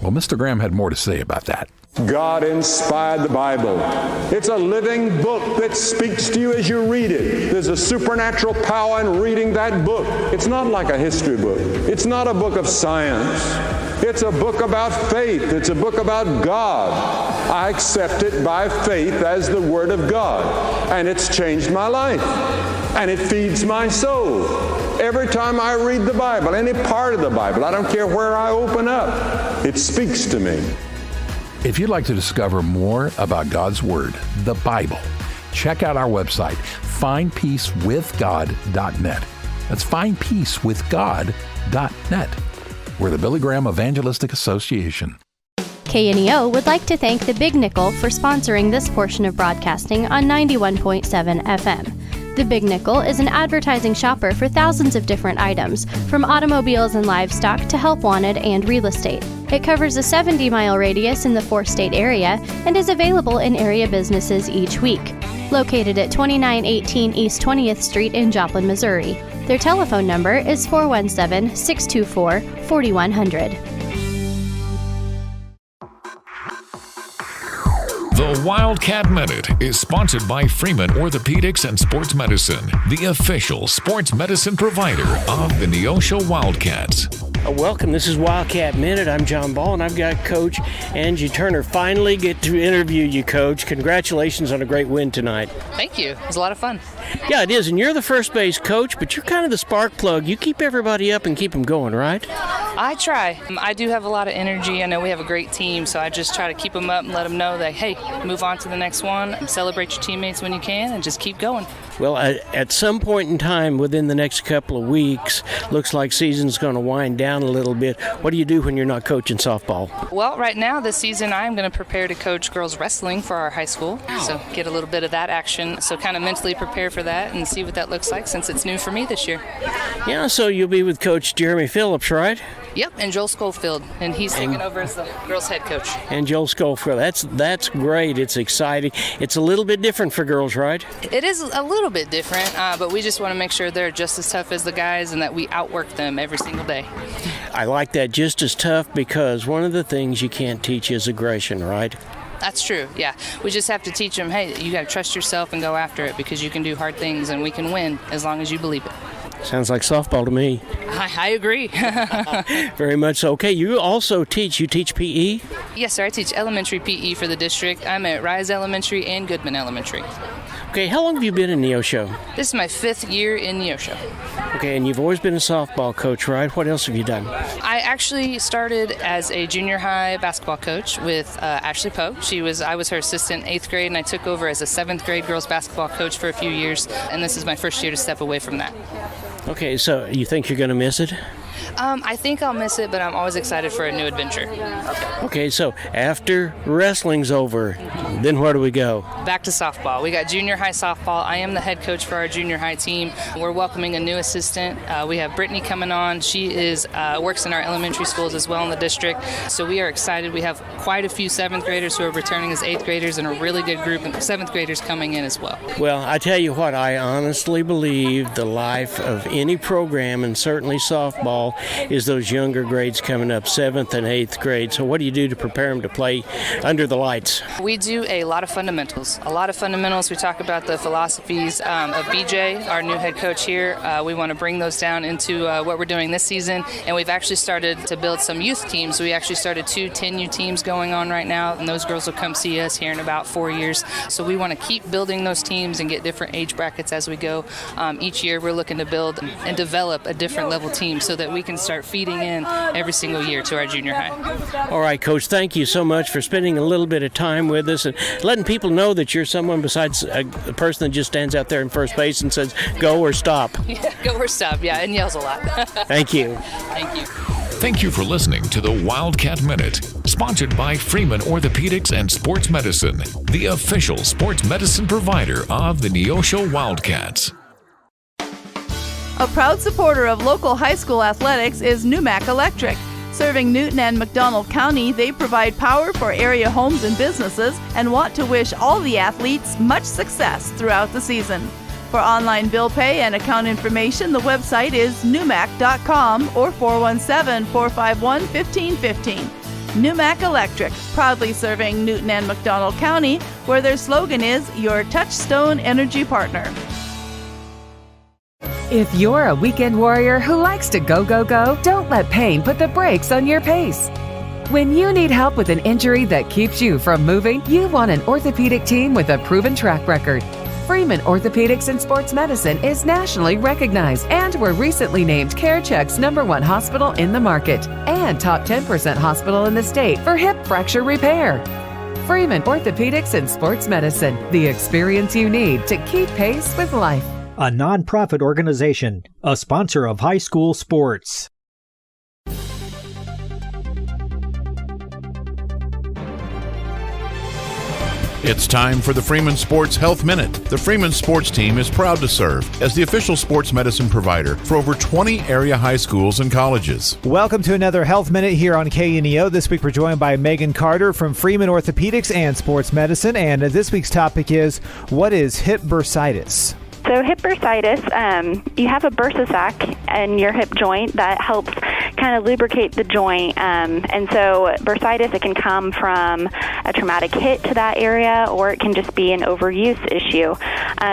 Well, Mr. Graham had more to say about that. God inspired the Bible. It's a living book that speaks to you as you read it. There's a supernatural power in reading that book. It's not like a history book. It's not a book of science. It's a book about faith. It's a book about God. I accept it by faith as the Word of God. And it's changed my life. And it feeds my soul. Every time I read the Bible, any part of the Bible, I don't care where I open up, it speaks to me. If you'd like to discover more about God's Word, the Bible, check out our website, findpeacewithgod.net. That's findpeacewithgod.net. We're the Billy Graham Evangelistic Association. KNEO would like to thank the Big Nickel for sponsoring this portion of broadcasting on 91.7 FM. The Big Nickel is an advertising shopper for thousands of different items, from automobiles and livestock to help wanted and real estate. It covers a 70-mile radius in the 4-state area and is available in area businesses each week. Located at 2918 East 20th Street in Joplin, Missouri. Their telephone number is 417-624-4100. The Wildcat Minute is sponsored by Freeman Orthopedics and Sports Medicine, the official sports medicine provider of the Neosho Wildcats. Welcome. This is Wildcat Minute. I'm John Ball, and I've got Coach Angie Turner. Finally get to interview you, Coach. Congratulations on a great win tonight. Thank you. It was a lot of fun. Yeah, it is. And you're the first base coach, but you're kind of the spark plug. You keep everybody up and keep them going, right? I try. I do have a lot of energy. I know we have a great team, so I just try to keep them up and let them know that, hey, move on to the next one. Celebrate your teammates when you can and just keep going. Well, at some point in time within the next couple of weeks, looks like season's going to wind down a little bit. What do you do when you're not coaching softball? Well, right now this season I'm going to prepare to coach girls wrestling for our high school. So get a little bit of that action. So kind of mentally prepare for that and see what that looks like since it's new for me this year. Yeah, so you'll be with Coach Jeremy Phillips, right? Yep, and Joel Schofield, and he's taking over as the girls' head coach. And Joel Schofield, that's great. It's exciting. It's a little bit different for girls, right? It is a little bit different, but we just want to make sure they're just as tough as the guys and that we outwork them every single day. I like that, just as tough, because one of the things you can't teach is aggression, right? That's true, yeah. We just have to teach them, hey, you got to trust yourself and go after it because you can do hard things and we can win as long as you believe it. Sounds like softball to me. I agree. Very much so. Okay, you teach PE? Yes, sir. I teach elementary PE for the district. I'm at Rise Elementary and Goodman Elementary. Okay, how long have you been in Neosho? This is my 5th year in Neosho. Okay, and you've always been a softball coach, right? What else have you done? I actually started as a junior high basketball coach with Ashley Poe. I was her assistant 8th grade, and I took over as a 7th grade girls basketball coach for a few years, and this is my first year to step away from that. Okay, so you think you're going to miss it? I think I'll miss it, but I'm always excited for a new adventure. Okay, so after wrestling's over, then where do we go? Back to softball. We got junior high softball. I am the head coach for our junior high team. We're welcoming a new assistant. We have Brittany coming on. She works in our elementary schools as well in the district. So we are excited. We have quite a few 7th graders who are returning as 8th graders and a really good group of 7th graders coming in as well. Well, I tell you what, I honestly believe the life of any program, and certainly softball, is those younger grades coming up, 7th and 8th grade. So what do you do to prepare them to play under the lights? We do a lot of fundamentals. We talk about the philosophies of BJ, our new head coach here. We want to bring those down into what we're doing this season. And we've actually started to build some youth teams. We actually started 2 10U teams going on right now. And those girls will come see us here in about 4 years. So we want to keep building those teams and get different age brackets as we go. Each year we're looking to build and develop a different level team so that we can start feeding in every single year to our junior high. All right, Coach, thank you so much for spending a little bit of time with us and letting people know that that you're someone besides a person that just stands out there in first base and says, go or stop. Yeah, go or stop, yeah, and yells a lot. Thank you. Thank you. Thank you for listening to the Wildcat Minute, sponsored by Freeman Orthopedics and Sports Medicine, the official sports medicine provider of the Neosho Wildcats. A proud supporter of local high school athletics is Numac Electric. Serving Newton and McDonald County, they provide power for area homes and businesses and want to wish all the athletes much success throughout the season. For online bill pay and account information, the website is numac.com or 417-451-1515. Numac Electric, proudly serving Newton and McDonald County, where their slogan is your touchstone energy partner. If you're a weekend warrior who likes to go, go, go, don't let pain put the brakes on your pace. When you need help with an injury that keeps you from moving, you want an orthopedic team with a proven track record. Freeman Orthopedics and Sports Medicine is nationally recognized and were recently named CareCheck's #1 hospital in the market and top 10% hospital in the state for hip fracture repair. Freeman Orthopedics and Sports Medicine, the experience you need to keep pace with life. A nonprofit organization, a sponsor of high school sports. It's time for the Freeman Sports Health Minute. The Freeman Sports Team is proud to serve as the official sports medicine provider for over 20 area high schools and colleges. Welcome to another Health Minute here on KNEO. This week we're joined by Megan Carter from Freeman Orthopedics and Sports Medicine. And this week's topic is, what is hip bursitis? So hip bursitis, you have a bursa sac in your hip joint that helps kind of lubricate the joint. And so bursitis, it can come from a traumatic hit to that area, or it can just be an overuse issue.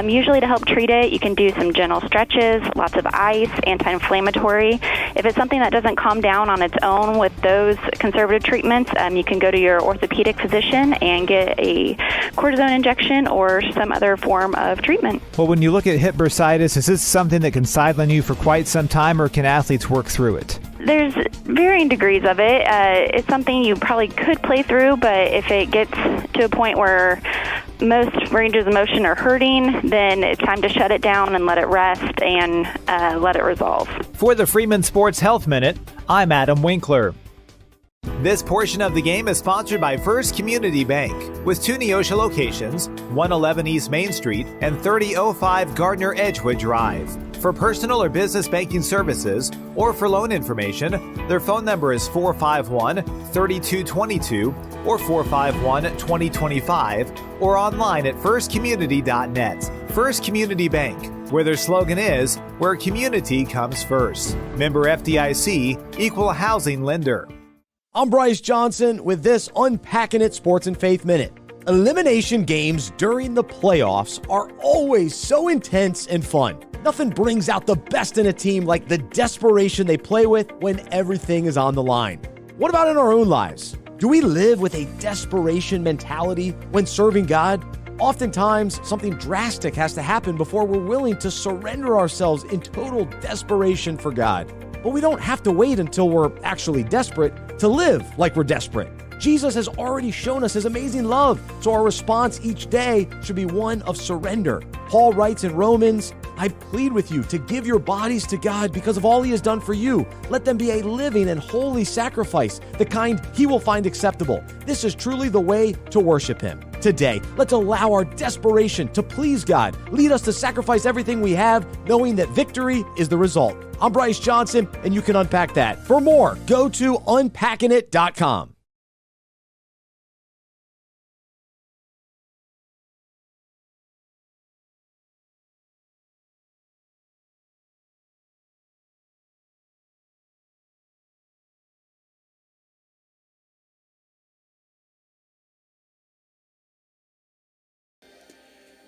Usually to help treat it, you can do some gentle stretches, lots of ice, anti-inflammatory. If it's something that doesn't calm down on its own with those conservative treatments, you can go to your orthopedic physician and get a cortisone injection or some other form of treatment. Well, when you look at hip bursitis, is this something that can sideline you for quite some time, or can athletes work through it? There's varying degrees of it. It's something you probably could play through, but if it gets to a point where most ranges of motion are hurting, then it's time to shut it down and let it rest and let it resolve. For the Freeman Sports Health Minute, I'm Adam Winkler. This portion of the game is sponsored by First Community Bank, with 2 Neosho locations, 111 East Main Street and 3005 Gardner Edgewood Drive. For personal or business banking services or for loan information, their phone number is 451-3222 or 451-2025 or online at firstcommunity.net. First Community Bank, where their slogan is, where community comes first. Member FDIC, Equal Housing Lender. I'm Bryce Johnson with this Unpacking It Sports and Faith Minute. Elimination games during the playoffs are always so intense and fun. Nothing brings out the best in a team like the desperation they play with when everything is on the line. What about in our own lives? Do we live with a desperation mentality when serving God? Oftentimes, something drastic has to happen before we're willing to surrender ourselves in total desperation for God. But we don't have to wait until we're actually desperate to live like we're desperate. Jesus has already shown us his amazing love, so our response each day should be one of surrender. Paul writes in Romans, I plead with you to give your bodies to God because of all he has done for you. Let them be a living and holy sacrifice, the kind he will find acceptable. This is truly the way to worship him. Today, let's allow our desperation to please God. Lead us to sacrifice everything we have, knowing that victory is the result. I'm Bryce Johnson, and you can unpack that. For more, go to unpackingit.com.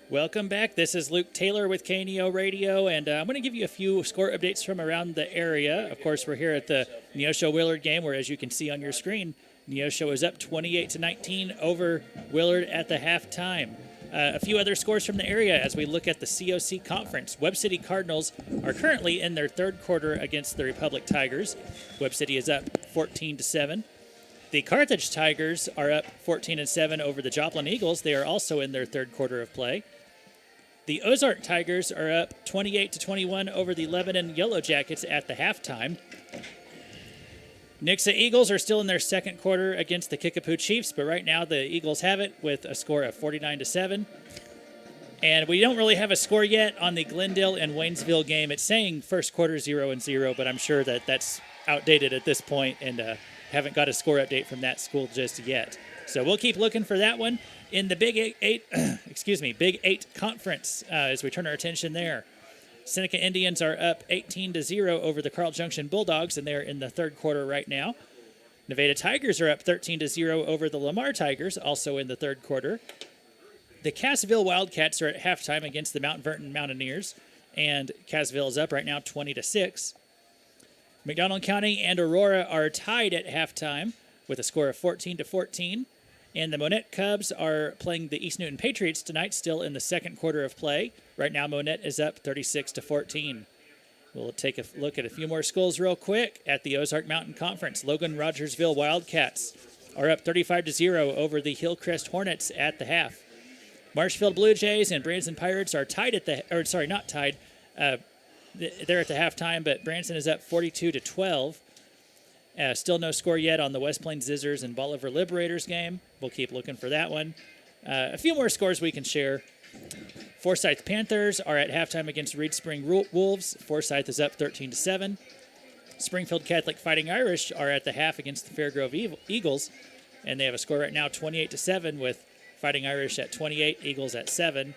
Welcome back. This is Luke Taylor with KNEO Radio, and I'm going to give you a few score updates from around the area. Of course, we're here at the Neosho Willard game, where, as you can see on your screen, Neosho is up 28-19 over Willard at the halftime. A few other scores from the area as we look at the COC Conference. Webb City Cardinals are currently in their third quarter against the Republic Tigers. Webb City is up 14-7. The Carthage Tigers are up 14-7 over the Joplin Eagles. They are also in their third quarter of play. The Ozark Tigers are up 28-21 over the Lebanon Yellow Jackets at the halftime. Nixa Eagles are still in their second quarter against the Kickapoo Chiefs, but right now the Eagles have it with a score of 49-7. And we don't really have a score yet on the Glendale and Waynesville game. It's saying first quarter 0-0, but I'm sure that that's outdated at this point, and haven't got a score update from that school just yet. So we'll keep looking for that one in the Big Big 8 conference as we turn our attention there. Seneca Indians are up 18-0 over the Carl Junction Bulldogs, and they're in the third quarter right now. Nevada Tigers are up 13-0 over the Lamar Tigers, also in the third quarter. The Cassville Wildcats are at halftime against the Mount Vernon Mountaineers, and Cassville is up right now 20-6. McDonald County and Aurora are tied at halftime with a score of 14-14. And the Monette Cubs are playing the East Newton Patriots tonight, still in the second quarter of play. Right now, Monette is up 36-14. We'll take a look at a few more schools real quick at the Ozark Mountain Conference. Logan Rogersville Wildcats are up 35-0 over the Hillcrest Hornets at the half. Marshfield Blue Jays and Branson Pirates are tied at the, not tied. They're at the halftime, but Branson is up 42-12. Still no score yet on the West Plains Zizzers and Bolivar Liberators game. We'll keep looking for that one. A few more scores we can share. Forsyth Panthers are at halftime against Reed Spring Wolves. Forsyth is up 13-7. Springfield Catholic Fighting Irish are at the half against the Fairgrove Eagles, and they have a score right now 28-7 with Fighting Irish at 28, Eagles at 7.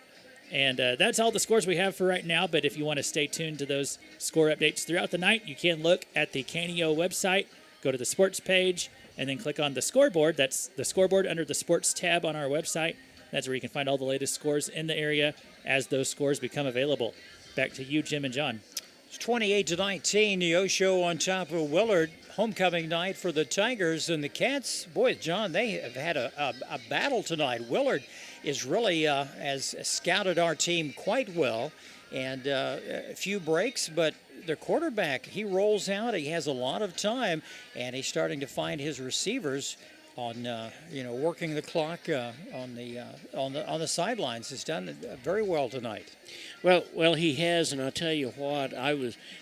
And that's all the scores we have for right now, but if you want to stay tuned to those score updates throughout the night, you can look at the Canio website, go to the sports page, and then click on the scoreboard. That's the scoreboard under the sports tab on our website. That's where you can find all the latest scores in the area as those scores become available. Back to you, Jim and John. It's 28-19, Neosho on top of Willard. Homecoming night for the Tigers and the Cats. Boy, John, they have had a battle tonight. Willard is really has scouted our team quite well, and a few breaks, but their quarterback, he rolls out. He has a lot of time, and he's starting to find his receivers on working the clock on the sidelines. He's done very well tonight. Well, he has, and I'll tell you what.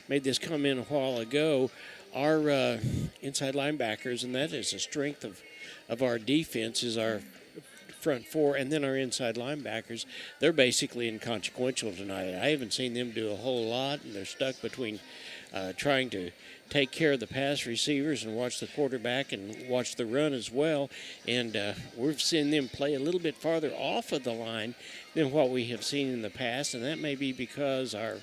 Made this comment a while ago. Our inside linebackers, and that is the strength of our defense, is our front four, and then our inside linebackers. They're basically inconsequential tonight. I haven't seen them do a whole lot, and they're stuck between trying to take care of the pass receivers and watch the quarterback and watch the run as well. And we've seen them play a little bit farther off of the line than what we have seen in the past, and that may be because our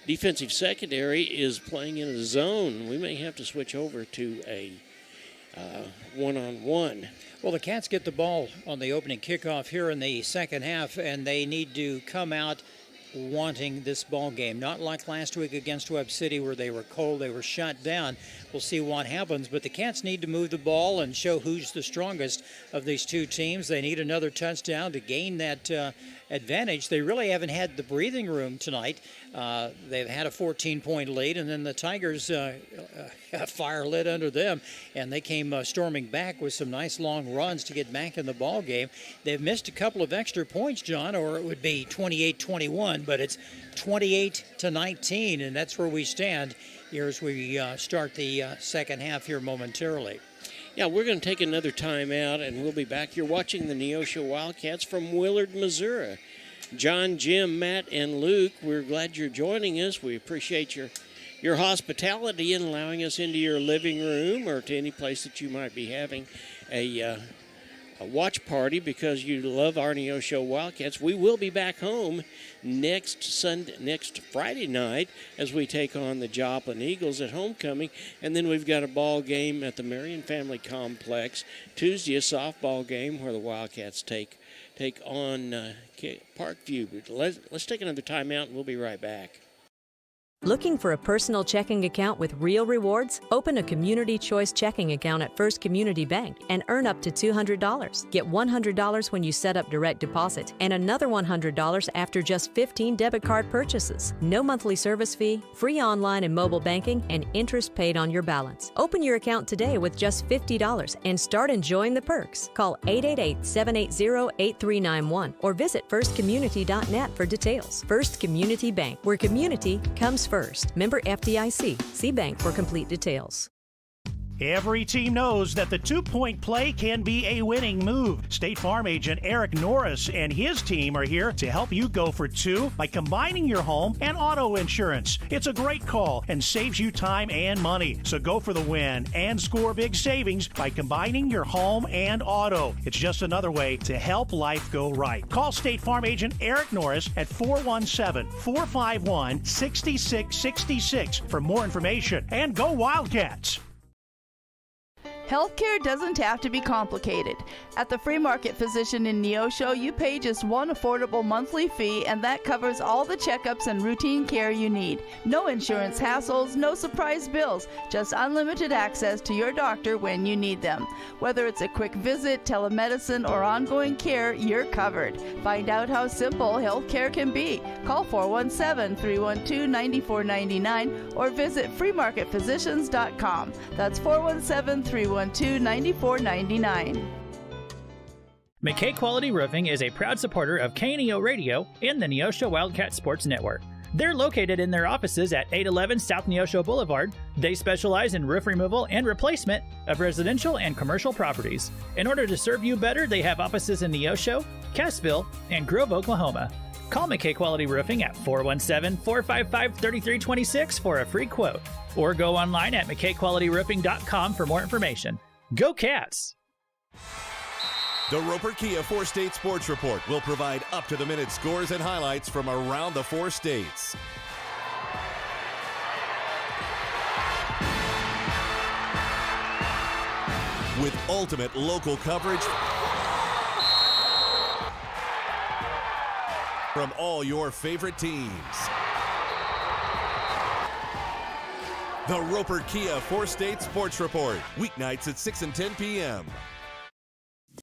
defensive secondary is playing in a zone. We may have to switch over to a one-on-one. Well, the Cats get the ball on the opening kickoff here in the second half, and they need to come out wanting this ball game. Not like last week against Webb City where they were cold, they were shut down. We'll see what happens, but the Cats need to move the ball and show who's the strongest of these two teams. They need another touchdown to gain that advantage. They really haven't had the breathing room tonight. They've had a 14-point lead, and then the Tigers fire lit under them, and they came storming back with some nice long runs to get back in the ball game. They've missed a couple of extra points, John, or it would be 28-21, but it's 28-19, and that's where we stand here as we start the second half here momentarily. Yeah, we're going to take another time out, and we'll be back. You're watching the Neosho Wildcats from Willard, Missouri. John, Jim, Matt, and Luke, we're glad you're joining us. We appreciate your hospitality in allowing us into your living room or to any place that you might be having a watch party because you love our Neosho Wildcats. We will be back home next Friday night as we take on the Joplin Eagles at homecoming, and then we've got a ball game at the Marion Family Complex Tuesday, a softball game where the Wildcats take on Parkview. Let's take another time out, and we'll be right back. Looking for a personal checking account with real rewards? Open a Community Choice checking account at First Community Bank and earn up to $200. Get $100 when you set up direct deposit and another $100 after just 15 debit card purchases. No monthly service fee, free online and mobile banking, and interest paid on your balance. Open your account today with just $50 and start enjoying the perks. Call 888-780-8391 or visit firstcommunity.net for details. First Community Bank, where community comes first. Member FDIC. See bank for complete details. Every team knows that the two-point play can be a winning move. State Farm agent Eric Norris and his team are here to help you go for two by combining your home and auto insurance. It's a great call and saves you time and money. So go for the win and score big savings by combining your home and auto. It's just another way to help life go right. Call State Farm agent Eric Norris at 417-451-6666 for more information. And go Wildcats! Healthcare doesn't have to be complicated. At the Free Market Physician in Neosho, you pay just one affordable monthly fee, and that covers all the checkups and routine care you need. No insurance hassles, no surprise bills, just unlimited access to your doctor when you need them. Whether it's a quick visit, telemedicine, or ongoing care, you're covered. Find out how simple healthcare can be. Call 417-312-9499 or visit freemarketphysicians.com. That's 417-312-9499. McKay Quality Roofing is a proud supporter of KNEO Radio and the Neosho Wildcat Sports Network. They're located in their offices at 811 South Neosho Boulevard. They specialize in roof removal and replacement of residential and commercial properties. In order to serve you better, they have offices in Neosho, Cassville, and Grove, Oklahoma. Call McKay Quality Roofing at 417-455-3326 for a free quote, or go online at McKayQualityRoofing.com for more information. Go Cats! The Roper Kia 4-State Sports Report will provide up-to-the-minute scores and highlights from around the 4 states. With ultimate local coverage from all your favorite teams. The Roper Kia 4-State Sports Report, weeknights at 6 and 10 p.m.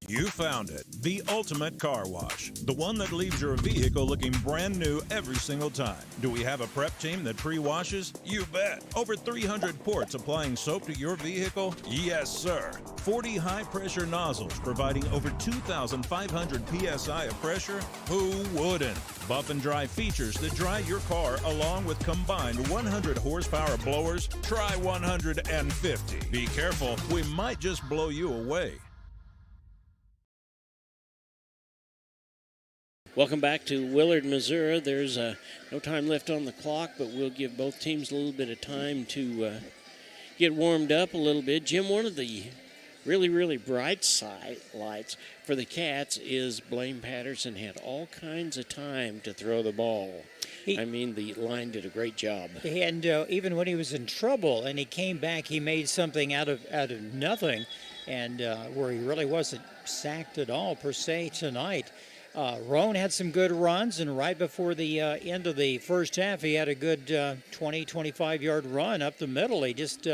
You found it, the ultimate car wash, the one that leaves your vehicle looking brand new every single time. Do we have a prep team that pre-washes? You bet. Over 300 ports applying soap to your vehicle? Yes, sir. 40 high-pressure nozzles providing over 2,500 psi of pressure? Who wouldn't? Buff and dry features that dry your car along with combined 100 horsepower blowers? Try 150. Be careful, we might just blow you away. Welcome back to Willard, Missouri. There's no time left on the clock, but we'll give both teams a little bit of time to get warmed up a little bit. Jim, one of the really bright side lights for the Cats is Blaine Patterson had all kinds of time to throw the ball. The line did a great job. And even when he was in trouble and he came back, he made something out of nothing, and where he really wasn't sacked at all per se tonight. Roan had some good runs, and right before the end of the first half, he had a good 20, 25-yard run up the middle. He just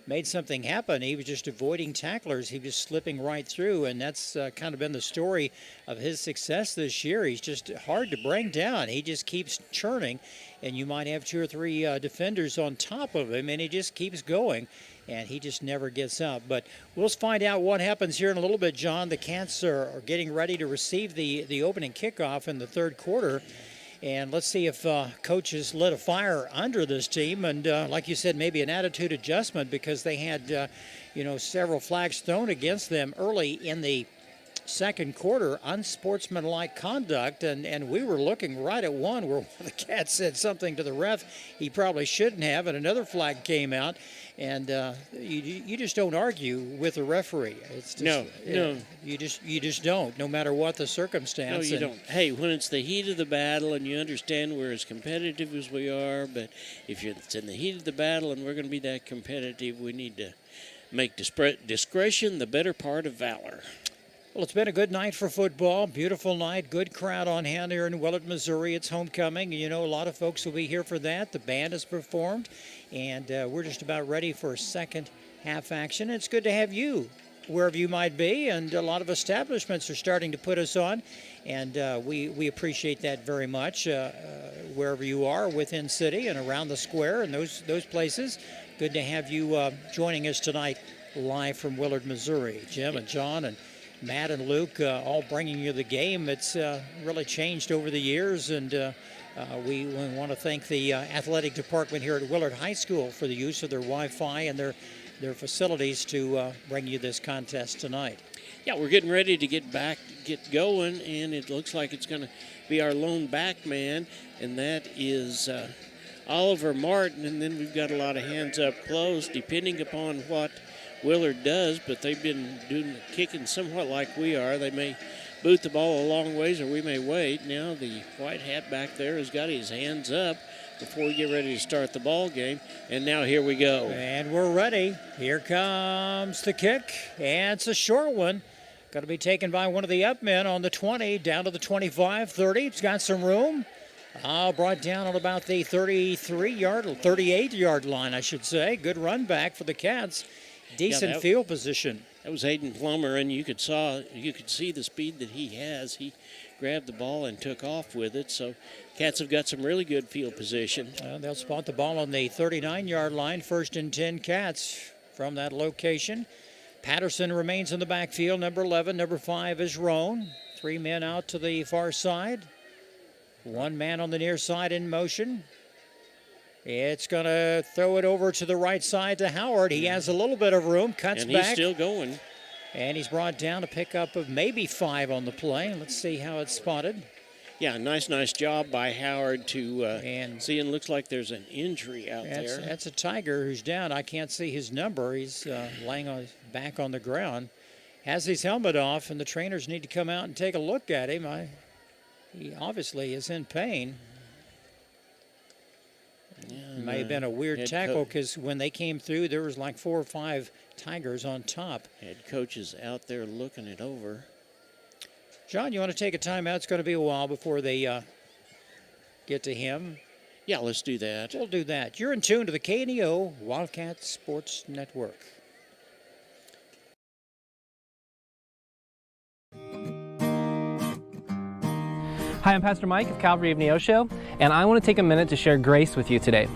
made something happen. He was just avoiding tacklers. He was slipping right through, and that's kind of been the story of his success this year. He's just hard to bring down. He just keeps churning, and you might have 2 or 3 defenders on top of him, and he just keeps going. And he just never gets up. But we'll find out what happens here in a little bit, John. The Cats are getting ready to receive the opening kickoff in the third quarter. And let's see if coaches lit a fire under this team. And like you said, maybe an attitude adjustment, because they had, several flags thrown against them early in the second quarter, unsportsmanlike conduct, and we were looking right at one where the Cats said something to the ref he probably shouldn't have, and another flag came out. And you just don't argue with the referee. It's just, no. You just don't, no matter what the circumstance. No, you don't. Hey, when it's the heat of the battle and you understand we're as competitive as we are, but if it's in the heat of the battle and we're going to be that competitive, we need to make discretion the better part of valor. Well, it's been a good night for football. Beautiful night. Good crowd on hand here in Willard, Missouri. It's homecoming. You know, a lot of folks will be here for that. The band has performed, and we're just about ready for second half action. It's good to have you wherever you might be, and a lot of establishments are starting to put us on, and we appreciate that very much. Wherever you are within city and around the square and those places, good to have you joining us tonight live from Willard, Missouri. Jim and John and Matt and Luke all bringing you the game. It's really changed over the years, and we want to thank the athletic department here at Willard High School for the use of their Wi-Fi and their facilities to bring you this contest tonight. Yeah, we're getting ready to get going, and it looks like it's going to be our lone back man, and that is Oliver Martin. And then we've got a lot of hands up close, depending upon what Willard does, but they've been kicking somewhat like we are. They may boot the ball a long ways, or we may wait. Now the white hat back there has got his hands up before we get ready to start the ball game. And now here we go. And we're ready. Here comes the kick, and it's a short one. Going to be taken by one of the up men on the 20, down to the 25, 30. It's got some room. Brought down on about the 38-yard line, I should say. Good run back for the Cats. Decent field position. That was Hayden Plummer, and you could see the speed that he has. He grabbed the ball and took off with it. So Cats have got some really good field position. They'll spot the ball on the 39-yard line. 1st and 10 Cats from that location. Patterson remains in the backfield. Number 11, number 5 is Roan. 3 men out to the far side. 1 man on the near side in motion. It's going to throw it over to the right side to Howard. He has a little bit of room, cuts back. And he's still going. And he's brought down a pickup of maybe 5 on the play. Let's see how it's spotted. Yeah, nice job by Howard to see, and looks like there's an injury out there. That's a Tiger who's down. I can't see his number. He's laying on his back on the ground. Has his helmet off, and the trainers need to come out and take a look at him. He obviously is in pain. It may have been a weird tackle, because when they came through, there was like 4 or 5 Tigers on top. Head coach is out there looking it over. John, you want to take a timeout? It's going to be a while before they get to him. Yeah, let's do that. We'll do that. You're in tune to the KNEO Wildcat Sports Network. Hi, I'm Pastor Mike of Calvary of Neosho, and I want to take a minute to share grace with you today.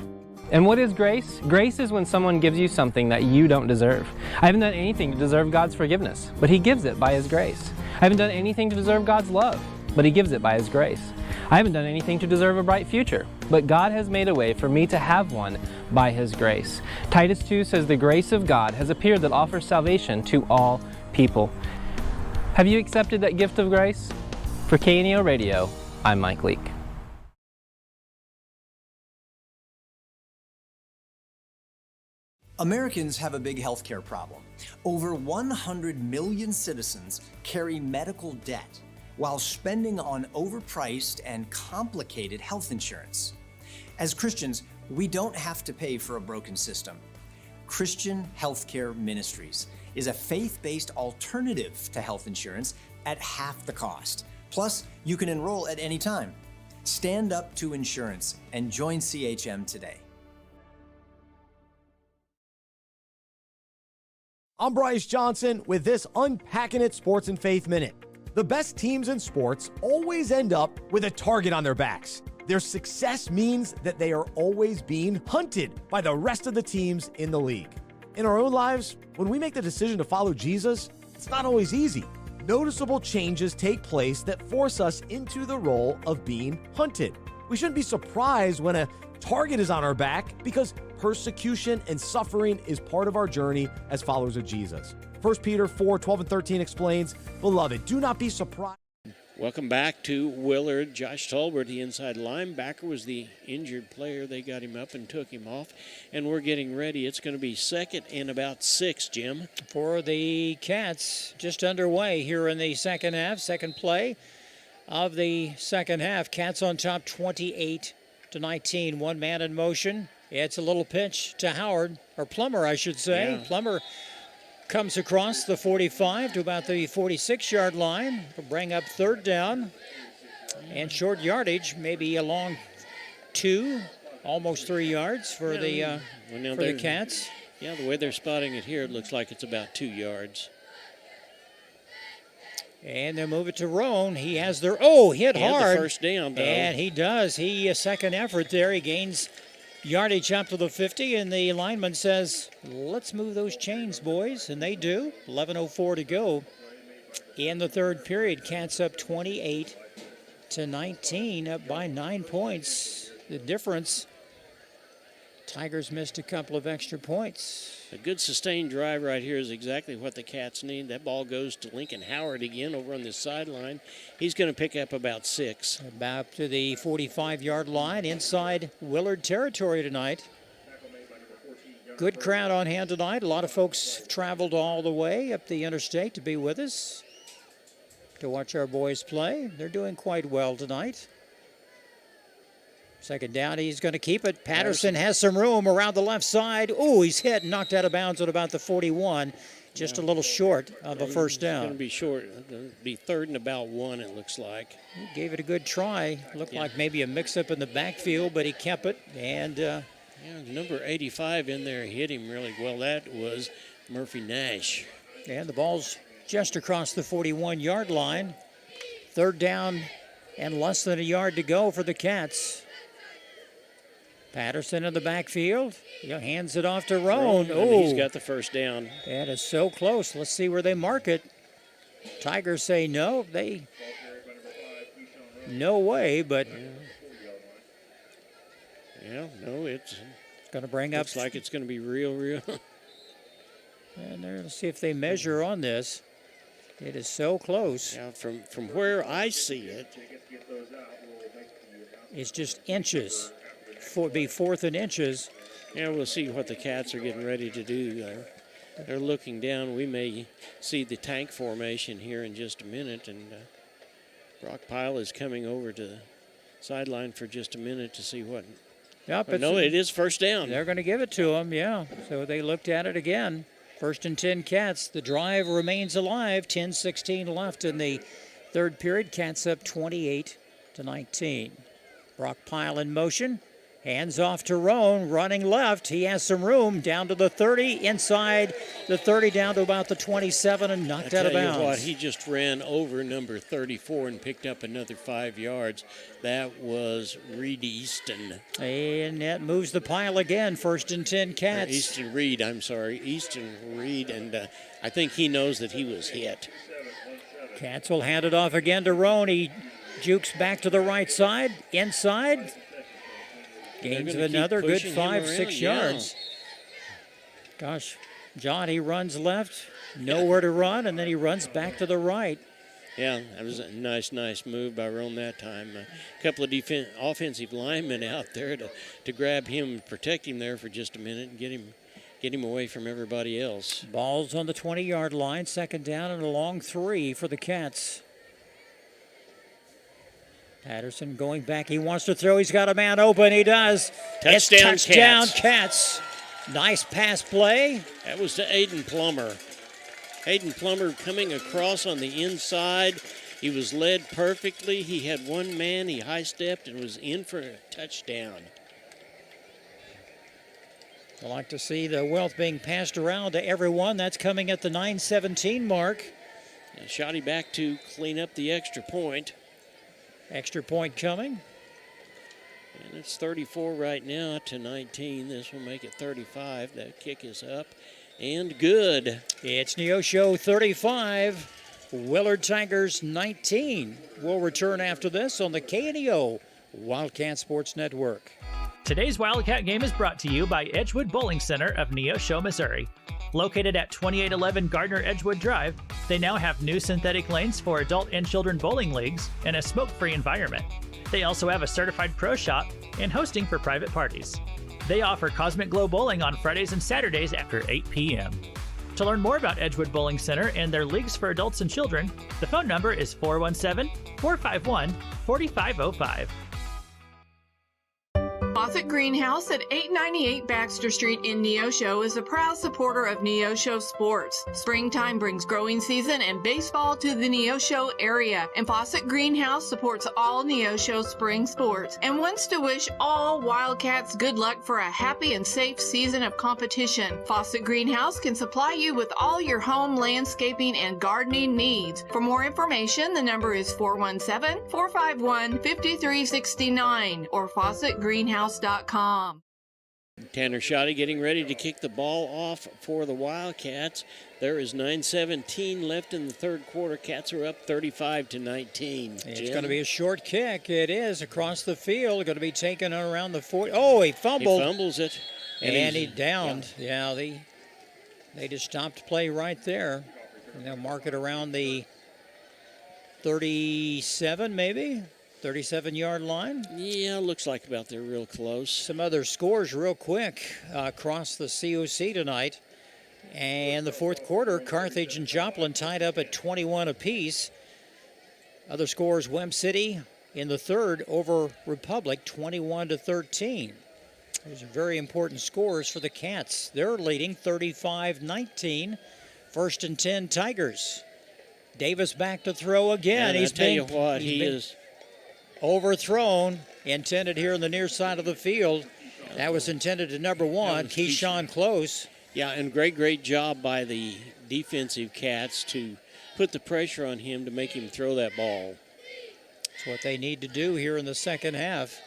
And what is grace? Grace is when someone gives you something that you don't deserve. I haven't done anything to deserve God's forgiveness, but He gives it by His grace. I haven't done anything to deserve God's love, but He gives it by His grace. I haven't done anything to deserve a bright future, but God has made a way for me to have one by His grace. Titus 2 says the grace of God has appeared that offers salvation to all people. Have you accepted that gift of grace? For KNEO Radio, I'm Mike Leake. Americans have a big healthcare problem. Over 100 million citizens carry medical debt while spending on overpriced and complicated health insurance. As Christians, we don't have to pay for a broken system. Christian Healthcare Ministries is a faith-based alternative to health insurance at half the cost. Plus, you can enroll at any time. Stand up to insurance and join CHM today. I'm Bryce Johnson with this Unpacking It Sports and Faith Minute. The best teams in sports always end up with a target on their backs. Their success means that they are always being hunted by the rest of the teams in the league. In our own lives, when we make the decision to follow Jesus, it's not always easy. Noticeable changes take place that force us into the role of being hunted. We shouldn't be surprised when a target is on our back, because persecution and suffering is part of our journey as followers of Jesus. 1 Peter 4:12-13 explains, "Beloved, do not be surprised." Welcome back to Willard. Josh Tolbert, the inside linebacker, was the injured player. They got him up and took him off, and we're getting ready. It's going to be 2nd and about 6, Jim. For the Cats, just underway here in the second half, second play of the second half. Cats on top 28-19, 1 man in motion. It's a little pitch to Howard, or Plummer, I should say. Yeah. Plummer comes across the 45 to about the 46-yard line to bring up third down. And short yardage, maybe along 2, almost 3 yards for the Cats. Yeah, the way they're spotting it here, it looks like it's about 2 yards. And they'll move it to Roan. He has hit hard. The first down, though. And he does. A second effort there. He gains yardage up to the 50, and the lineman says, let's move those chains, boys. And they do. 11:04 to go in the third period. Cats up 28-19, up by 9 points. The difference, Tigers missed a couple of extra points. A good sustained drive right here is exactly what the Cats need. That ball goes to Lincoln Howard again over on this sideline. He's going to pick up about 6. About to the 45-yard line, inside Willard territory tonight. Good crowd on hand tonight. A lot of folks traveled all the way up the interstate to be with us to watch our boys play. They're doing quite well tonight. Second down, he's going to keep it. Patterson has some room around the left side. Ooh, he's hit and knocked out of bounds at about the 41. Just a little short of a first down. It's going to be short. It'll be 3rd and about 1, it looks like. He gave it a good try. Looked like maybe a mix-up in the backfield, but he kept it. And number 85 in there hit him really well. That was Murphy Nash. And the ball's just across the 41-yard line. Third down and less than a yard to go for the Cats. Patterson in the backfield. Hands it off to Roan. Oh, he's got the first down. That is so close. Let's see where they mark it. Tigers say no. No way, but. Yeah, no, it's going to bring up. Looks like it's going to be real. And let's see if they measure on this. It is so close. Yeah, from where I see it, it's just inches. It'd be 4th and inches. Yeah, we'll see what the Cats are getting ready to do. They're looking down. We may see the tank formation here in just a minute. And Brock Pyle is coming over to the sideline for just a minute to see what. Yep, no, it is first down. They're going to give it to him, yeah. So they looked at it again. 1st and 10 Cats. The drive remains alive. 10:16 left in the third period. Cats up 28-19. Brock Pyle in motion. Hands off to Roan, running left. He has some room down to the 30, inside the 30, down to about the 27, and knocked out of bounds. I tell you what, he just ran over number 34 and picked up another 5 yards. That was Reed Easton. And that moves the pile again. 1st and 10 Cats. Easton Reed, and I think he knows that he was hit. Cats will hand it off again to Roan. He jukes back to the right side, inside. Gains another good 5-6 yards. Gosh, John, he runs left, nowhere to run, and then he runs back to the right. Yeah, that was a nice move by Roan that time. A couple of offensive linemen out there to grab him and protect him there for just a minute and get him away from everybody else. Ball's on the 20-yard line, 2nd down and a long 3 for the Cats. Patterson going back. He wants to throw. He's got a man open. He does. Touchdown Cats. Nice pass play. That was to Aiden Plummer. Aiden Plummer coming across on the inside. He was led perfectly. He had one man. He high-stepped and was in for a touchdown. I like to see the wealth being passed around to everyone. That's coming at the 9:17 mark. And Shoddy back to clean up the extra point. Extra point coming. And it's 34 right now to 19. This will make it 35. That kick is up and good. It's Neosho 35, Willard Tigers 19. We'll return after this on the KNEO Wildcat Sports Network. Today's Wildcat game is brought to you by Edgewood Bowling Center of Neosho, Missouri. Located at 2811 Gardner Edgewood Drive, they now have new synthetic lanes for adult and children bowling leagues and a smoke-free environment. They also have a certified pro shop and hosting for private parties. They offer Cosmic Glow Bowling on Fridays and Saturdays after 8 p.m. To learn more about Edgewood Bowling Center and their leagues for adults and children, the phone number is 417-451-4505. Fawcett Greenhouse at 898 Baxter Street in Neosho is a proud supporter of Neosho sports. Springtime brings growing season and baseball to the Neosho area, and Fawcett Greenhouse supports all Neosho spring sports and wants to wish all Wildcats good luck for a happy and safe season of competition. Fawcett Greenhouse can supply you with all your home landscaping and gardening needs. For more information, the number is 417-451-5369 or FawcettGreenhouse.com. Tanner Shoddy getting ready to kick the ball off for the Wildcats. There is 9:17 left in the third quarter. Cats are up 35-19. It's going to be a short kick. It is across the field. Going to be taken around the 40. Oh, he fumbled. He fumbles it. And he downed. Yeah, they just stopped play right there. And they'll mark it around the 37 maybe. 37-yard line. Yeah, looks like about there real close. Some other scores real quick across the COC tonight. And the fourth quarter, Carthage and Joplin tied up at 21 apiece. Other scores, Wem City in the third over Republic, 21-13. Those are very important scores for the Cats. They're leading 35-19. First and 10, Tigers. Davis back to throw again. And I tell you what, he is overthrown, intended here on the near side of the field. That was intended to number one, Keyshawn Close. Yeah, and great job by the defensive Cats to put the pressure on him to make him throw that ball. That's what they need to do here in the second half.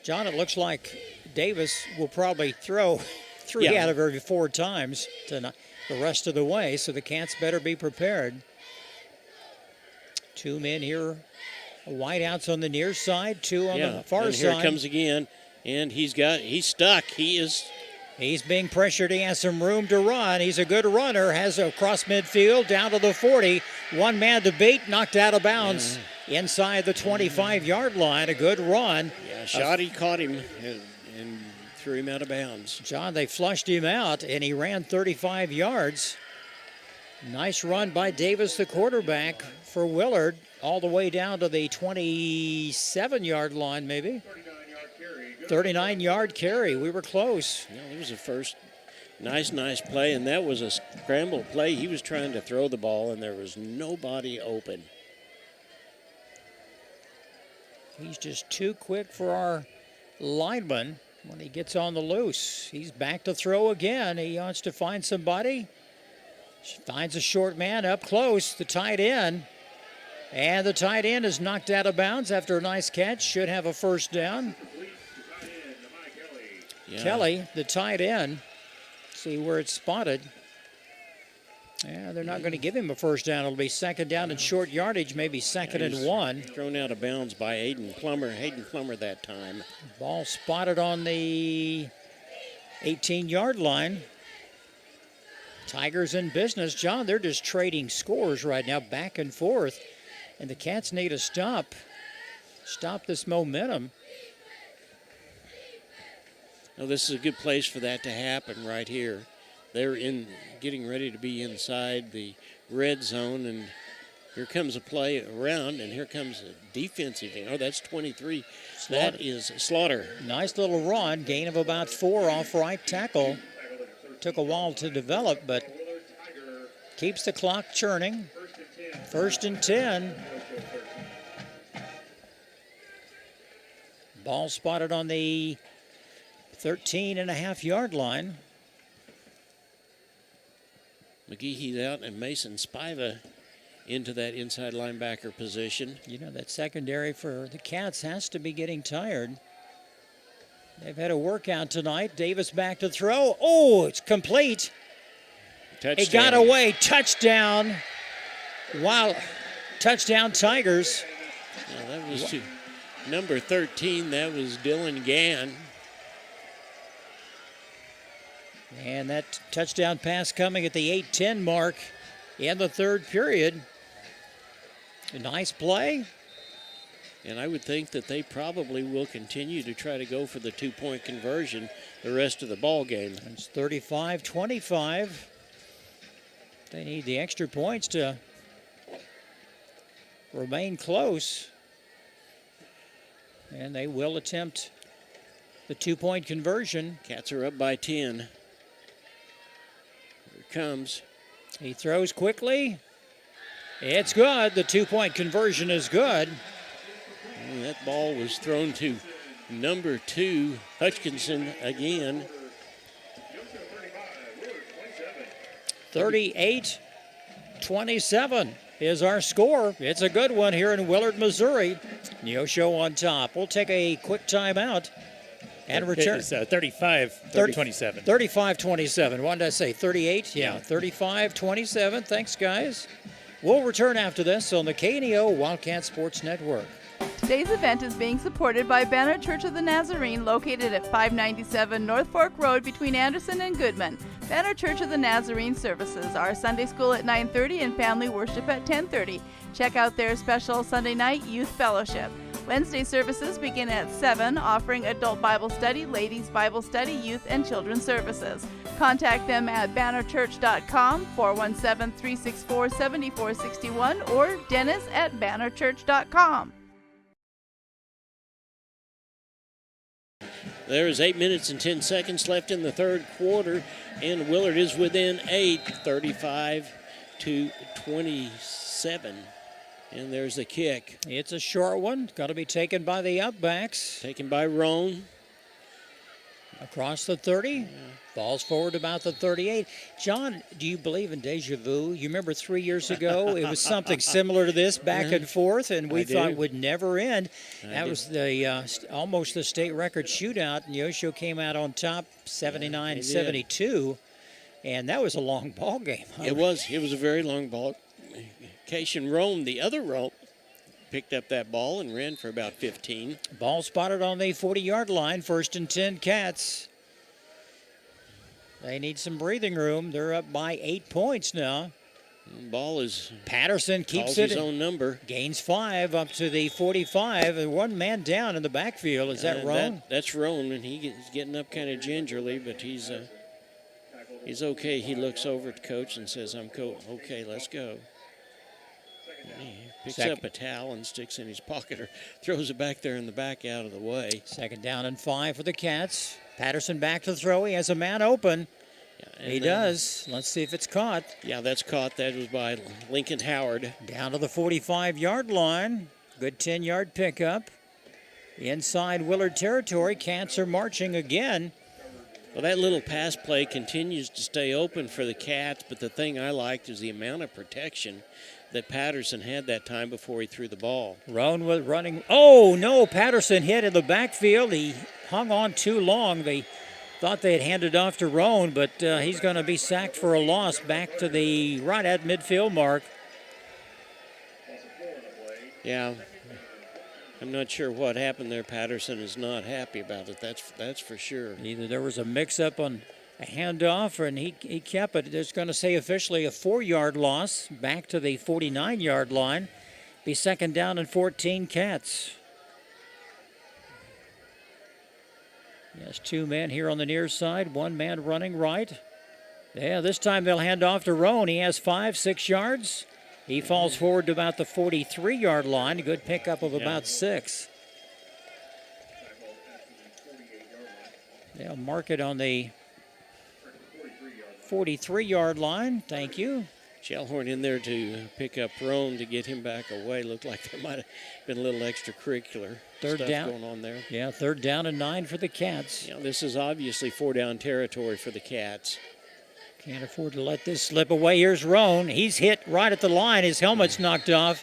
John, it looks like Davis will probably throw three out of every 4 times tonight, the rest of the way, so the Cats better be prepared. 2 men here. Wideouts on the near side, 2 on the far and side. Here it comes again, and he's stuck. He's being pressured. He has some room to run. He's a good runner. Has a cross midfield down to the 40. One man to beat, knocked out of bounds inside the 25-yard line. A good run. Yeah, Shoddy caught him and threw him out of bounds. John, they flushed him out, and he ran 35 yards. Nice run by Davis, the quarterback, for Willard, all the way down to the 27-yard line, maybe. 39-yard carry. We were close. Yeah, it was a first nice play, and that was a scramble play. He was trying to throw the ball, and there was nobody open. He's just too quick for our lineman when he gets on the loose. He's back to throw again. He wants to find somebody. Finds a short man up close, the tight end. And the tight end is knocked out of bounds after a nice catch. Should have a first down. Yeah. Kelly, the tight end. See where it's spotted. Yeah, they're not going to give him a first down. It'll be second down and short yardage, maybe second and 1. Thrown out of bounds by Hayden Plummer that time. Ball spotted on the 18-yard line. Tigers in business. John, they're just trading scores right now, back and forth. And the Cats need a stop this momentum. Now, this is a good place for that to happen right here. They're getting ready to be inside the red zone, and here comes a play around, and here comes a defensive. Oh, that's 23. Slaughter. That is Slaughter. Nice little run, gain of about 4 off right tackle. Took a while to develop, but keeps the clock churning. First and 10. Ball spotted on the 13.5-yard line. McGeehe's out and Mason Spiva into that inside linebacker position. You know, that secondary for the Cats has to be getting tired. They've had a workout tonight. Davis back to throw. Oh, it's complete. Touchdown. It got away. Touchdown. Wow. Touchdown, Tigers. Well, that was number 13. That was Dylan Gann. And that touchdown pass coming at the 8:10 mark in the third period. A nice play. And I would think that they probably will continue to try to go for the 2-point conversion the rest of the ball game. It's 35-25. They need the extra points to remain close. And they will attempt the 2-point conversion. Cats are up by 10. Here it comes. He throws quickly. It's good. The 2-point conversion is good. And that ball was thrown to number 2, Hutchinson again. 38-27 is our score. It's a good one here in Willard, Missouri. Neosho on top. We'll take a quick timeout and return. It's 35-27. 35-27. What did I say? 38? Yeah, 35-27. Thanks, guys. We'll return after this on the KNEO Wildcat Sports Network. Today's event is being supported by Banner Church of the Nazarene, located at 597 North Fork Road between Anderson and Goodman. Banner Church of the Nazarene services are Sunday school at 9:30 and family worship at 10:30. Check out their special Sunday night youth fellowship. Wednesday services begin at 7, offering adult Bible study, ladies Bible study, youth and children's services. Contact them at bannerchurch.com, 417-364-7461, or dennis@bannerchurch.com. There is 8 minutes and 10 seconds left in the third quarter, and Willard is within 8, 35-27. And there's the kick. It's a short one. Got to be taken by the upbacks. Taken by Roan. Across the 30. Falls forward about the 38. John, do you believe in deja vu? You remember 3 years ago, it was something similar to this, back and forth, and we thought it would never end. That was the almost the state record shootout. Neosho came out on top, 79-72, and that was a long ball game. It was a very long ball. Cation Rome, the other Rome, picked up that ball and ran for about 15. Ball spotted on the 40-yard line, 1st and 10 Cats. They need some breathing room. They're up by 8 points now. Ball is... Patterson keeps it. His own number. Gains 5 up to the 45. And one man down in the backfield. Is that Roan? That's Roan, and he's getting up kind of gingerly, but he's okay. He looks over at Coach and says, okay, let's go. He picks up a towel and sticks in his pocket or throws it back there in the back out of the way. 2nd down and 5 for the Cats. Patterson back to throw. He has a man open. He does. Let's see if it's caught. Yeah, that's caught. That was by Lincoln Howard. Down to the 45-yard line. Good 10-yard pickup. Inside Willard territory. Cats are marching again. Well, that little pass play continues to stay open for the Cats, but the thing I liked is the amount of protection that Patterson had that time before he threw the ball. Roan was running. Oh, no, Patterson hit in the backfield. He hung on too long. They thought they had handed off to Roan, but he's going to be sacked for a loss back to the right at midfield mark. Yeah, I'm not sure what happened there. Patterson is not happy about it. That's for sure. Either there was a mix-up on a handoff, and he kept it. It's going to say officially a 4-yard loss back to the 49-yard line. Be 2nd down and 14 Cats. Yes, 2 men here on the near side, 1 man running right. Yeah, this time they'll hand off to Roan. He has 6 yards. He falls forward to about the 43-yard line. A good pickup of about 6. They'll mark it on the 43-yard line. Thank you. Shellhorn in there to pick up Roan to get him back away. Looked like there might have been a little extracurricular stuff going on there. Yeah, 3rd down and 9 for the Cats. Yeah, this is obviously 4-down territory for the Cats. Can't afford to let this slip away. Here's Roan. He's hit right at the line. His helmet's knocked off,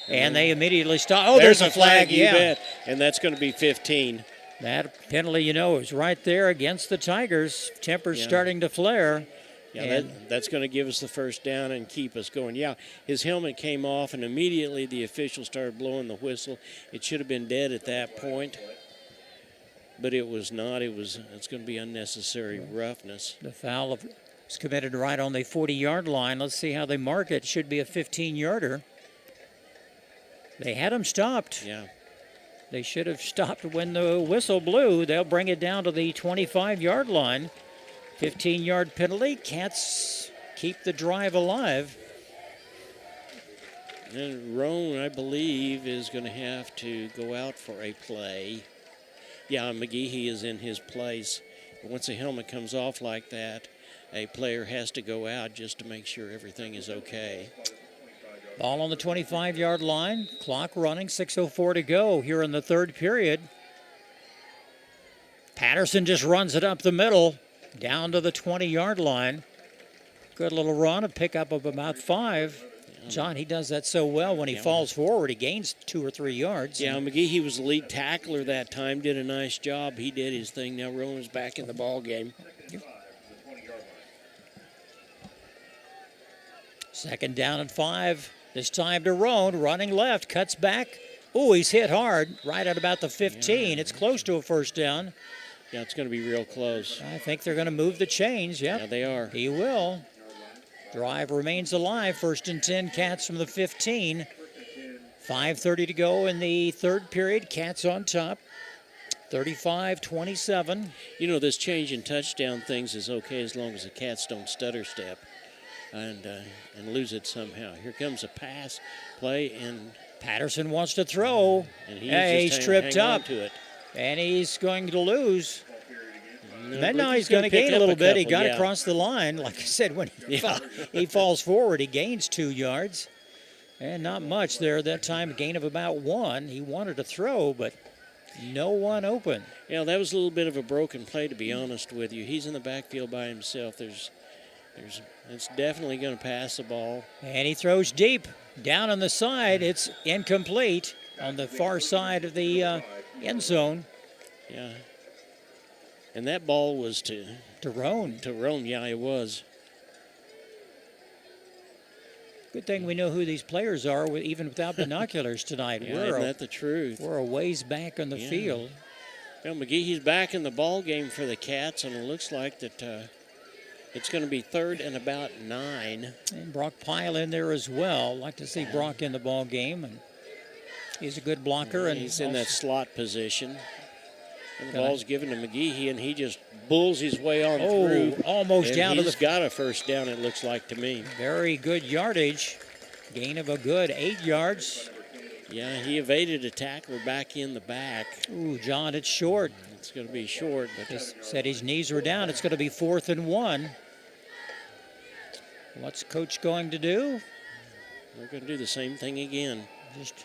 and they immediately stop. Oh, there's a flag. You bet. And that's going to be 15. That penalty, is right there against the Tigers. Temper's starting to flare. Yeah, that's going to give us the 1st down and keep us going. Yeah, his helmet came off, and immediately the official started blowing the whistle. It should have been dead at that point, but it was not. It's going to be unnecessary roughness. The foul was committed right on the 40-yard line. Let's see how they mark it. Should be a 15-yarder. They had him stopped. Yeah. They should have stopped when the whistle blew. They'll bring it down to the 25-yard line. 15-yard penalty. Cats keep the drive alive. And Roan, I believe, is going to have to go out for a play. Yeah, McGehee is in his place. Once a helmet comes off like that, a player has to go out just to make sure everything is okay. Ball on the 25-yard line. Clock running, 6:04 to go here in the third period. Patterson just runs it up the middle, down to the 20-yard line. Good little run, a pickup of about 5. John, he does that so well. When he falls forward, he gains 2 or 3 yards. Yeah, McGehee was the lead tackler that time, did a nice job. He did his thing. Now Rowan's back in the ball game. Second down and 5. This time to Roan, running left, cuts back. Oh, he's hit hard, right at about the 15. It's close to a first down. Yeah, it's going to be real close. I think they're going to move the chains. Yep. Yeah, they are. He will. Drive remains alive. 1st and 10, Cats from the 15. 5:30 to go in the third period. Cats on top. 35-27. You know, this change in touchdown things is okay as long as the Cats don't stutter step and lose it somehow. Here comes a pass play, and Patterson wants to throw. And he's tripped up. To it. And he's going to lose. No, Then now he's gonna going to gain pick a up little bit. He couple, got across the line. Like I said, when he falls forward, he gains 2 yards. And not much there that time, a gain of about 1. He wanted to throw, but no one open. Yeah, that was a little bit of a broken play, to be honest with you. He's in the backfield by himself. It's definitely going to pass the ball. And he throws deep. Down on the side, it's incomplete on the far side of the end zone. Yeah. And that ball was to Roan. To Roan, yeah, it was. Good thing we know who these players are, even without binoculars tonight. Yeah, isn't that the truth? We're a ways back on the field. Well, McGeehee's back in the ball game for the Cats, and it looks like that it's going to be 3rd and about 9. And Brock Pyle in there as well. Like to see Brock in the ball game, and he's a good blocker. And he's in that slot position. And the ball's given to McGehee, and he just bulls his way on through. Almost and down to the... He's got a first down, it looks like to me. Very good yardage. Gain of a good 8 yards. Yeah, he evaded a tackler back in the back. Ooh, John, it's short. It's going to be short. But he said his knees were down. It's going to be 4th and 1. What's Coach going to do? We're going to do the same thing again. Just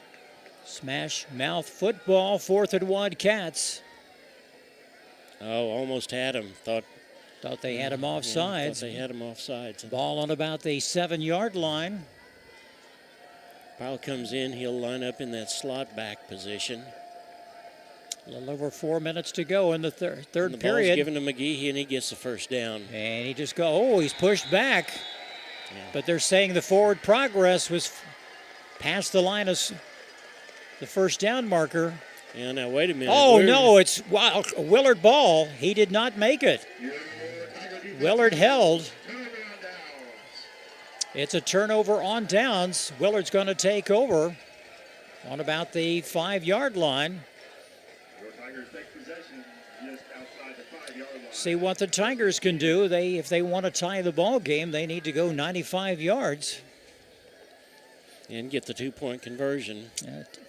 smash mouth football. 4th and 1, Cats. Oh, almost had him. Thought they had him offsides. Thought they had him offsides. Ball on about the 7-yard line. Pyle comes in. He'll line up in that slot back position. A little over 4 minutes to go in the third the period. Ball's given to McGehee, and he gets the first down. And he just he's pushed back. Yeah. But they're saying the forward progress was past the line of the first down marker. Yeah, now wait a minute. Oh, no, it's a Willard ball. He did not make it. Willard held. It's a turnover on downs. Willard's going to take over on about the 5-yard line. See what the Tigers can do. If they want to tie the ball game, they need to go 95 yards. And get the 2-point conversion.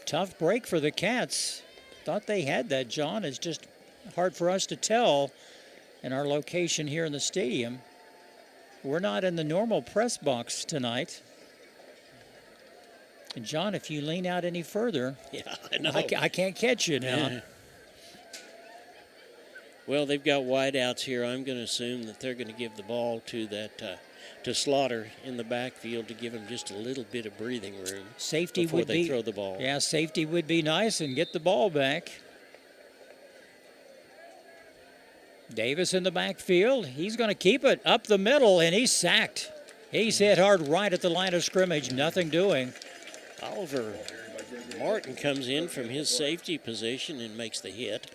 Tough break for the Cats. Thought they had that, John. It's just hard for us to tell in our location here in the stadium. We're not in the normal press box tonight. And John, if you lean out any further, I know. I can't catch you now. Yeah. Well, they've got wideouts here. I'm going to assume that they're going to give the ball to Slaughter in the backfield to give him just a little bit of breathing room before they throw the ball. Yeah, safety would be nice and get the ball back. Davis in the backfield. He's going to keep it up the middle, and he's sacked. He's hit hard right at the line of scrimmage. Nothing doing. Oliver Martin comes in from his safety position and makes the hit.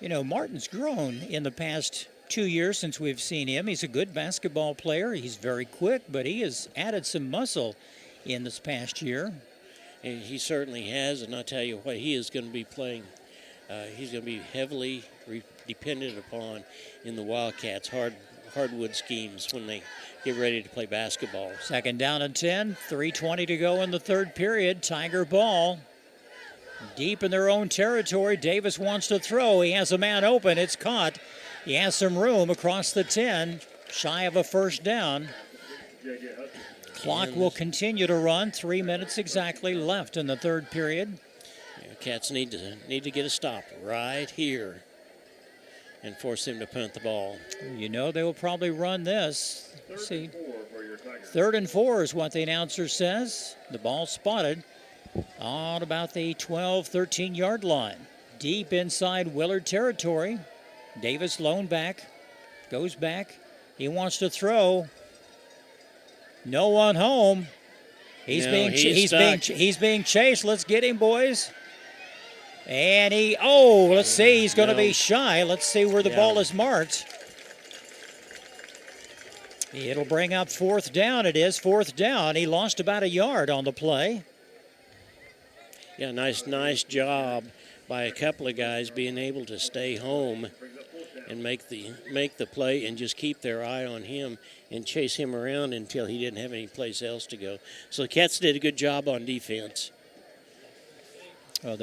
You know, Martin's grown in the past 2 years since we've seen him. He's a good basketball player. He's very quick, but he has added some muscle in this past year. And he certainly has, and I'll tell you what, he is going to be playing. He's going to be heavily dependent upon in the Wildcats. hardwood schemes when they get ready to play basketball. Second down and 10, 3:20 to go in the third period. Tiger ball deep in their own territory. Davis wants to throw. He has a man open. It's caught. He has some room across the 10, shy of a first down. Clock will continue to run. 3 minutes exactly left in the third period. Yeah, Cats need to get a stop right here and force them to punt the ball. You know they will probably run this. Let's see. 3rd and 4 is what the announcer says. The ball spotted on about the 12, 13-yard line. Deep inside Willard territory. Davis lone back. Goes back. He wants to throw. No one home. He's being chased. Let's get him, boys. And let's see. He's going to be shy. Let's see where the ball is marked. It'll bring up 4th down. It is 4th down. He lost about a yard on the play. Yeah, nice job by a couple of guys being able to stay home and make the play and just keep their eye on him and chase him around until he didn't have any place else to go. So the Cats did a good job on defense. Well,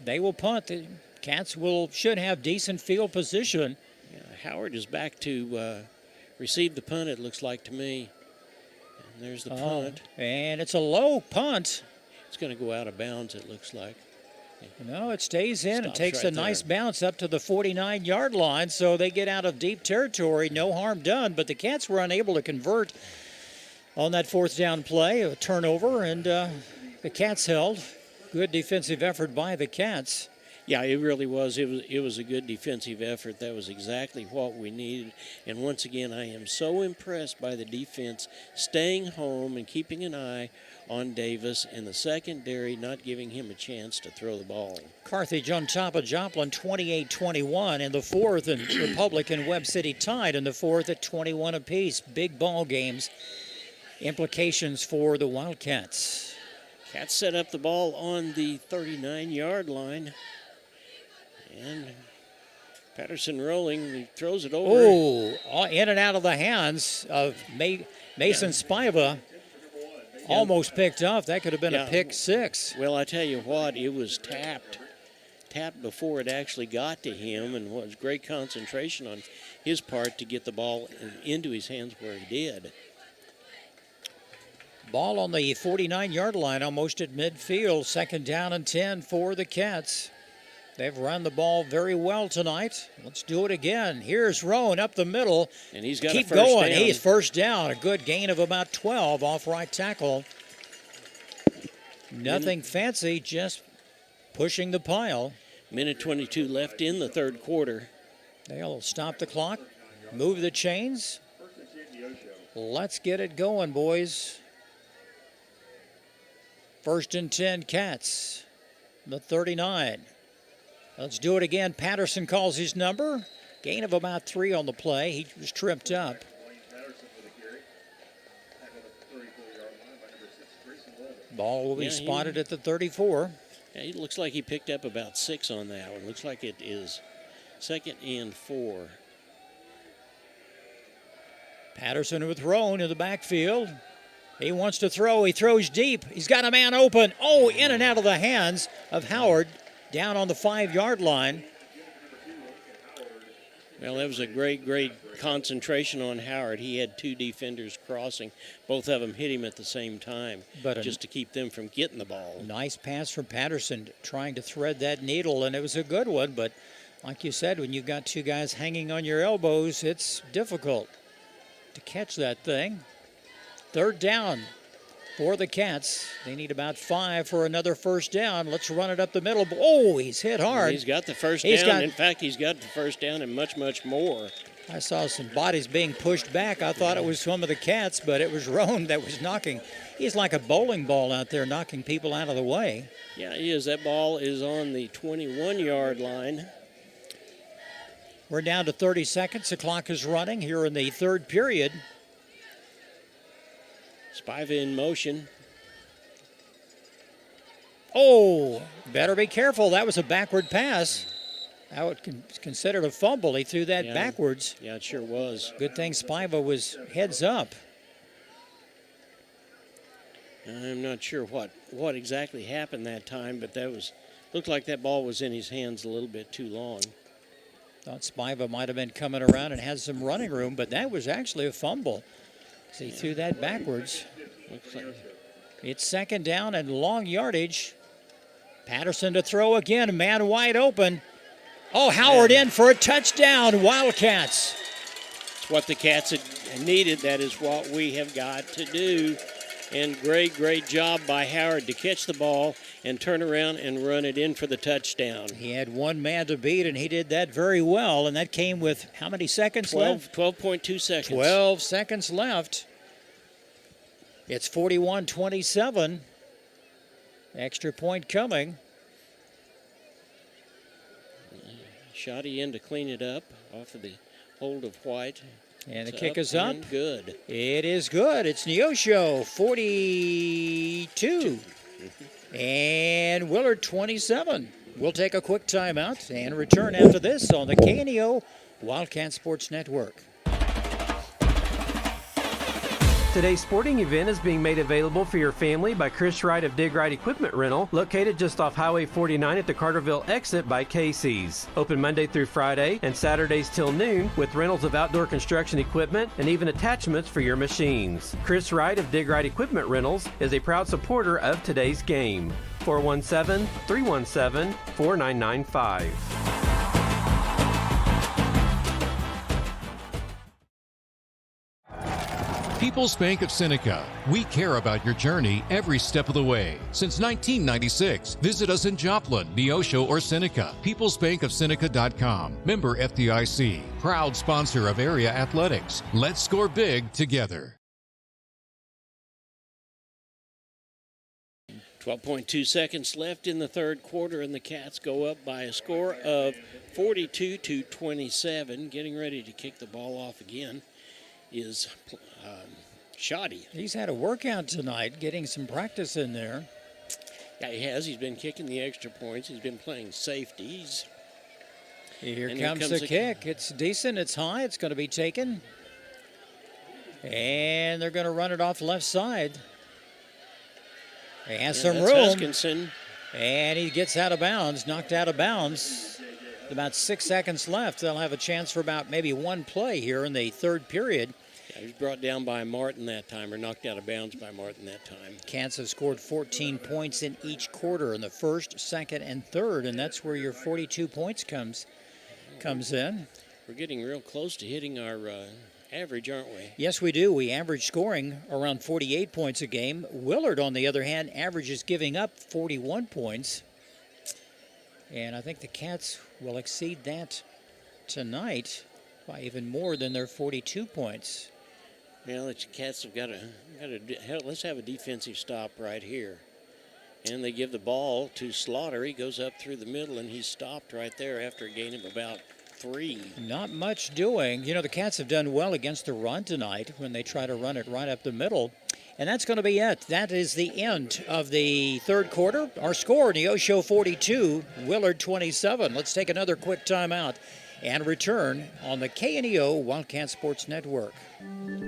they will punt. The Cats should have decent field position. Yeah, Howard is back to receive the punt, it looks like to me. And there's the punt. And it's a low punt. It's going to go out of bounds, it looks like. No, it stays in. It takes right a nice bounce up to the 49-yard line, so they get out of deep territory. No harm done, but the Cats were unable to convert on that 4th down play, a turnover, and the Cats held. Good defensive effort by the Cats. Yeah, it really was. It was a good defensive effort. That was exactly what we needed. And once again, I am so impressed by the defense staying home and keeping an eye on Davis, and the secondary not giving him a chance to throw the ball. Carthage on top of Joplin, 28-21 in the 4th, and Republic and Webb City tied in the 4th at 21 apiece. Big ball games. Implications for the Wildcats. Cats set up the ball on the 39-yard line. And Patterson rolling, he throws it over. Oh, in and out of the hands of Mason Spiva. Almost picked up. That could have been a pick 6. Well, I tell you what, it was tapped before it actually got to him, and was great concentration on his part to get the ball into his hands where he did. Ball on the 49-yard line, almost at midfield. 2nd down and 10 for the Cats. They've run the ball very well tonight. Let's do it again. Here's Roan up the middle. And he's got Keep a first going. down. He's first down. A good gain of about 12 off right tackle. Nothing fancy, just pushing the pile. Minute 22 left in the third quarter. They'll stop the clock, move the chains. Let's get it going, boys. 1st and 10 Cats. The 39. Let's do it again. Patterson calls his number. Gain of about 3 on the play. He was tripped up. Ball will be spotted at the 34. Yeah, it looks like he picked up about 6 on that one. Looks like it is 2nd and 4. Patterson with Roan in the backfield. He wants to throw. He throws deep. He's got a man open. Oh, in and out of the hands of Howard. Down on the 5-yard line. Well, that was a great concentration on Howard. He had 2 defenders crossing. Both of them hit him at the same time, just to keep them from getting the ball. Nice pass from Patterson, trying to thread that needle, and it was a good one. But like you said, when you've got 2 guys hanging on your elbows, it's difficult to catch that thing. 3rd down for the Cats. They need about 5 for another first down. Let's run it up the middle. Oh, he's hit hard. He's got the first down. In fact, he's got the first down and much, much more. I saw some bodies being pushed back. I thought it was some of the Cats, but it was Roan that was knocking. He's like a bowling ball out there, knocking people out of the way. Yeah, he is. That ball is on the 21-yard line. We're down to 30 seconds. The clock is running here in the third period. Spiva in motion. Oh, better be careful. That was a backward pass. I would consider it a fumble. He threw that backwards. Yeah, it sure was. Good thing Spiva was heads up. I'm not sure what exactly happened that time, but looked like that ball was in his hands a little bit too long. Thought Spiva might have been coming around and had some running room, but that was actually a fumble. So he threw that backwards. Looks like it's second down and long yardage. Patterson to throw again, man wide open. Oh, Howard in for a touchdown, Wildcats. It's what the Cats had needed. That is what we have got to do. And great job by Howard to catch the ball and turn around and run it in for the touchdown. He had one man to beat, and he did that very well. And that came with how many seconds left? 12.2 seconds. 12 seconds left. It's 41-27. Extra point coming. Shoddy in to clean it up off of the hold of White. And the kick is up. Good. It is good. It's Neosho 42 and Willard 27. We'll take a quick timeout and return after this on the KNEO Wildcat Sports Network. Today's sporting event is being made available for your family by Chris Wright of Dig Right Equipment Rental, located just off Highway 49 at the Carterville exit by Casey's. Open Monday through Friday and Saturdays till noon with rentals of outdoor construction equipment and even attachments for your machines. Chris Wright of Dig Right Equipment Rentals is a proud supporter of today's game. 417-317-4995. People's Bank of Seneca. We care about your journey every step of the way. Since 1996, visit us in Joplin, Neosho, or Seneca. PeoplesBankOfSeneca.com. Member FDIC. Proud sponsor of area athletics. Let's score big together. 12.2 seconds left in the third quarter, and the Cats go up by a score of 42-27. Getting ready to kick the ball off again is Shoddy. He's had a workout tonight, getting some practice in there. Yeah, he has. He's been kicking the extra points. He's been playing safeties. Here comes the kick. It's decent. It's high. It's going to be taken. And they're going to run it off left side. He has some room. Huskinson. And he gets out of bounds, knocked out of bounds. About 6 seconds left. They'll have a chance for about maybe one play here in the third period. Yeah, he was brought down by Martin that time, or knocked out of bounds by Martin that time. Cats have scored 14 points in each quarter, in the first, second, and third, and that's where your 42 points comes in. We're getting real close to hitting our average, aren't we? Yes, we do. We average scoring around 48 points a game. Willard, on the other hand, averages giving up 41 points. And I think the Cats will exceed that tonight by even more than their 42 points. Well, the Cats have got to let's have a defensive stop right here. And they give the ball to Slaughter. He goes up through the middle, and he's stopped right there after a gain of about 3. Not much doing. You know, the Cats have done well against the run tonight when they try to run it right up the middle. And that's going to be it. That is the end of the third quarter. Our score, Neosho 42, Willard 27. Let's take another quick timeout and return on the KNEO Wildcat Sports Network.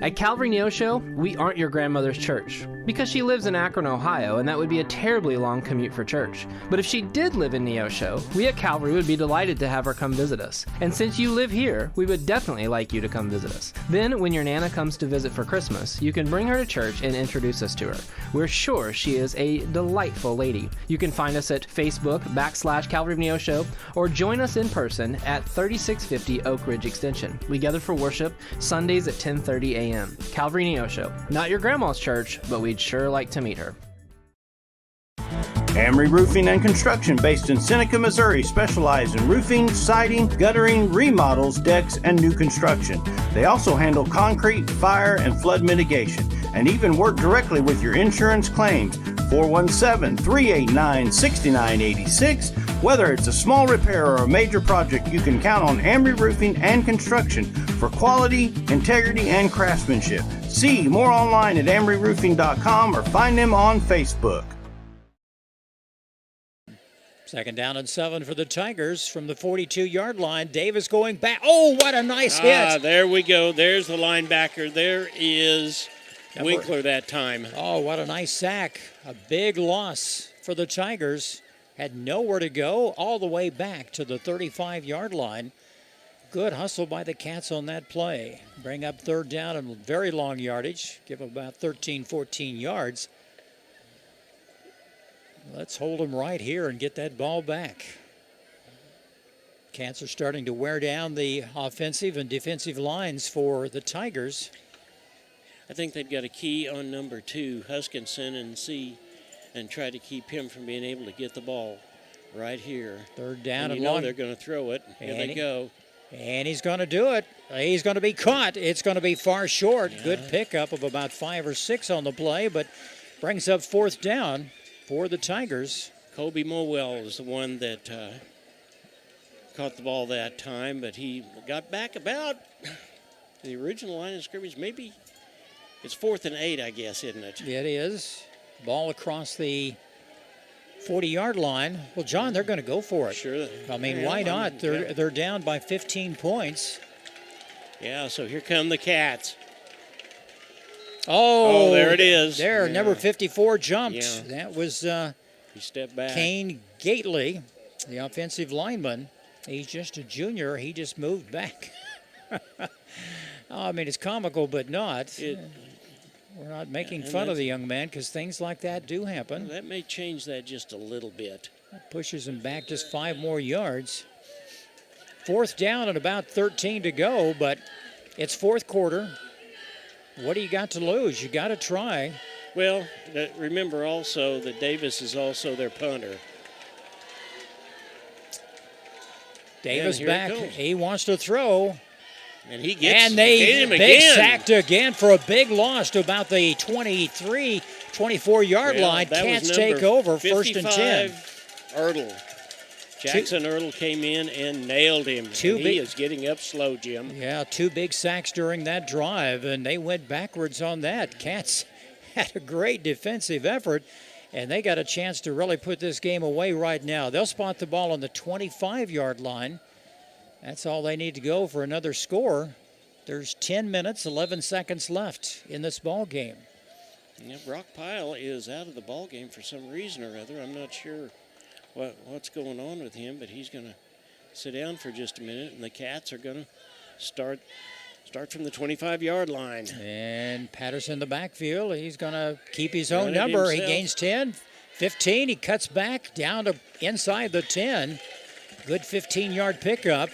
At Calvary Neosho, we aren't your grandmother's church, because she lives in Akron, Ohio, and that would be a terribly long commute for church. But if she did live in Neosho, we at Calvary would be delighted to have her come visit us. And since you live here, we would definitely like you to come visit us. Then, when your Nana comes to visit for Christmas, you can bring her to church and introduce us to her. We're sure she is a delightful lady. You can find us at Facebook.com/Calvary of Neosho, or join us in person at 3650 Oak Ridge Extension. We gather for worship Sundays at 10:30 a.m. Calvary Neosho. Not your grandma's church, but we'd sure like to meet her. Amory Roofing and Construction, based in Seneca, Missouri, specialize in roofing, siding, guttering, remodels, decks, and new construction. They also handle concrete, fire, and flood mitigation, and even work directly with your insurance claims. 417-389-6986. Whether it's a small repair or a major project, you can count on Amory Roofing and Construction for quality, integrity, and craftsmanship. See more online at amoryroofing.com or find them on Facebook. Second down and 7 for the Tigers from the 42-yard line. Davis going back. Oh, what a nice hit. There we go. There's the linebacker. There is Winkler that time. Oh, what a nice sack. A big loss for the Tigers. Had nowhere to go, all the way back to the 35-yard line. Good hustle by the Cats on that play. Bring up third down and very long yardage. Give them about 13, 14 yards. Let's hold them right here and get that ball back. Cats are starting to wear down the offensive and defensive lines for the Tigers. I think they've got a key on number 2, Huskinson, and try to keep him from being able to get the ball right here. Third down and and long. They're going to throw it. Here they go. And he's going to do it. He's going to be caught. It's going to be far short. Yeah. Good pickup of about 5 or 6 on the play, but brings up fourth down for the Tigers. Kobe Mowell is the one that caught the ball that time, but he got back about the original line of scrimmage. Maybe it's 4th and 8, I guess, isn't it? It is. Ball across the 40-yard line. Well, John, they're going to go for it. Sure. I mean, why not? They're down by 15 points. Yeah, so here come the Cats. Oh, there it is. There, number 54 jumped. Yeah. That was he stepped back. Kane Gately, the offensive lineman. He's just a junior. He just moved back. I mean, it's comical, but not. We're not making fun of the young man because things like that do happen. That may change that just a little bit. That pushes him back just 5 more yards. Fourth down and about 13 to go, but it's fourth quarter. What do you got to lose? You got to try. Well, remember also that Davis is also their punter. Davis back. He wants to throw. And he gets and they him big again. Sacked again for a big loss to about the 23, 24-yard line. Cats take over, 55, 1st and 10. Ertl. Jackson Ertl came in and nailed him. He is getting up slow, Jim. Yeah, 2 big sacks during that drive, and they went backwards on that. Cats had a great defensive effort, and they got a chance to really put this game away right now. They'll spot the ball on the 25-yard line. That's all they need to go for another score. There's 10 minutes, 11 seconds left in this ball game. Yeah, Brock Pyle is out of the ball game for some reason or other. I'm not sure what's going on with him, but he's going to sit down for just a minute, and the Cats are going to start from the 25-yard line. And Patterson in the backfield. He's going to keep his own number. He gains 10, 15. He cuts back down to inside the 10. Good 15-yard pickup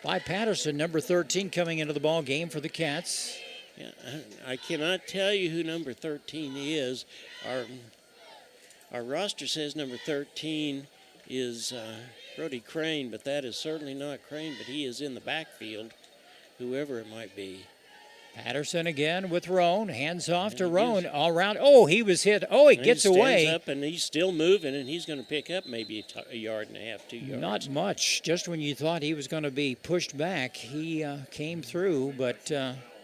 by Patterson, number 13, coming into the ball game for the Cats. Yeah, I cannot tell you who number 13 is. Our roster says number 13 is Brody Crane, but that is certainly not Crane, but he is in the backfield, whoever it might be. Patterson again with Roan. Hands off to Roan. All around. Oh, he was hit. Oh, he gets away. He stands up, and he's still moving, and he's going to pick up maybe a yard and a half, 2 yards. Not much. Just when you thought he was going to be pushed back, he came through, but...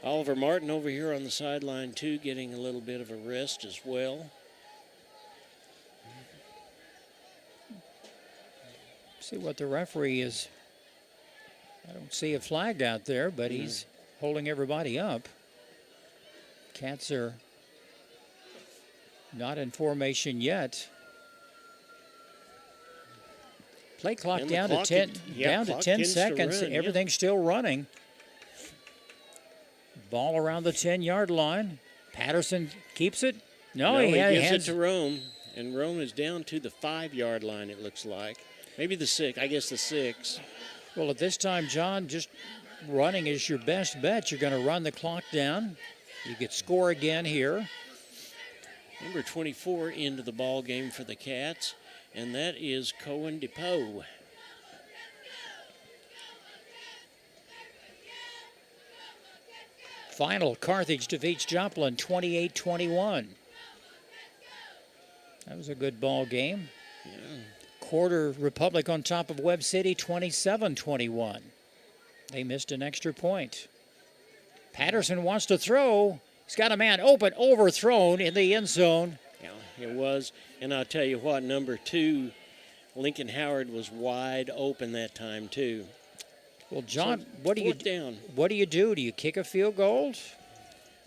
Oliver Martin over here on the sideline, too, getting a little bit of a rest as well. See what the referee is. I don't see a flag out there, but he's holding everybody up. Cats are not in formation yet. Play clock down to 10. Down to 10 seconds. Everything's still running. Ball around the 10-yard line. Patterson keeps it. No, he gives it to Rome, and Rome is down to the 5-yard line. It looks like maybe the 6. I guess the 6. Well, at this time, John, just running is your best bet. You're going to run the clock down. You could score again here. Number 24 into the ball game for the Cats, and that is Cohen DePoe. Final, Carthage defeats Joplin 28-21. That was a good ball game. Yeah. Quarter, Republic on top of Webb City 27-21. They missed an extra point. Patterson wants to throw. He's got a man open, overthrown in the end zone. Yeah, it was. And I'll tell you what, number 2, Lincoln Howard was wide open that time too. Well, John, So, what do you fourth down. What do? Do you kick a field goal,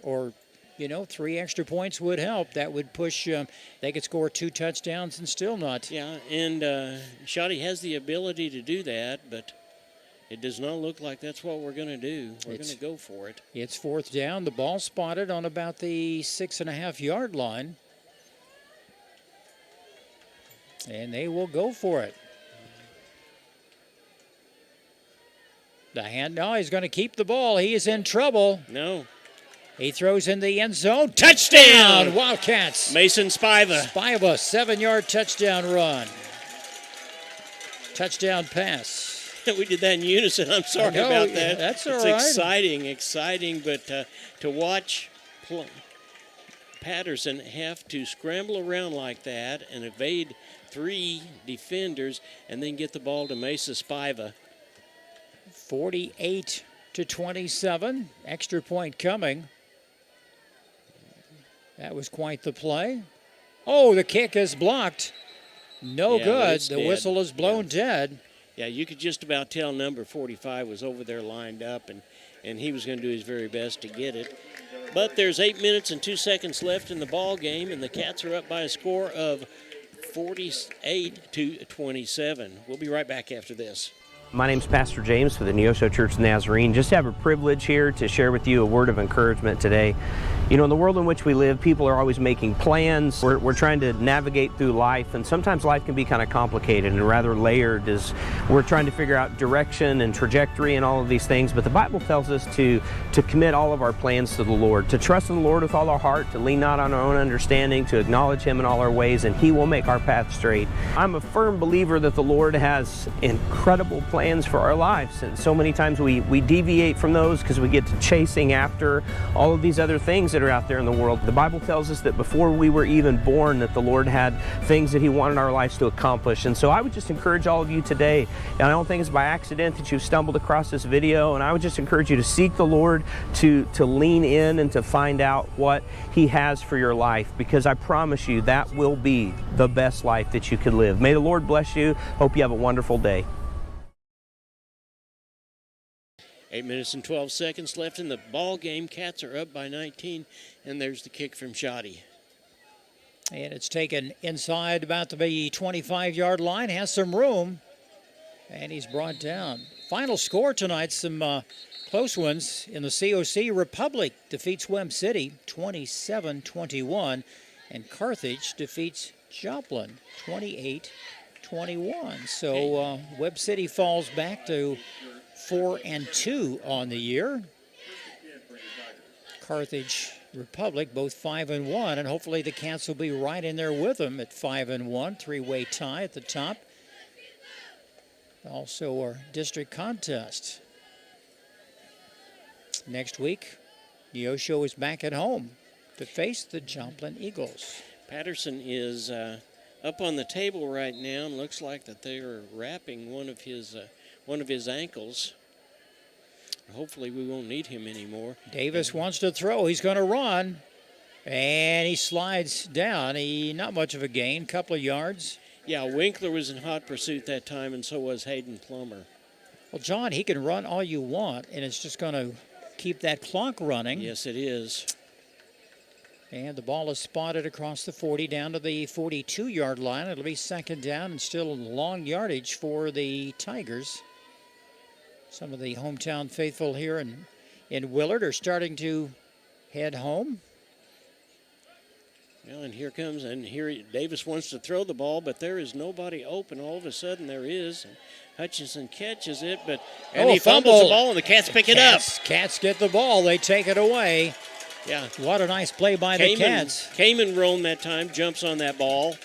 or 3 extra points would help? That would push. They could score 2 touchdowns and still not. Yeah, and Shoddy has the ability to do that, but it does not look like that's what we're going to do. We're going to go for it. It's 4th down. The ball spotted on about the 6.5-yard line. And they will go for it. The hand, no, he's going to keep the ball. He is in trouble. No. He throws in the end zone. Touchdown, Wildcats. Mason Spiva. Spiva, 7-yard touchdown run. Touchdown pass. We did that in unison. I'm sorry about that. That's all it's right. exciting, but to watch Patterson have to scramble around like that and evade 3 defenders and then get the ball to Mesa Spiva. 48-27. Extra point coming. That was quite the play. Oh, the kick is blocked. No good. The whistle is blown dead. Yeah, you could just about tell number 45 was over there lined up, and he was going to do his very best to get it. But there's 8 minutes and 2 seconds left in the ball game, and the Cats are up by a score of 48-27. We'll be right back after this. My name's Pastor James for the Neosho Church of the Nazarene. Just have a privilege here to share with you a word of encouragement today. You know, in the world in which we live, people are always making plans. We're trying to navigate through life, and sometimes life can be kind of complicated and rather layered as we're trying to figure out direction and trajectory and all of these things. But the Bible tells us to commit all of our plans to the Lord, to trust in the Lord with all our heart, to lean not on our own understanding, to acknowledge Him in all our ways, and He will make our path straight. I'm a firm believer that the Lord has incredible plans for our lives, and so many times we deviate from those because we get to chasing after all of these other things that are out there in the world. The Bible tells us that before we were even born, that the Lord had things that He wanted our lives to accomplish. And so I would just encourage all of you today, and I don't think it's by accident that you've stumbled across this video, and I would just encourage you to seek the Lord, to lean in and to find out what He has for your life, because I promise you that will be the best life that you could live. May the Lord bless you. Hope you have a wonderful day. 8 minutes and 12 seconds left in the ball game. Cats are up by 19, and there's the kick from Shoddy. And it's taken inside about the 25-yard line, has some room, and he's brought down. Final score tonight, some close ones in the COC. Republic defeats Webb City 27-21, and Carthage defeats Joplin 28-21. So Webb City falls back to 4-2 on the year. Carthage, Republic, both 5-1, and hopefully the Cats will be right in there with them at 5-1. 3-way tie at the top. Also our district contest. Next week, Neosho is back at home to face the Joplin Eagles. Patterson is up on the table right now, and looks like that they are wrapping one of his ankles. Hopefully we won't need him anymore. Davis wants to throw. He's going to run, and he slides down. Not much of a gain, couple of yards. Yeah, Winkler was in hot pursuit that time, and so was Hayden Plummer. Well, John, he can run all you want, and it's just going to keep that clock running. Yes, it is. And the ball is spotted across the 40 down to the 42-yard line. It'll be 2nd down and still long yardage for the Tigers. Some of the hometown faithful here in Willard are starting to head home. Well, and here Davis wants to throw the ball, but there is nobody open. All of a sudden there is. And Hutchinson catches it, and he fumbles the ball, and the Cats pick it up. Cats get the ball. They take it away. Yeah. What a nice play by the Cats. Kamen Roan that time jumps on that ball.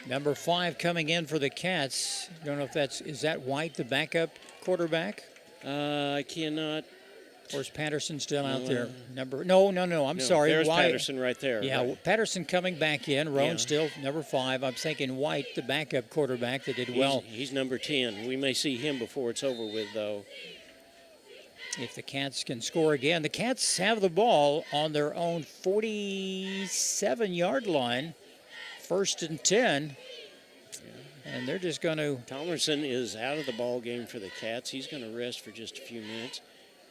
Number 5 coming in for the Cats. I don't know if is that White, the backup quarterback? I cannot. Or is Patterson still out there? No, I'm sorry. There's White. Patterson right there. Yeah, right. Patterson coming back in. Roan still number 5. I'm thinking White, the backup quarterback that did well. He's number 10. We may see him before it's over with, though. if the Cats can score again. The Cats have the ball on their own 47-yard line, 1st and 10. And they're just going to... Thomerson is out of the ball game for the Cats. He's going to rest for just a few minutes.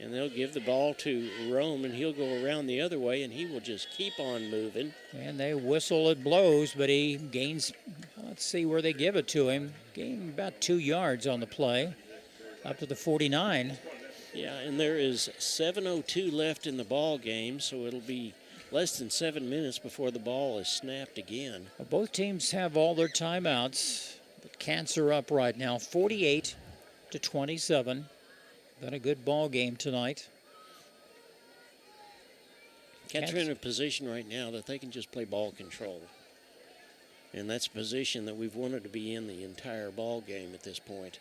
And they'll give the ball to Rome, and he'll go around the other way, and he will just keep on moving. And they whistle, it blows, but he gains... Let's see where they give it to him. Gained about 2 yards on the play, up to the 49. Yeah, and there is 7:02 left in the ball game, so it'll be less than 7 minutes before the ball is snapped again. Well, both teams have all their timeouts. The Cats are up right now, 48-27. Been a good ball game tonight. Cats are in a position right now that they can just play ball control. And that's a position that we've wanted to be in the entire ball game at this point.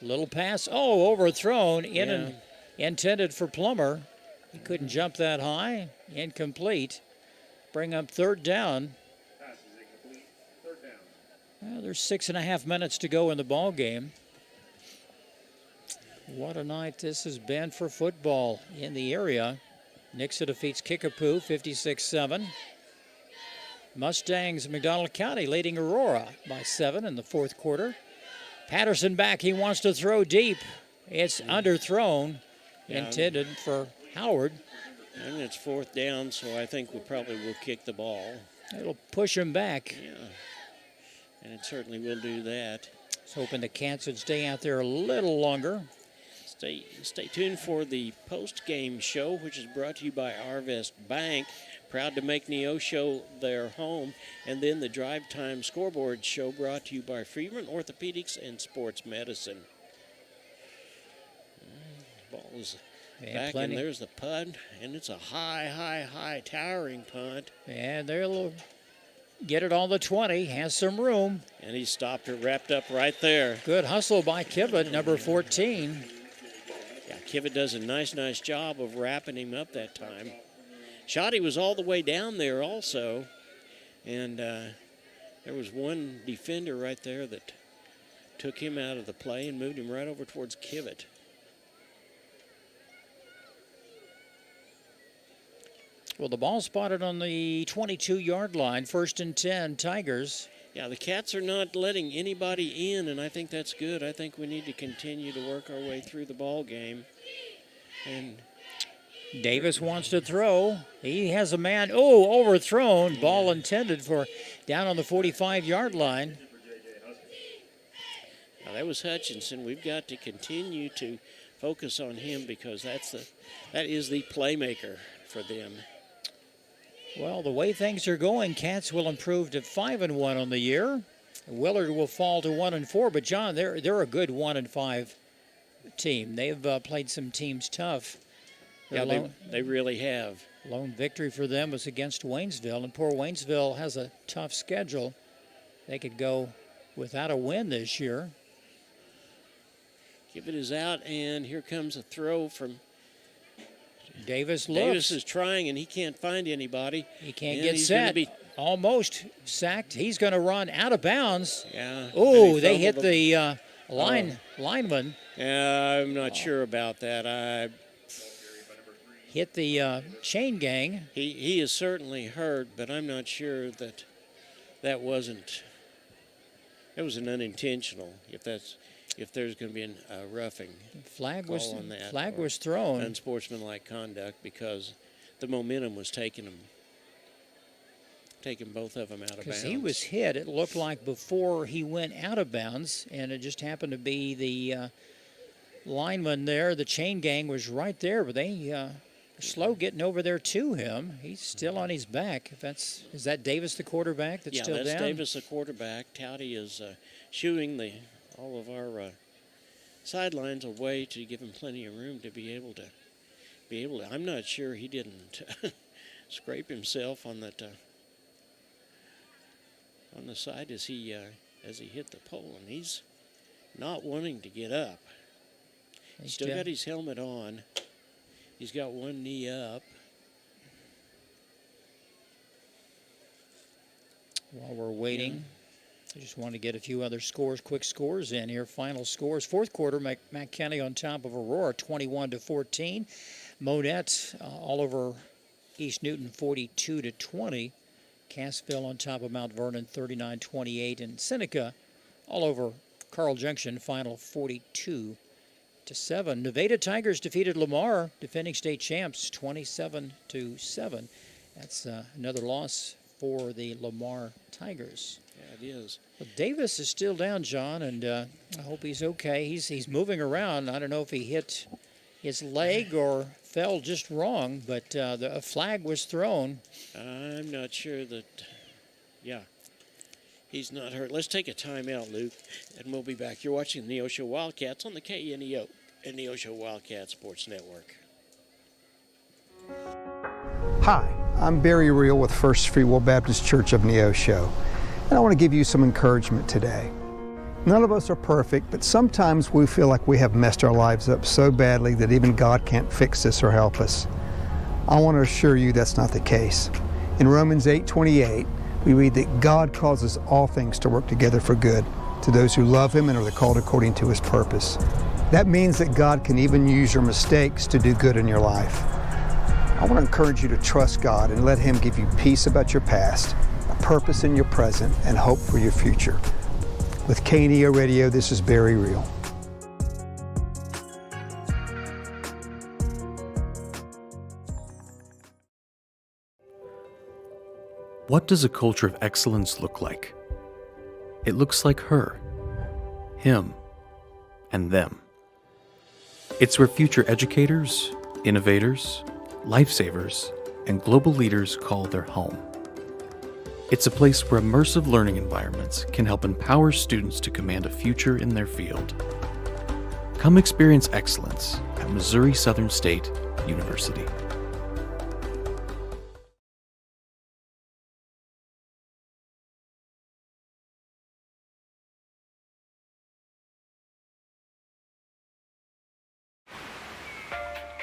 Little pass. Oh, overthrown. Intended for Plummer. He couldn't jump that high. Incomplete. Bring up 3rd down. Well, there's 6.5 minutes to go in the ball game. What a night this has been for football in the area. Nixa defeats Kickapoo 56-7. Mustangs McDonald County leading Aurora by 7 in the 4th quarter. Patterson back. He wants to throw deep. It's underthrown. Intended for Howard. And it's 4th down, so I think we probably will kick the ball. It'll push him back. Yeah. And it certainly will do that. I was hoping the Cats would stay out there a little longer. Stay tuned for the post-game show, which is brought to you by Arvest Bank. Proud to make Neosho their home. And then the Drive Time Scoreboard show brought to you by Freeman Orthopedics and Sports Medicine. Ball is back, and there's the punt. And it's a high, towering punt. And they'll get it on the 20. Has some room. And he stopped it, wrapped up right there. Good hustle by Kivett, number 14. Yeah, Kivett does a nice job of wrapping him up that time. Shoddy was all the way down there also. And there was one defender right there that took him out of the play and moved him right over towards Kivett. Well, the ball spotted on the 22-yard line, 1st and 10, Tigers. Yeah, the Cats are not letting anybody in, and I think that's good. I think we need to continue to work our way through the ball game. And Davis wants to throw. He has a man. Oh, overthrown. Yeah. Ball intended for down on the 45-yard line. Now, that was Hutchinson. We've got to continue to focus on him because that is the playmaker for them. Well, the way things are going, Cats will improve to 5-1 on the year. Willard will fall to 1-4. But John, they're a good 1-5 team. They've played some teams tough. Yeah, they really have. Lone victory for them was against Waynesville, and poor Waynesville has a tough schedule. They could go without a win this year. Kivett is out, and here comes a throw from Davis. Looks. Davis is trying, and he can't find anybody. He can't get set. Almost sacked. He's going to run out of bounds. Yeah. Oh, they hit the lineman. Yeah, I'm not sure about that. Hit the chain gang. He is certainly hurt, but I'm not sure that wasn't. It was an unintentional. If there's going to be a roughing, flag was was thrown. Unsportsmanlike conduct because the momentum was taking both of them out of bounds. Because he was hit, it looked like before he went out of bounds, and it just happened to be the lineman there. The chain gang was right there, but they were slow getting over there to him. He's still on his back. Is that Davis, the quarterback, that's still down? Yeah, that's Davis, the quarterback. Towdy is shooing all of our sidelines away to give him plenty of room to be able to. I'm not sure he didn't scrape himself on that on the side as he hit the pole, and he's not wanting to get up. He's still got his helmet on. He's got one knee up. While we're waiting. So just want to get a few other scores, quick scores in here. Final scores. Fourth quarter, Mac County on top of Aurora, 21-14. Monette all over East Newton, 42-20. Cassville on top of Mount Vernon, 39-28. And Seneca all over Carl Junction, final 42-7. Nevada Tigers defeated Lamar, defending state champs, 27-7. That's another loss for the Lamar Tigers. Yeah, it is. Well, Davis is still down, John, and I hope he's okay. He's moving around. I don't know if he hit his leg or fell just wrong, but a flag was thrown. I'm not sure that, yeah, he's not hurt. Let's take a timeout, Luke, and we'll be back. You're watching the Neosho Wildcats on the KNEO and Neosho Wildcat Sports Network. Hi, I'm Barry Reel with First Free Will Baptist Church of Neosho, and I want to give you some encouragement today. None of us are perfect, but sometimes we feel like we have messed our lives up so badly that even God can't fix us or help us. I want to assure you that's not the case. In Romans 8:28, we read that God causes all things to work together for good to those who love Him and are called according to His purpose. That means that God can even use your mistakes to do good in your life. I want to encourage you to trust God and let Him give you peace about your past, a purpose in your present, and hope for your future. With KNEO Radio, this is Barry Reel. What does a culture of excellence look like? It looks like her, him, and them. It's where future educators, innovators, lifesavers, and global leaders call their home. It's a place where immersive learning environments can help empower students to command a future in their field. Come experience excellence at Missouri Southern State University.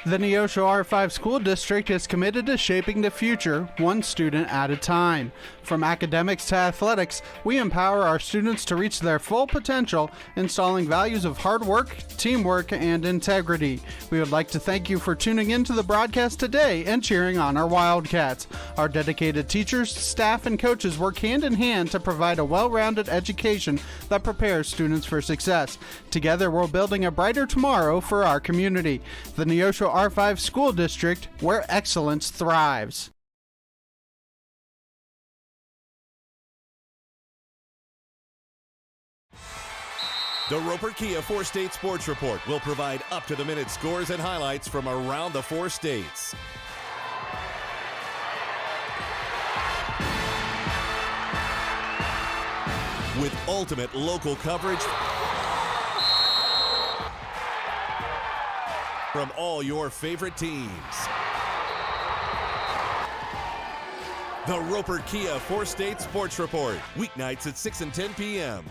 The Neosho R5 School District is committed to shaping the future, one student at a time. From academics to athletics, we empower our students to reach their full potential, installing values of hard work, teamwork, and integrity. We would like to thank you for tuning in to the broadcast today and cheering on our Wildcats. Our dedicated teachers, staff, and coaches work hand in hand to provide a well-rounded education that prepares students for success. Together, we're building a brighter tomorrow for our community. The Neosho R5 School District, where excellence thrives. The Roper Kia 4-State Sports Report will provide up-to-the-minute scores and highlights from around the 4 states. With ultimate local coverage from all your favorite teams. The Roper Kia 4-State Sports Report, weeknights at 6 and 10 p.m.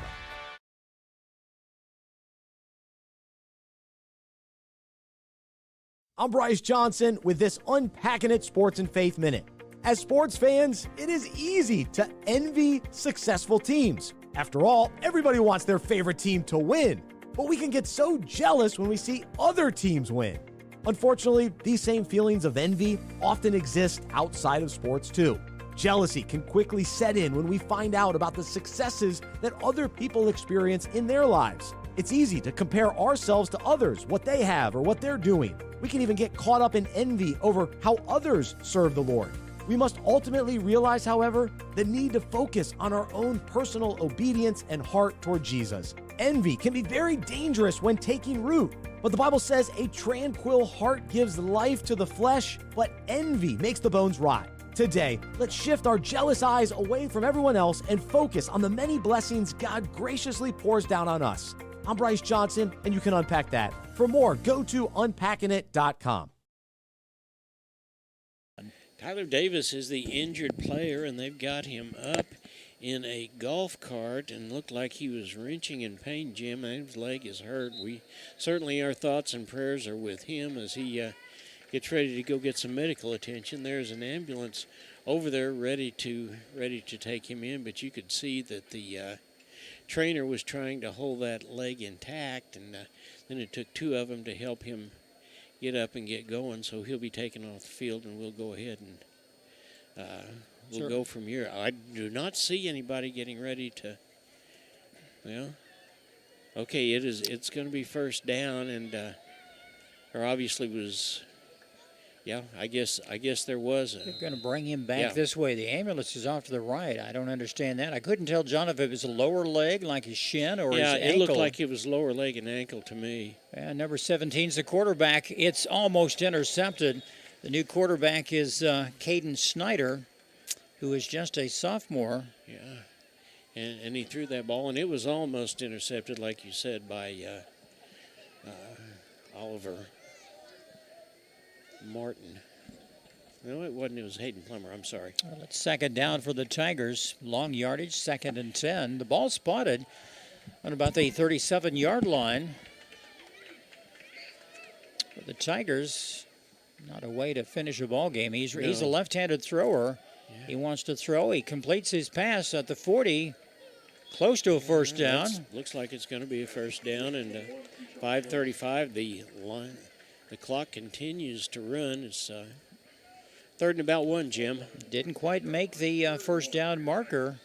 I'm Bryce Johnson with this Unpacking It Sports and Faith Minute. As sports fans, it is easy to envy successful teams. After all, everybody wants their favorite team to win, but we can get so jealous when we see other teams win. Unfortunately, these same feelings of envy often exist outside of sports too. Jealousy can quickly set in when we find out about the successes that other people experience in their lives. It's easy to compare ourselves to others, what they have or what they're doing. We can even get caught up in envy over how others serve the Lord. We must ultimately realize, however, the need to focus on our own personal obedience and heart toward Jesus. Envy can be very dangerous when taking root, but the Bible says a tranquil heart gives life to the flesh, but envy makes the bones rot. Today, let's shift our jealous eyes away from everyone else and focus on the many blessings God graciously pours down on us. I'm Bryce Johnson, and you can unpack that. For more, go to unpackingit.com. Tyler Davis is the injured player, and they've got him up in a golf cart and looked like he was wrenching in pain, Jim. His leg is hurt. Certainly our thoughts and prayers are with him as he gets ready to go get some medical attention. There's an ambulance over there ready to take him in, but you could see that the trainer was trying to hold that leg intact, and then it took two of them to help him get up and get going. So he'll be taken off the field, and we'll go ahead and we'll go from here. I do not see anybody getting ready to. Well, okay, it's going to be first down, and there obviously was. Yeah, I guess there was. They're going to bring him back this way. The ambulance is off to the right. I don't understand that. I couldn't tell, John, if it was a lower leg, like his shin, or his ankle. Yeah, it looked like it was lower leg and ankle to me. And number 17 is the quarterback. It's almost intercepted. The new quarterback is Caden Snyder, who is just a sophomore. Yeah, and he threw that ball, and it was almost intercepted, like you said, by Oliver Martin. No, it wasn't. It was Hayden Plummer. I'm sorry. Well, it's second down for the Tigers. Long yardage, 2nd and 10. The ball spotted on about the 37-yard line. For the Tigers, not a way to finish a ball game. He's a left-handed thrower. Yeah. He wants to throw. He completes his pass at the 40, close to a first down. Looks like it's going to be a first down, and 5:35. The clock continues to run. It's 3rd and about 1, Jim. Didn't quite make the first down marker.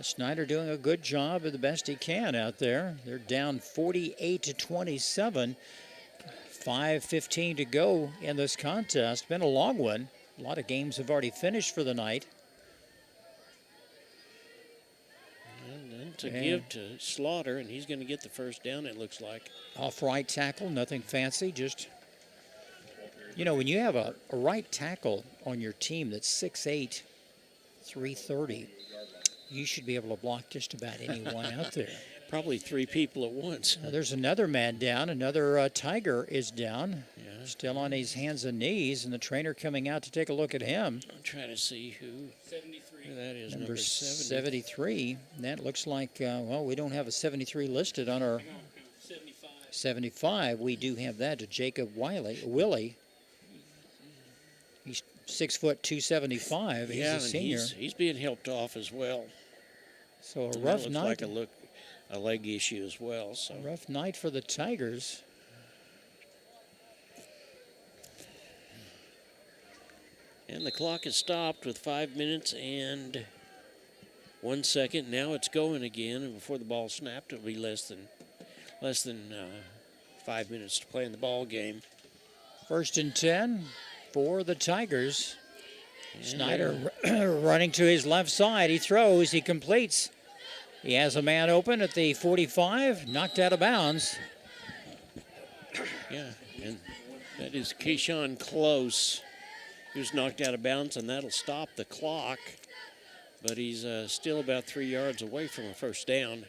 Snyder doing a good job of the best he can out there. They're down 48-27. 5:15 to go in this contest. Been a long one. A lot of games have already finished for the night. And then to give to Slaughter, and he's going to get the first down, it looks like. Off right tackle, nothing fancy, just, you know, when you have a right tackle on your team that's 6'8", 330, you should be able to block just about anyone out there. Probably 3 people at once. There's another man down. Another Tiger is down. Yeah. Still on his hands and knees, and the trainer coming out to take a look at him. I'm trying to see who that is. Number 73. That looks like, well, we don't have a 73 listed on our 75. We do have that to Jacob Willie. He's 6 foot 275. He's a senior. He's being helped off as well. So a rough night. Like a leg issue as well. So a rough night for the Tigers. And the clock is stopped with 5 minutes and 1 second. Now it's going again, and before the ball snapped, it'll be less than 5 minutes to play in the ball game. 1st and 10 for the Tigers. Snyder running to his left side. He throws. He completes. He has a man open at the 45, knocked out of bounds. Yeah, and that is Keyshawn Close. He was knocked out of bounds, and that'll stop the clock. But he's still about 3 yards away from a first down.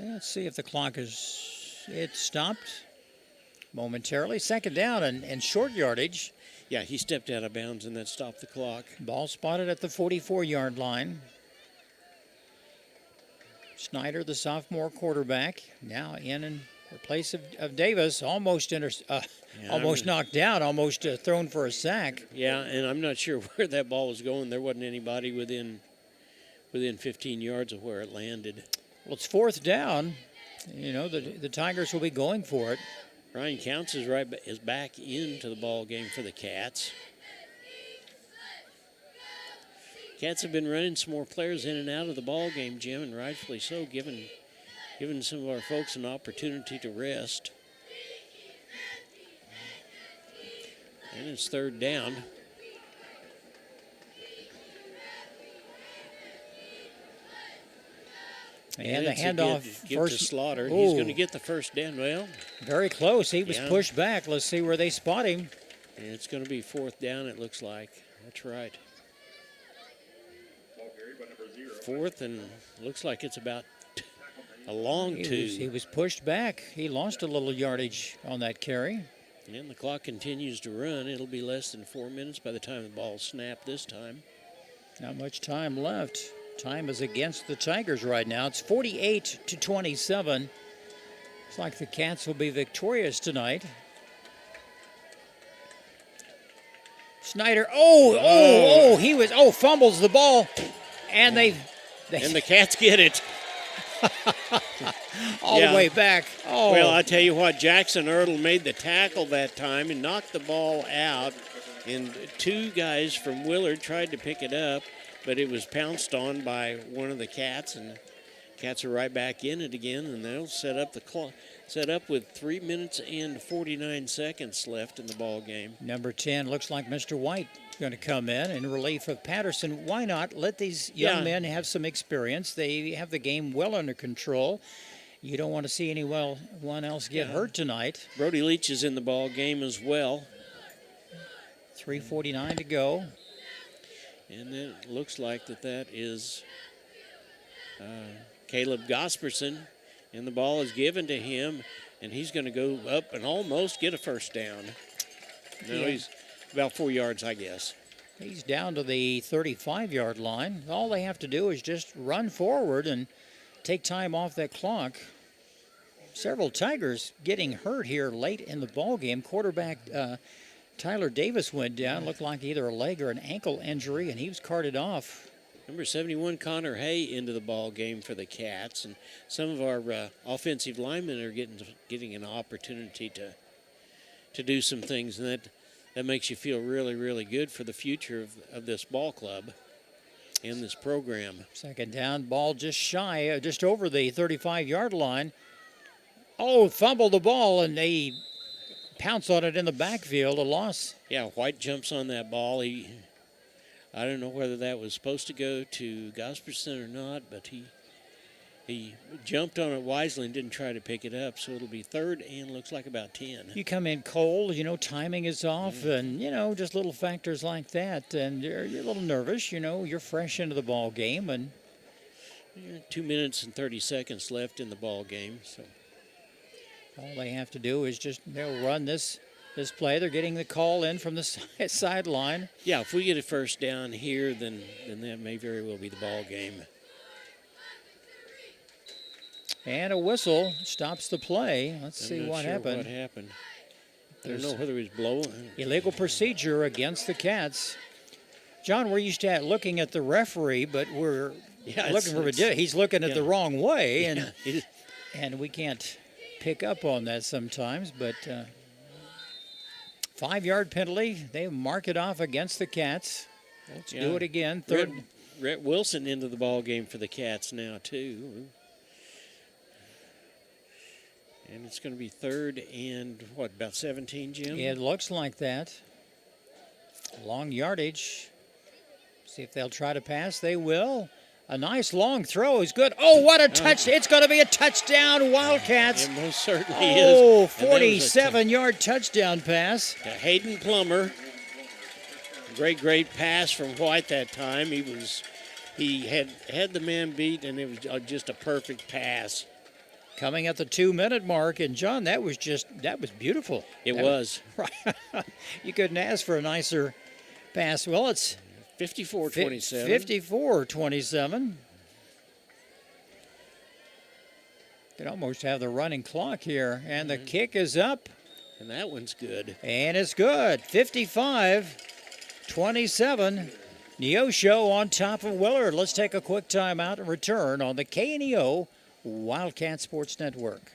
Let's see if the clock is... It's stopped momentarily. 2nd down and short yardage. Yeah, he stepped out of bounds, and that stopped the clock. Ball spotted at the 44-yard line. Snyder, the sophomore quarterback, now in place of Davis, almost knocked down, almost thrown for a sack. Yeah, and I'm not sure where that ball was going. There wasn't anybody within 15 yards of where it landed. Well, it's 4th down. You know, the Tigers will be going for it. Ryan Counts is back into the ball game for the Cats. Cats have been running some more players in and out of the ball game, Jim, and rightfully so, giving some of our folks an opportunity to rest. And it's 3rd down. And the handoff give first to Slaughter. He's going to get the first down. Well, very close. He was pushed back. Let's see where they spot him. And it's going to be 4th down, it looks like. That's right. 4th, and looks like it's about a long two. He was pushed back. He lost a little yardage on that carry. And the clock continues to run. It'll be less than 4 minutes by the time the ball's snapped this time. Not much time left. Time is against the Tigers right now. It's 48-27. Looks like the Cats will be victorious tonight. Snyder, he fumbles the ball, and And the Cats get it. All the way back. Oh. Well, I tell you what, Jackson Ertl made the tackle that time and knocked the ball out. And two guys from Willard tried to pick it up, but it was pounced on by one of the Cats, and Cats are right back in it again, and they'll set up the clock. Set up with 3 minutes and 49 seconds left in the ball game. Number 10 looks like Mr. White going to come in relief of Patterson. Why not let these young men have some experience? They have the game well under control. You don't want to see anyone else get hurt tonight. Brody Leach is in the ball game as well. 3:49 to go. And it looks like that is Caleb Gosperson. And the ball is given to him, and he's going to go up and almost get a first down. No, he's about 4 yards, I guess. He's down to the 35-yard line. All they have to do is just run forward and take time off that clock. Several Tigers getting hurt here late in the ball game. Quarterback Tyler Davis went down. Looked like either a leg or an ankle injury, and he was carted off. Number 71, Connor Hay, into the ball game for the Cats, and some of our offensive linemen are getting an opportunity to do some things, and that makes you feel really, really good for the future of this ball club and this program. Second down, ball just shy, just over the 35-yard line. Oh, fumbled the ball, and they pounce on it in the backfield, a loss. Yeah, White jumps on that ball. I don't know whether that was supposed to go to Gosperson or not, but he jumped on it wisely and didn't try to pick it up, so it'll be third and looks like about 10. You come in cold, timing is off, and, just little factors like that, and you're a little nervous, you're fresh into the ball game. And 2 minutes and 30 seconds left in the ball game, so all they have to do is they'll run this play. They're getting the call in from the sideline. Yeah, if we get a first down here, then that may very well be the ball game. And a whistle stops the play. Let's see what happened. What happened? I don't know whether he was blowing. Illegal procedure against the Cats. John, we're used to looking at the referee, but we're looking for he's looking at the wrong way, and we can't pick up on that sometimes, but 5-yard penalty. They mark it off against the Cats. Let's do it again. Third. Rhett Wilson into the ball game for the Cats now, too. And it's going to be third and, about 17, Jim? It looks like that. Long yardage. See if they'll try to pass. They will. A nice long throw is good. Oh, what a touch. It's going to be a touchdown, Wildcats. It most certainly is. Oh, 47-yard touchdown pass. To Hayden Plummer. Great pass from White that time. He had the man beat, and it was just a perfect pass. Coming at the 2-minute mark, and John, that was beautiful. It was. You couldn't ask for a nicer pass. Well, it's 54-27. 54-27. Could almost have the running clock here, and the kick is up. And that one's good. And it's good. 55-27. Neosho on top of Willard. Let's take a quick timeout and return on the KNEO Wildcat Sports Network.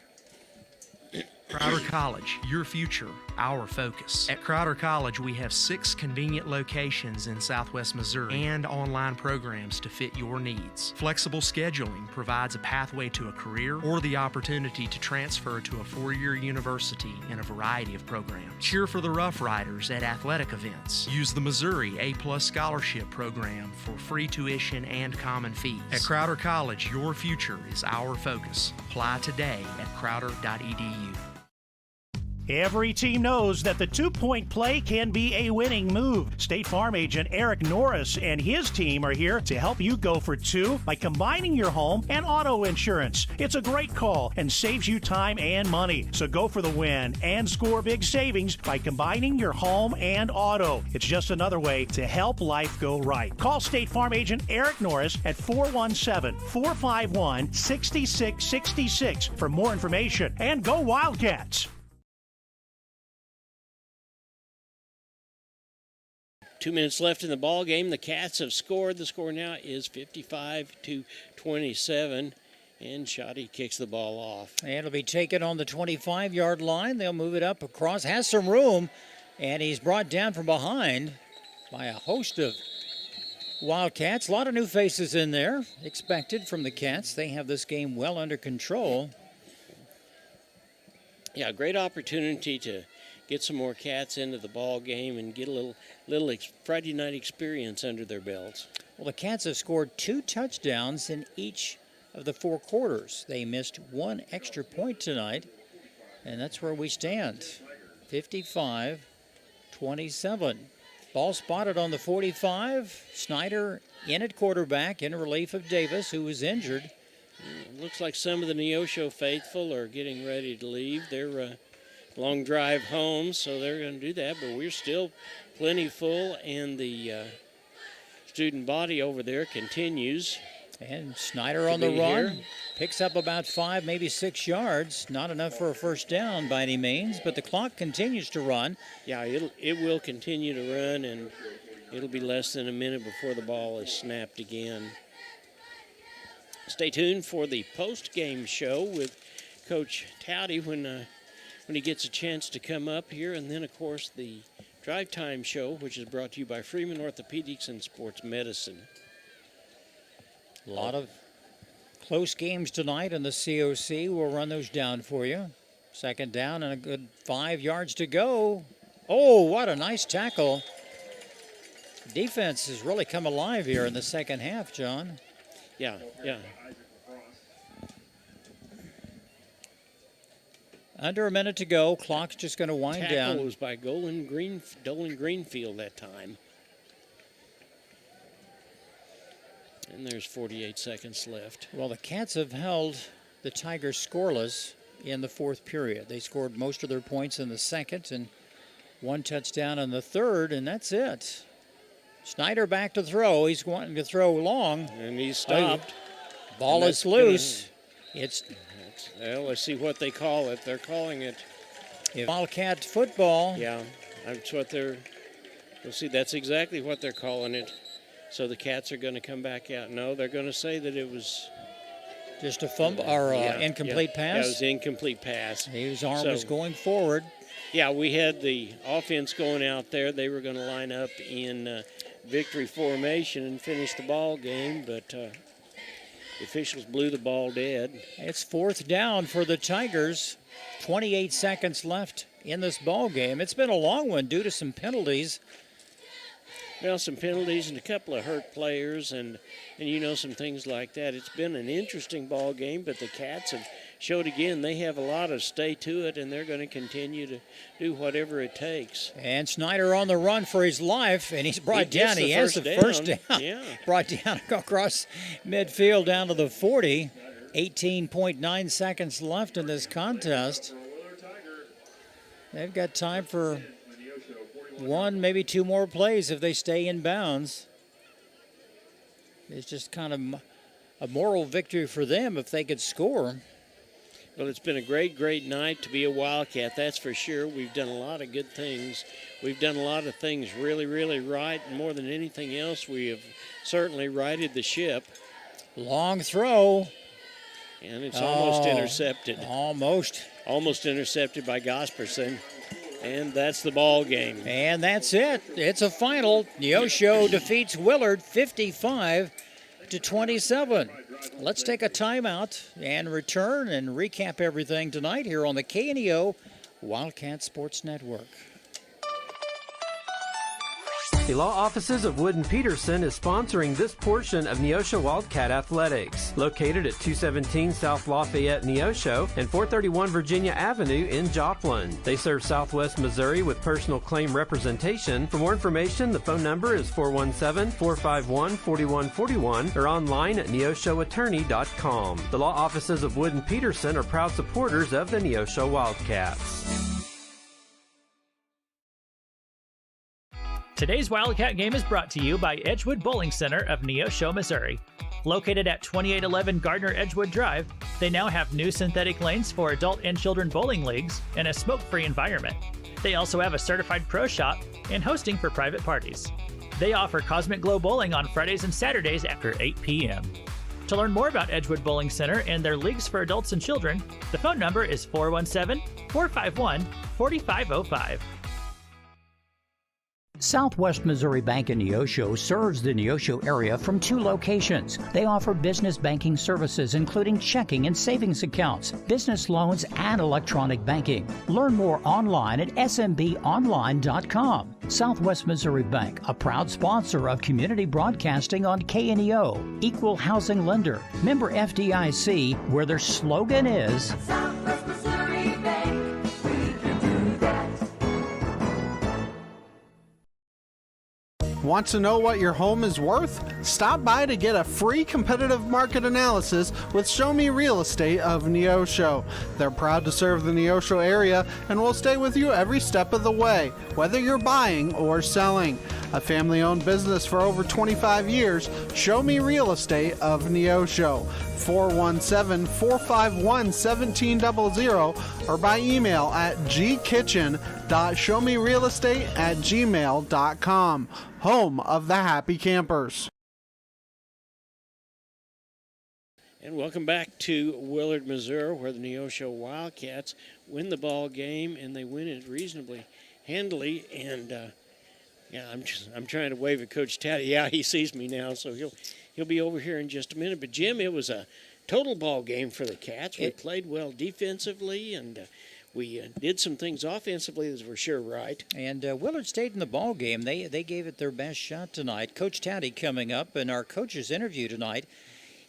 Crowder College, your future, our focus. At Crowder College, we have 6 convenient locations in Southwest Missouri and online programs to fit your needs. Flexible scheduling provides a pathway to a career or the opportunity to transfer to a 4-year university in a variety of programs. Cheer for the Rough Riders at athletic events. Use the Missouri A+ Scholarship Program for free tuition and common fees. At Crowder College, your future is our focus. Apply today at crowder.edu. Every team knows that the 2-point play can be a winning move. State Farm agent Eric Norris and his team are here to help you go for 2 by combining your home and auto insurance. It's a great call and saves you time and money. So go for the win and score big savings by combining your home and auto. It's just another way to help life go right. Call State Farm agent Eric Norris at 417-451-6666 for more information. And go Wildcats! 2 minutes left in the ball game. The Cats have scored. The score now is 55-27, and Shoddy kicks the ball off. And it'll be taken on the 25-yard line. They'll move it up across. Has some room, and he's brought down from behind by a host of Wildcats. A lot of new faces in there expected from the Cats. They have this game well under control. Yeah, great opportunity to get some more Cats into the ball game and get a little Friday night experience under their belts. Well, the Cats have scored 2 touchdowns in each of the 4 quarters. They missed 1 extra point tonight, and that's where we stand. 55-27. Ball spotted on the 45. Snyder in at quarterback in relief of Davis, who was injured. Looks like some of the Neosho faithful are getting ready to leave. They're long drive home, so they're going to do that, but we're still plenty full, and the student body over there continues. And Snyder on the run, picks up about 5, maybe 6 yards. Not enough for a first down by any means, but the clock continues to run. Yeah, it will continue to run, and it'll be less than a minute before the ball is snapped again. Stay tuned for the post-game show with Coach Towdy when he gets a chance to come up here, and then, of course, the Drive Time show, which is brought to you by Freeman Orthopedics and Sports Medicine. A lot of close games tonight in the COC. We'll run those down for you. Second down and a good 5 yards to go. Oh, what a nice tackle. Defense has really come alive here in the second half, John. Yeah. Under a minute to go. Clock's just going to wind down. Tackle was by Dolan Greenfield that time. And there's 48 seconds left. Well, the Cats have held the Tigers scoreless in the 4th period. They scored most of their points in the 2nd and 1 touchdown in the 3rd, and that's it. Snyder back to throw. He's wanting to throw long. And he's stopped. Ball is loose. Well, let's see what they call it. They're calling it Wildcat football. Yeah, that's what they're. We'll see. That's exactly what they're calling it. So the Cats are going to come back out. No, they're going to say that it was just a fumble or incomplete pass. Yeah, it was an incomplete pass. His arm was going forward. Yeah, we had the offense going out there. They were going to line up in victory formation and finish the ball game, but the officials blew the ball dead. It's 4th down for the Tigers. 28 seconds left in this ball game. It's been a long one due to some penalties. Well, some penalties and a couple of hurt players and some things like that. It's been an interesting ball game, but the Cats have showed again they have a lot of stay to it, and they're going to continue to do whatever it takes. And Snyder on the run for his life, and he's brought down. He has the first down. Yeah. Brought down across midfield down to the 40. 18.9 seconds left in this contest. They've got time for 1, maybe 2 more plays if they stay in bounds. It's just kind of a moral victory for them if they could score. Well, it's been a great night to be a Wildcat, that's for sure. We've done a lot of good things. We've done a lot of things really right, and more than anything else, we have certainly righted the ship. Long throw. And it's almost intercepted. Almost intercepted by Gosperson. And that's the ball game. And that's it. It's a final. Neosho defeats Willard 55-27. Let's take a timeout and return and recap everything tonight here on the KNEO Wildcat Sports Network. The law offices of Wood & Peterson is sponsoring this portion of Neosho Wildcat Athletics, located at 217 South Lafayette, Neosho, and 431 Virginia Avenue in Joplin. They serve Southwest Missouri with personal claim representation. For more information, the phone number is 417-451-4141 or online at neoshoattorney.com. The law offices of Wood & Peterson are proud supporters of the Neosho Wildcats. Today's Wildcat game is brought to you by Edgewood Bowling Center of Neosho, Missouri. Located at 2811 Gardner Edgewood Drive, they now have new synthetic lanes for adult and children bowling leagues and a smoke-free environment. They also have a certified pro shop and hosting for private parties. They offer Cosmic Glow Bowling on Fridays and Saturdays after 8 p.m. To learn more about Edgewood Bowling Center and their leagues for adults and children, the phone number is 417-451-4505. Southwest Missouri Bank in Neosho serves the Neosho area from 2 locations. They offer business banking services including checking and savings accounts, business loans, and electronic banking. Learn more online at smbonline.com. Southwest Missouri Bank, a proud sponsor of community broadcasting on KNEO, equal housing lender, member FDIC, where their slogan is Southwest Missouri Bank, we can do that. Want to know what your home is worth? Stop by to get a free competitive market analysis with Show Me Real Estate of Neosho. They're proud to serve the Neosho area and will stay with you every step of the way, whether you're buying or selling. A family-owned business for over 25 years, Show Me Real Estate of Neosho. 417-451-1700 or by email at gkitchen.showmerealestate@gmail.com. Home of the Happy Campers. And welcome back to Willard, Missouri, where the Neosho Wildcats win the ball game, and they win it reasonably handily. And I'm trying to wave at Coach Taddy. Yeah, he sees me now, so he'll be over here in just a minute. But Jim, it was a total ball game for the Cats. We played well defensively, and we did some things offensively that were sure right. And Willard stayed in the ball game. They gave it their best shot tonight. Coach Taddy coming up, and our coach's interview tonight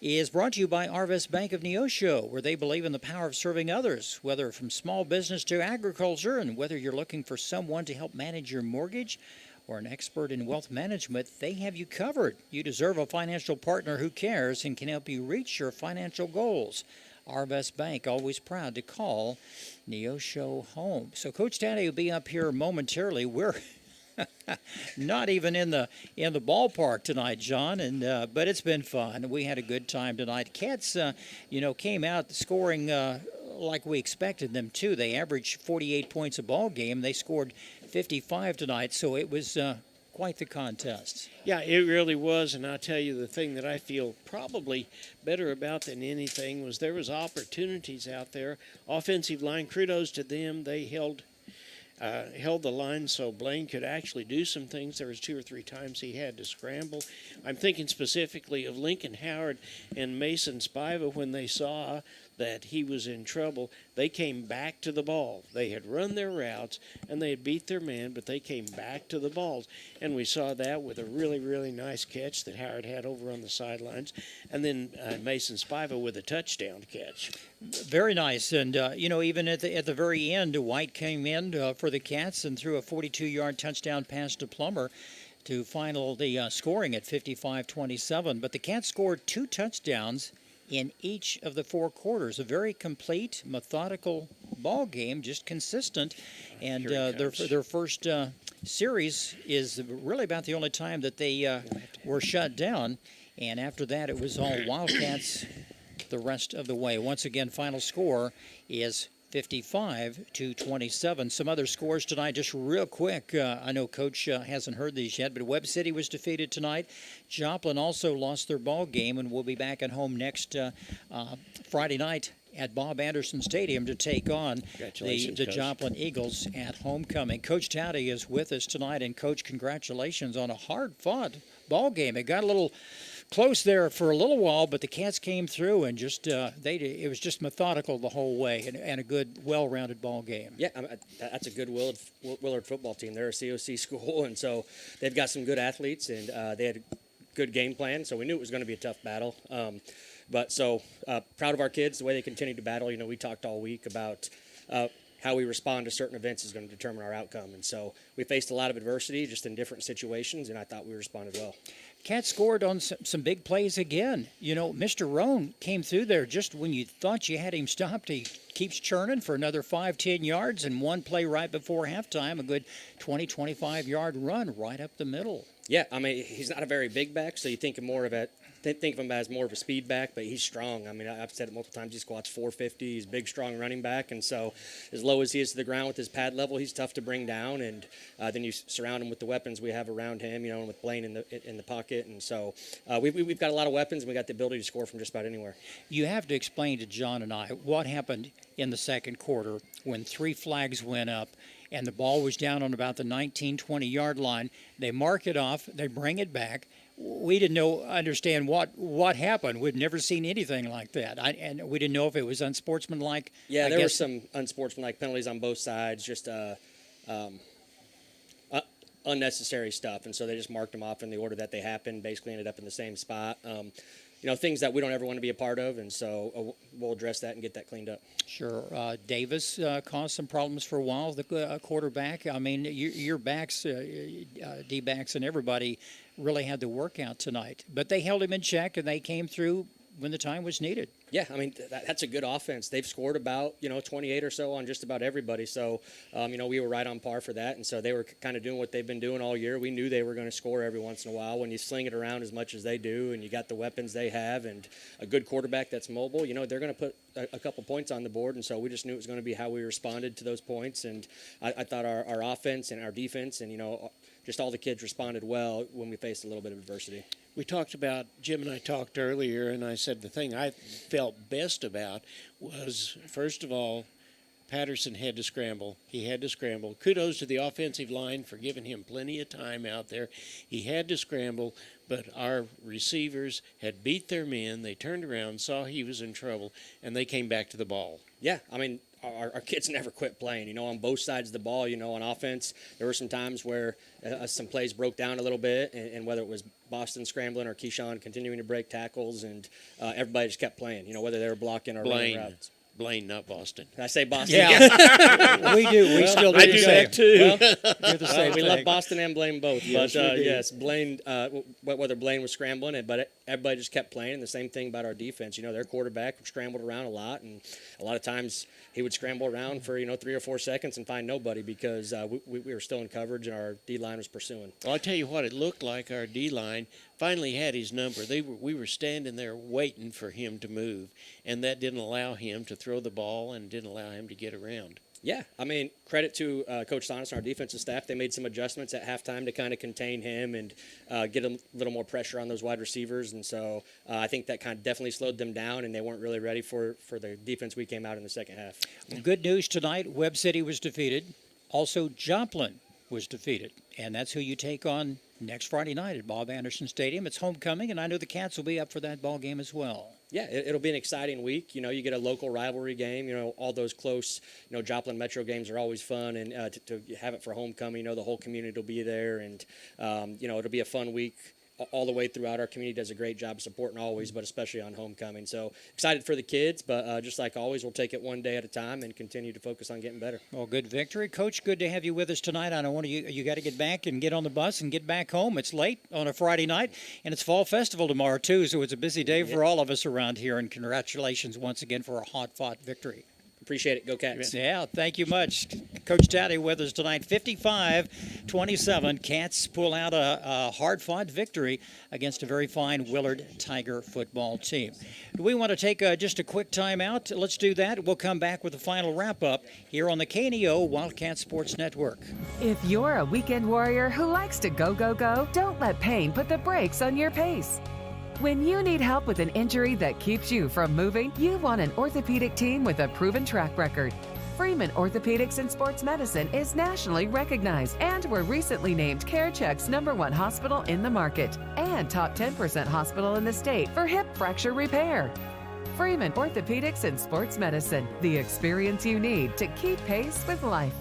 is brought to you by Arvest Bank of Neosho, where they believe in the power of serving others, whether from small business to agriculture, and whether you're looking for someone to help manage your mortgage or an expert in wealth management, they have you covered. You deserve a financial partner who cares and can help you reach your financial goals. Arvest Bank, always proud to call Neosho home. So Coach Taddy will be up here momentarily. We're not even in the ballpark tonight, John, and but it's been fun. We had a good time tonight. Cats, came out scoring like we expected them to. They averaged 48 points a ball game. They scored 55 tonight, so it was quite the contest. Yeah, it really was, and I'll tell you the thing that I feel probably better about than anything was there was opportunities out there. Offensive line, kudos to them. They held the line so Blaine could actually do some things. There was 2 or 3 times he had to scramble. I'm thinking specifically of Lincoln Howard and Mason Spiva when they saw that he was in trouble. They came back to the ball. They had run their routes and they had beat their man, but they came back to the balls. And we saw that with a really, really nice catch that Howard had over on the sidelines. And then Mason Spiva with a touchdown catch. Very nice. And, even at the very end, White came in for the Cats and threw a 42-yard touchdown pass to Plummer to final the scoring at 55-27. But the Cats scored 2 touchdowns in each of the 4 quarters. A very complete, methodical ball game, just consistent. And their first series is really about the only time that they were shut down. And after that, it was all Wildcats the rest of the way. Once again, final score is 55-27. Some other scores tonight, just real quick. I know Coach hasn't heard these yet, but Webb City was defeated tonight. Joplin also lost their ball game and will be back at home next Friday night at Bob Anderson Stadium to take on the Joplin Eagles at homecoming. Coach Taddy is with us tonight, and Coach, congratulations on a hard-fought ball game. It got a little close there for a little while, but the Cats came through and just it was just methodical the whole way, and a good, well-rounded ball game. Yeah, that's a good Willard football team. They're a COC school, and so they've got some good athletes, and they had a good game plan, so we knew it was going to be a tough battle. But proud of our kids, the way they continued to battle. We talked all week about how we respond to certain events is going to determine our outcome, and so we faced a lot of adversity just in different situations, and I thought we responded well. Cats scored on some big plays again. You know, Mr. Roan came through there just when you thought you had him stopped. He keeps churning for another 5-10 yards, and one play right before halftime, a good 20-25-yard run right up the middle. Yeah, I mean, he's not a very big back, so you think of him as more of a speed back, but he's strong. I mean, I've said it multiple times. He squats 450. He's a big, strong running back, and so as low as he is to the ground with his pad level, he's tough to bring down. And then you surround him with the weapons we have around him, and with Blaine in the pocket, and so we've got a lot of weapons, and we got the ability to score from just about anywhere. You have to explain to John and I what happened in the second quarter when 3 flags went up and the ball was down on about the 19-20-yard line. They mark it off. They bring it back. We didn't understand what happened. We'd never seen anything like that, and we didn't know if it was unsportsmanlike. Yeah, there were some unsportsmanlike penalties on both sides, just unnecessary stuff, and so they just marked them off in the order that they happened. Basically, ended up in the same spot. Things that we don't ever want to be a part of, and so we'll address that and get that cleaned up. Sure. Davis caused some problems for a while, the quarterback. I mean, your backs, D-backs and everybody really had to work out tonight. But they held him in check, and they came through when the time was needed. Yeah, I mean, that's a good offense. They've scored about, 28 or so on just about everybody. So, we were right on par for that. And so they were kind of doing what they've been doing all year. We knew they were going to score every once in a while. When you sling it around as much as they do and you got the weapons they have and a good quarterback that's mobile, they're going to put a couple points on the board. And so we just knew it was going to be how we responded to those points. And I thought our offense and our defense and, just all the kids responded well when we faced a little bit of adversity. We talked about, Jim and I talked earlier, and I said the thing I felt best about was, first of all, Patterson had to scramble. He had to scramble. Kudos to the offensive line for giving him plenty of time out there. He had to scramble, but our receivers had beat their men. They turned around, saw he was in trouble, and they came back to the ball. Yeah, I mean, our kids never quit playing, on both sides of the ball. On offense, there were some times where some plays broke down a little bit, and whether it was Boston scrambling or Keyshawn continuing to break tackles, and everybody just kept playing, whether they were blocking or running routes. Blaine, not Boston. Did I say Boston? Yeah. We do. We still do. I do that too. Well, the same we thing. love Boston and Blaine both. Yes, but we do. yes, Blaine, whether Blaine was scrambling, but everybody just kept playing. And the same thing about our defense. Their quarterback scrambled around a lot, and a lot of times he would scramble around for 3 or 4 seconds and find nobody because we were still in coverage and our D-line was pursuing. Well, I'll tell you what, it looked like our D-line finally had his number. We were standing there waiting for him to move, and that didn't allow him to throw the ball and didn't allow him to get around. Yeah, I mean, credit to Coach Sonis and our defensive staff. They made some adjustments at halftime to kind of contain him and get a little more pressure on those wide receivers. And so I think that kind of definitely slowed them down, and they weren't really ready for the defense we came out in the second half. Good news tonight. Webb City was defeated. Also, Joplin was defeated. And that's who you take on next Friday night at Bob Anderson Stadium. It's homecoming, and I know the Cats will be up for that ball game as well. Yeah, it'll be an exciting week. You get a local rivalry game. All those close, Joplin Metro games are always fun, and to have it for homecoming, the whole community will be there, and it'll be a fun week all the way throughout. Our community does a great job supporting always, but especially on homecoming. So excited for the kids, but just like always, we'll take it one day at a time and continue to focus on getting better. Well, good victory. Coach, good to have you with us tonight. I know you got to get back and get on the bus and get back home. It's late on a Friday night, and it's Fall Festival tomorrow, too, so it's a busy day for all of us around here, and congratulations once again for a hard-fought victory. Appreciate it. Go Cats. Yeah, thank you much. Coach Taddy with us tonight. 55-27. Cats pull out a hard-fought victory against a very fine Willard Tiger football team. Do we want to take just a quick time out? Let's do that. We'll come back with the final wrap-up here on the KNEO Wildcat Sports Network. If you're a weekend warrior who likes to go, go, go, don't let pain put the brakes on your pace. When you need help with an injury that keeps you from moving, you want an orthopedic team with a proven track record. Freeman Orthopedics and Sports Medicine is nationally recognized and were recently named CareCheck's #1 hospital in the market and top 10% hospital in the state for hip fracture repair. Freeman Orthopedics and Sports Medicine, the experience you need to keep pace with life.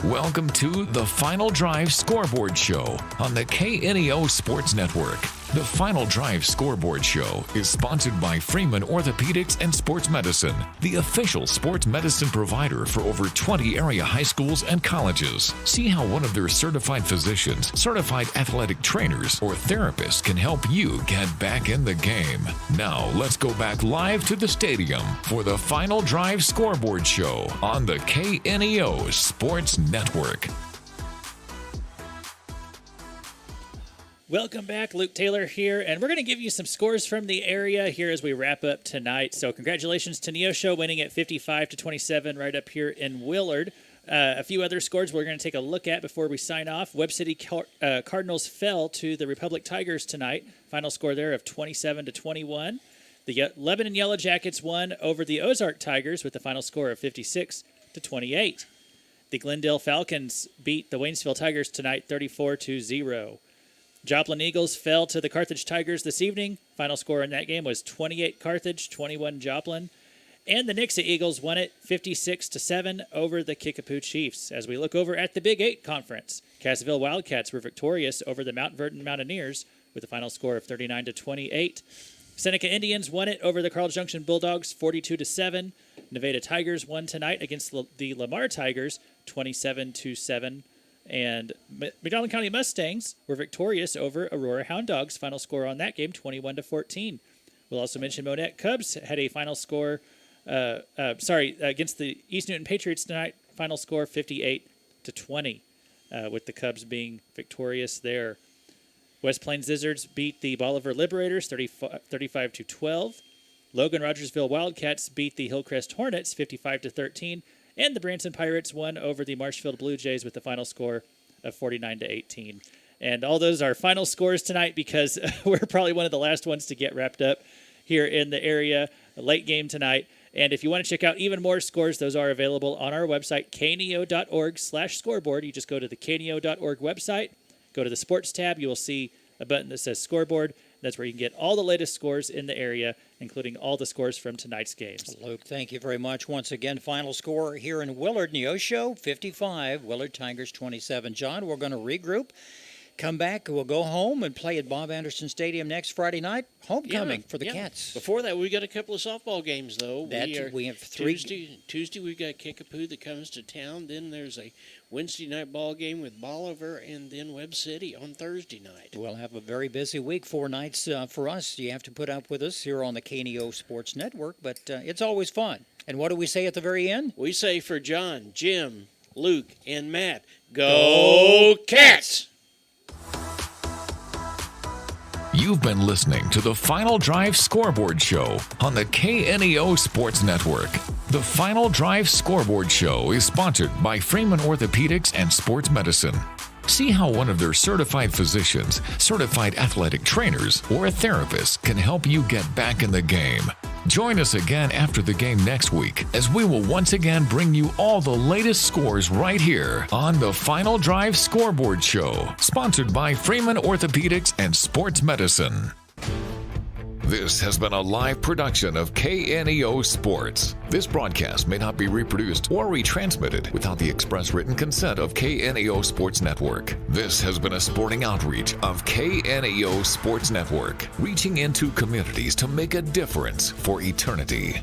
Welcome to the Final Drive Scoreboard Show on the KNEO Sports Network. The Final Drive Scoreboard Show is sponsored by Freeman Orthopedics and Sports Medicine, the official sports medicine provider for over 20 area high schools and colleges. See how one of their certified physicians, certified athletic trainers, or therapists can help you get back in the game. Now, let's go back live to the stadium for the Final Drive Scoreboard Show on the KNEO Sports Network. Welcome back, Luke Taylor here, and we're going to give you some scores from the area here as we wrap up tonight. So congratulations to Neosho winning at 55-27 right up here in Willard. A few other scores we're going to take a look at before we sign off. Webb City Cardinals fell to the Republic Tigers tonight. Final score there of 27-21. The Lebanon Yellow Jackets won over the Ozark Tigers with the final score of 56-28. The Glendale Falcons beat the Waynesville Tigers tonight 34-0. Joplin Eagles fell to the Carthage Tigers this evening. Final score in that game was 28 Carthage, 21 Joplin. And the Nixa Eagles won it 56-7 over the Kickapoo Chiefs. As we look over at the Big 8 Conference, Cassville Wildcats were victorious over the Mount Vernon Mountaineers with a final score of 39-28. Seneca Indians won it over the Carl Junction Bulldogs 42-7. Nevada Tigers won tonight against the Lamar Tigers 27-7. And McDonald County Mustangs were victorious over Aurora Hound Dogs. Final score on that game, 21-14. We'll also mention Monette Cubs had a final score, against the East Newton Patriots tonight. Final score, 58-20, with the Cubs being victorious there. West Plains Lizards beat the Bolivar Liberators 35-12. Logan Rogersville Wildcats beat the Hillcrest Hornets 55-13. And the Branson Pirates won over the Marshfield Blue Jays with the final score of 49-18. And all those are final scores tonight because we're probably one of the last ones to get wrapped up here in the area. A late game tonight. And if you want to check out even more scores, those are available on our website, kneo.org/scoreboard. You just go to the kneo.org website, go to the sports tab. You will see a button that says scoreboard. That's where you can get all the latest scores in the area, including all the scores from tonight's games. Luke, thank you very much. Once again, final score here in Willard, Neosho 55, Willard Tigers 27. John, we're going to regroup, come back, we'll go home and play at Bob Anderson Stadium next Friday night. Homecoming for the Cats. Before that, we got a couple of softball games, though. We have three. Tuesday, we've got Kickapoo that comes to town. Then there's a Wednesday night ball game with Bolivar, and then Webb City on Thursday night. We'll have a very busy week, 4 nights for us. You have to put up with us here on the KNEO Sports Network, but it's always fun. And what do we say at the very end? We say for John, Jim, Luke, and Matt, go Cats! You've been listening to the Final Drive Scoreboard Show on the KNEO Sports Network. The Final Drive Scoreboard Show is sponsored by Freeman Orthopedics and Sports Medicine. See how one of their certified physicians, certified athletic trainers, or a therapist can help you get back in the game. Join us again after the game next week as we will once again bring you all the latest scores right here on the Final Drive Scoreboard Show, sponsored by Freeman Orthopedics and Sports Medicine. This has been a live production of KNEO Sports. This broadcast may not be reproduced or retransmitted without the express written consent of KNEO Sports Network. This has been a sporting outreach of KNEO Sports Network, reaching into communities to make a difference for eternity.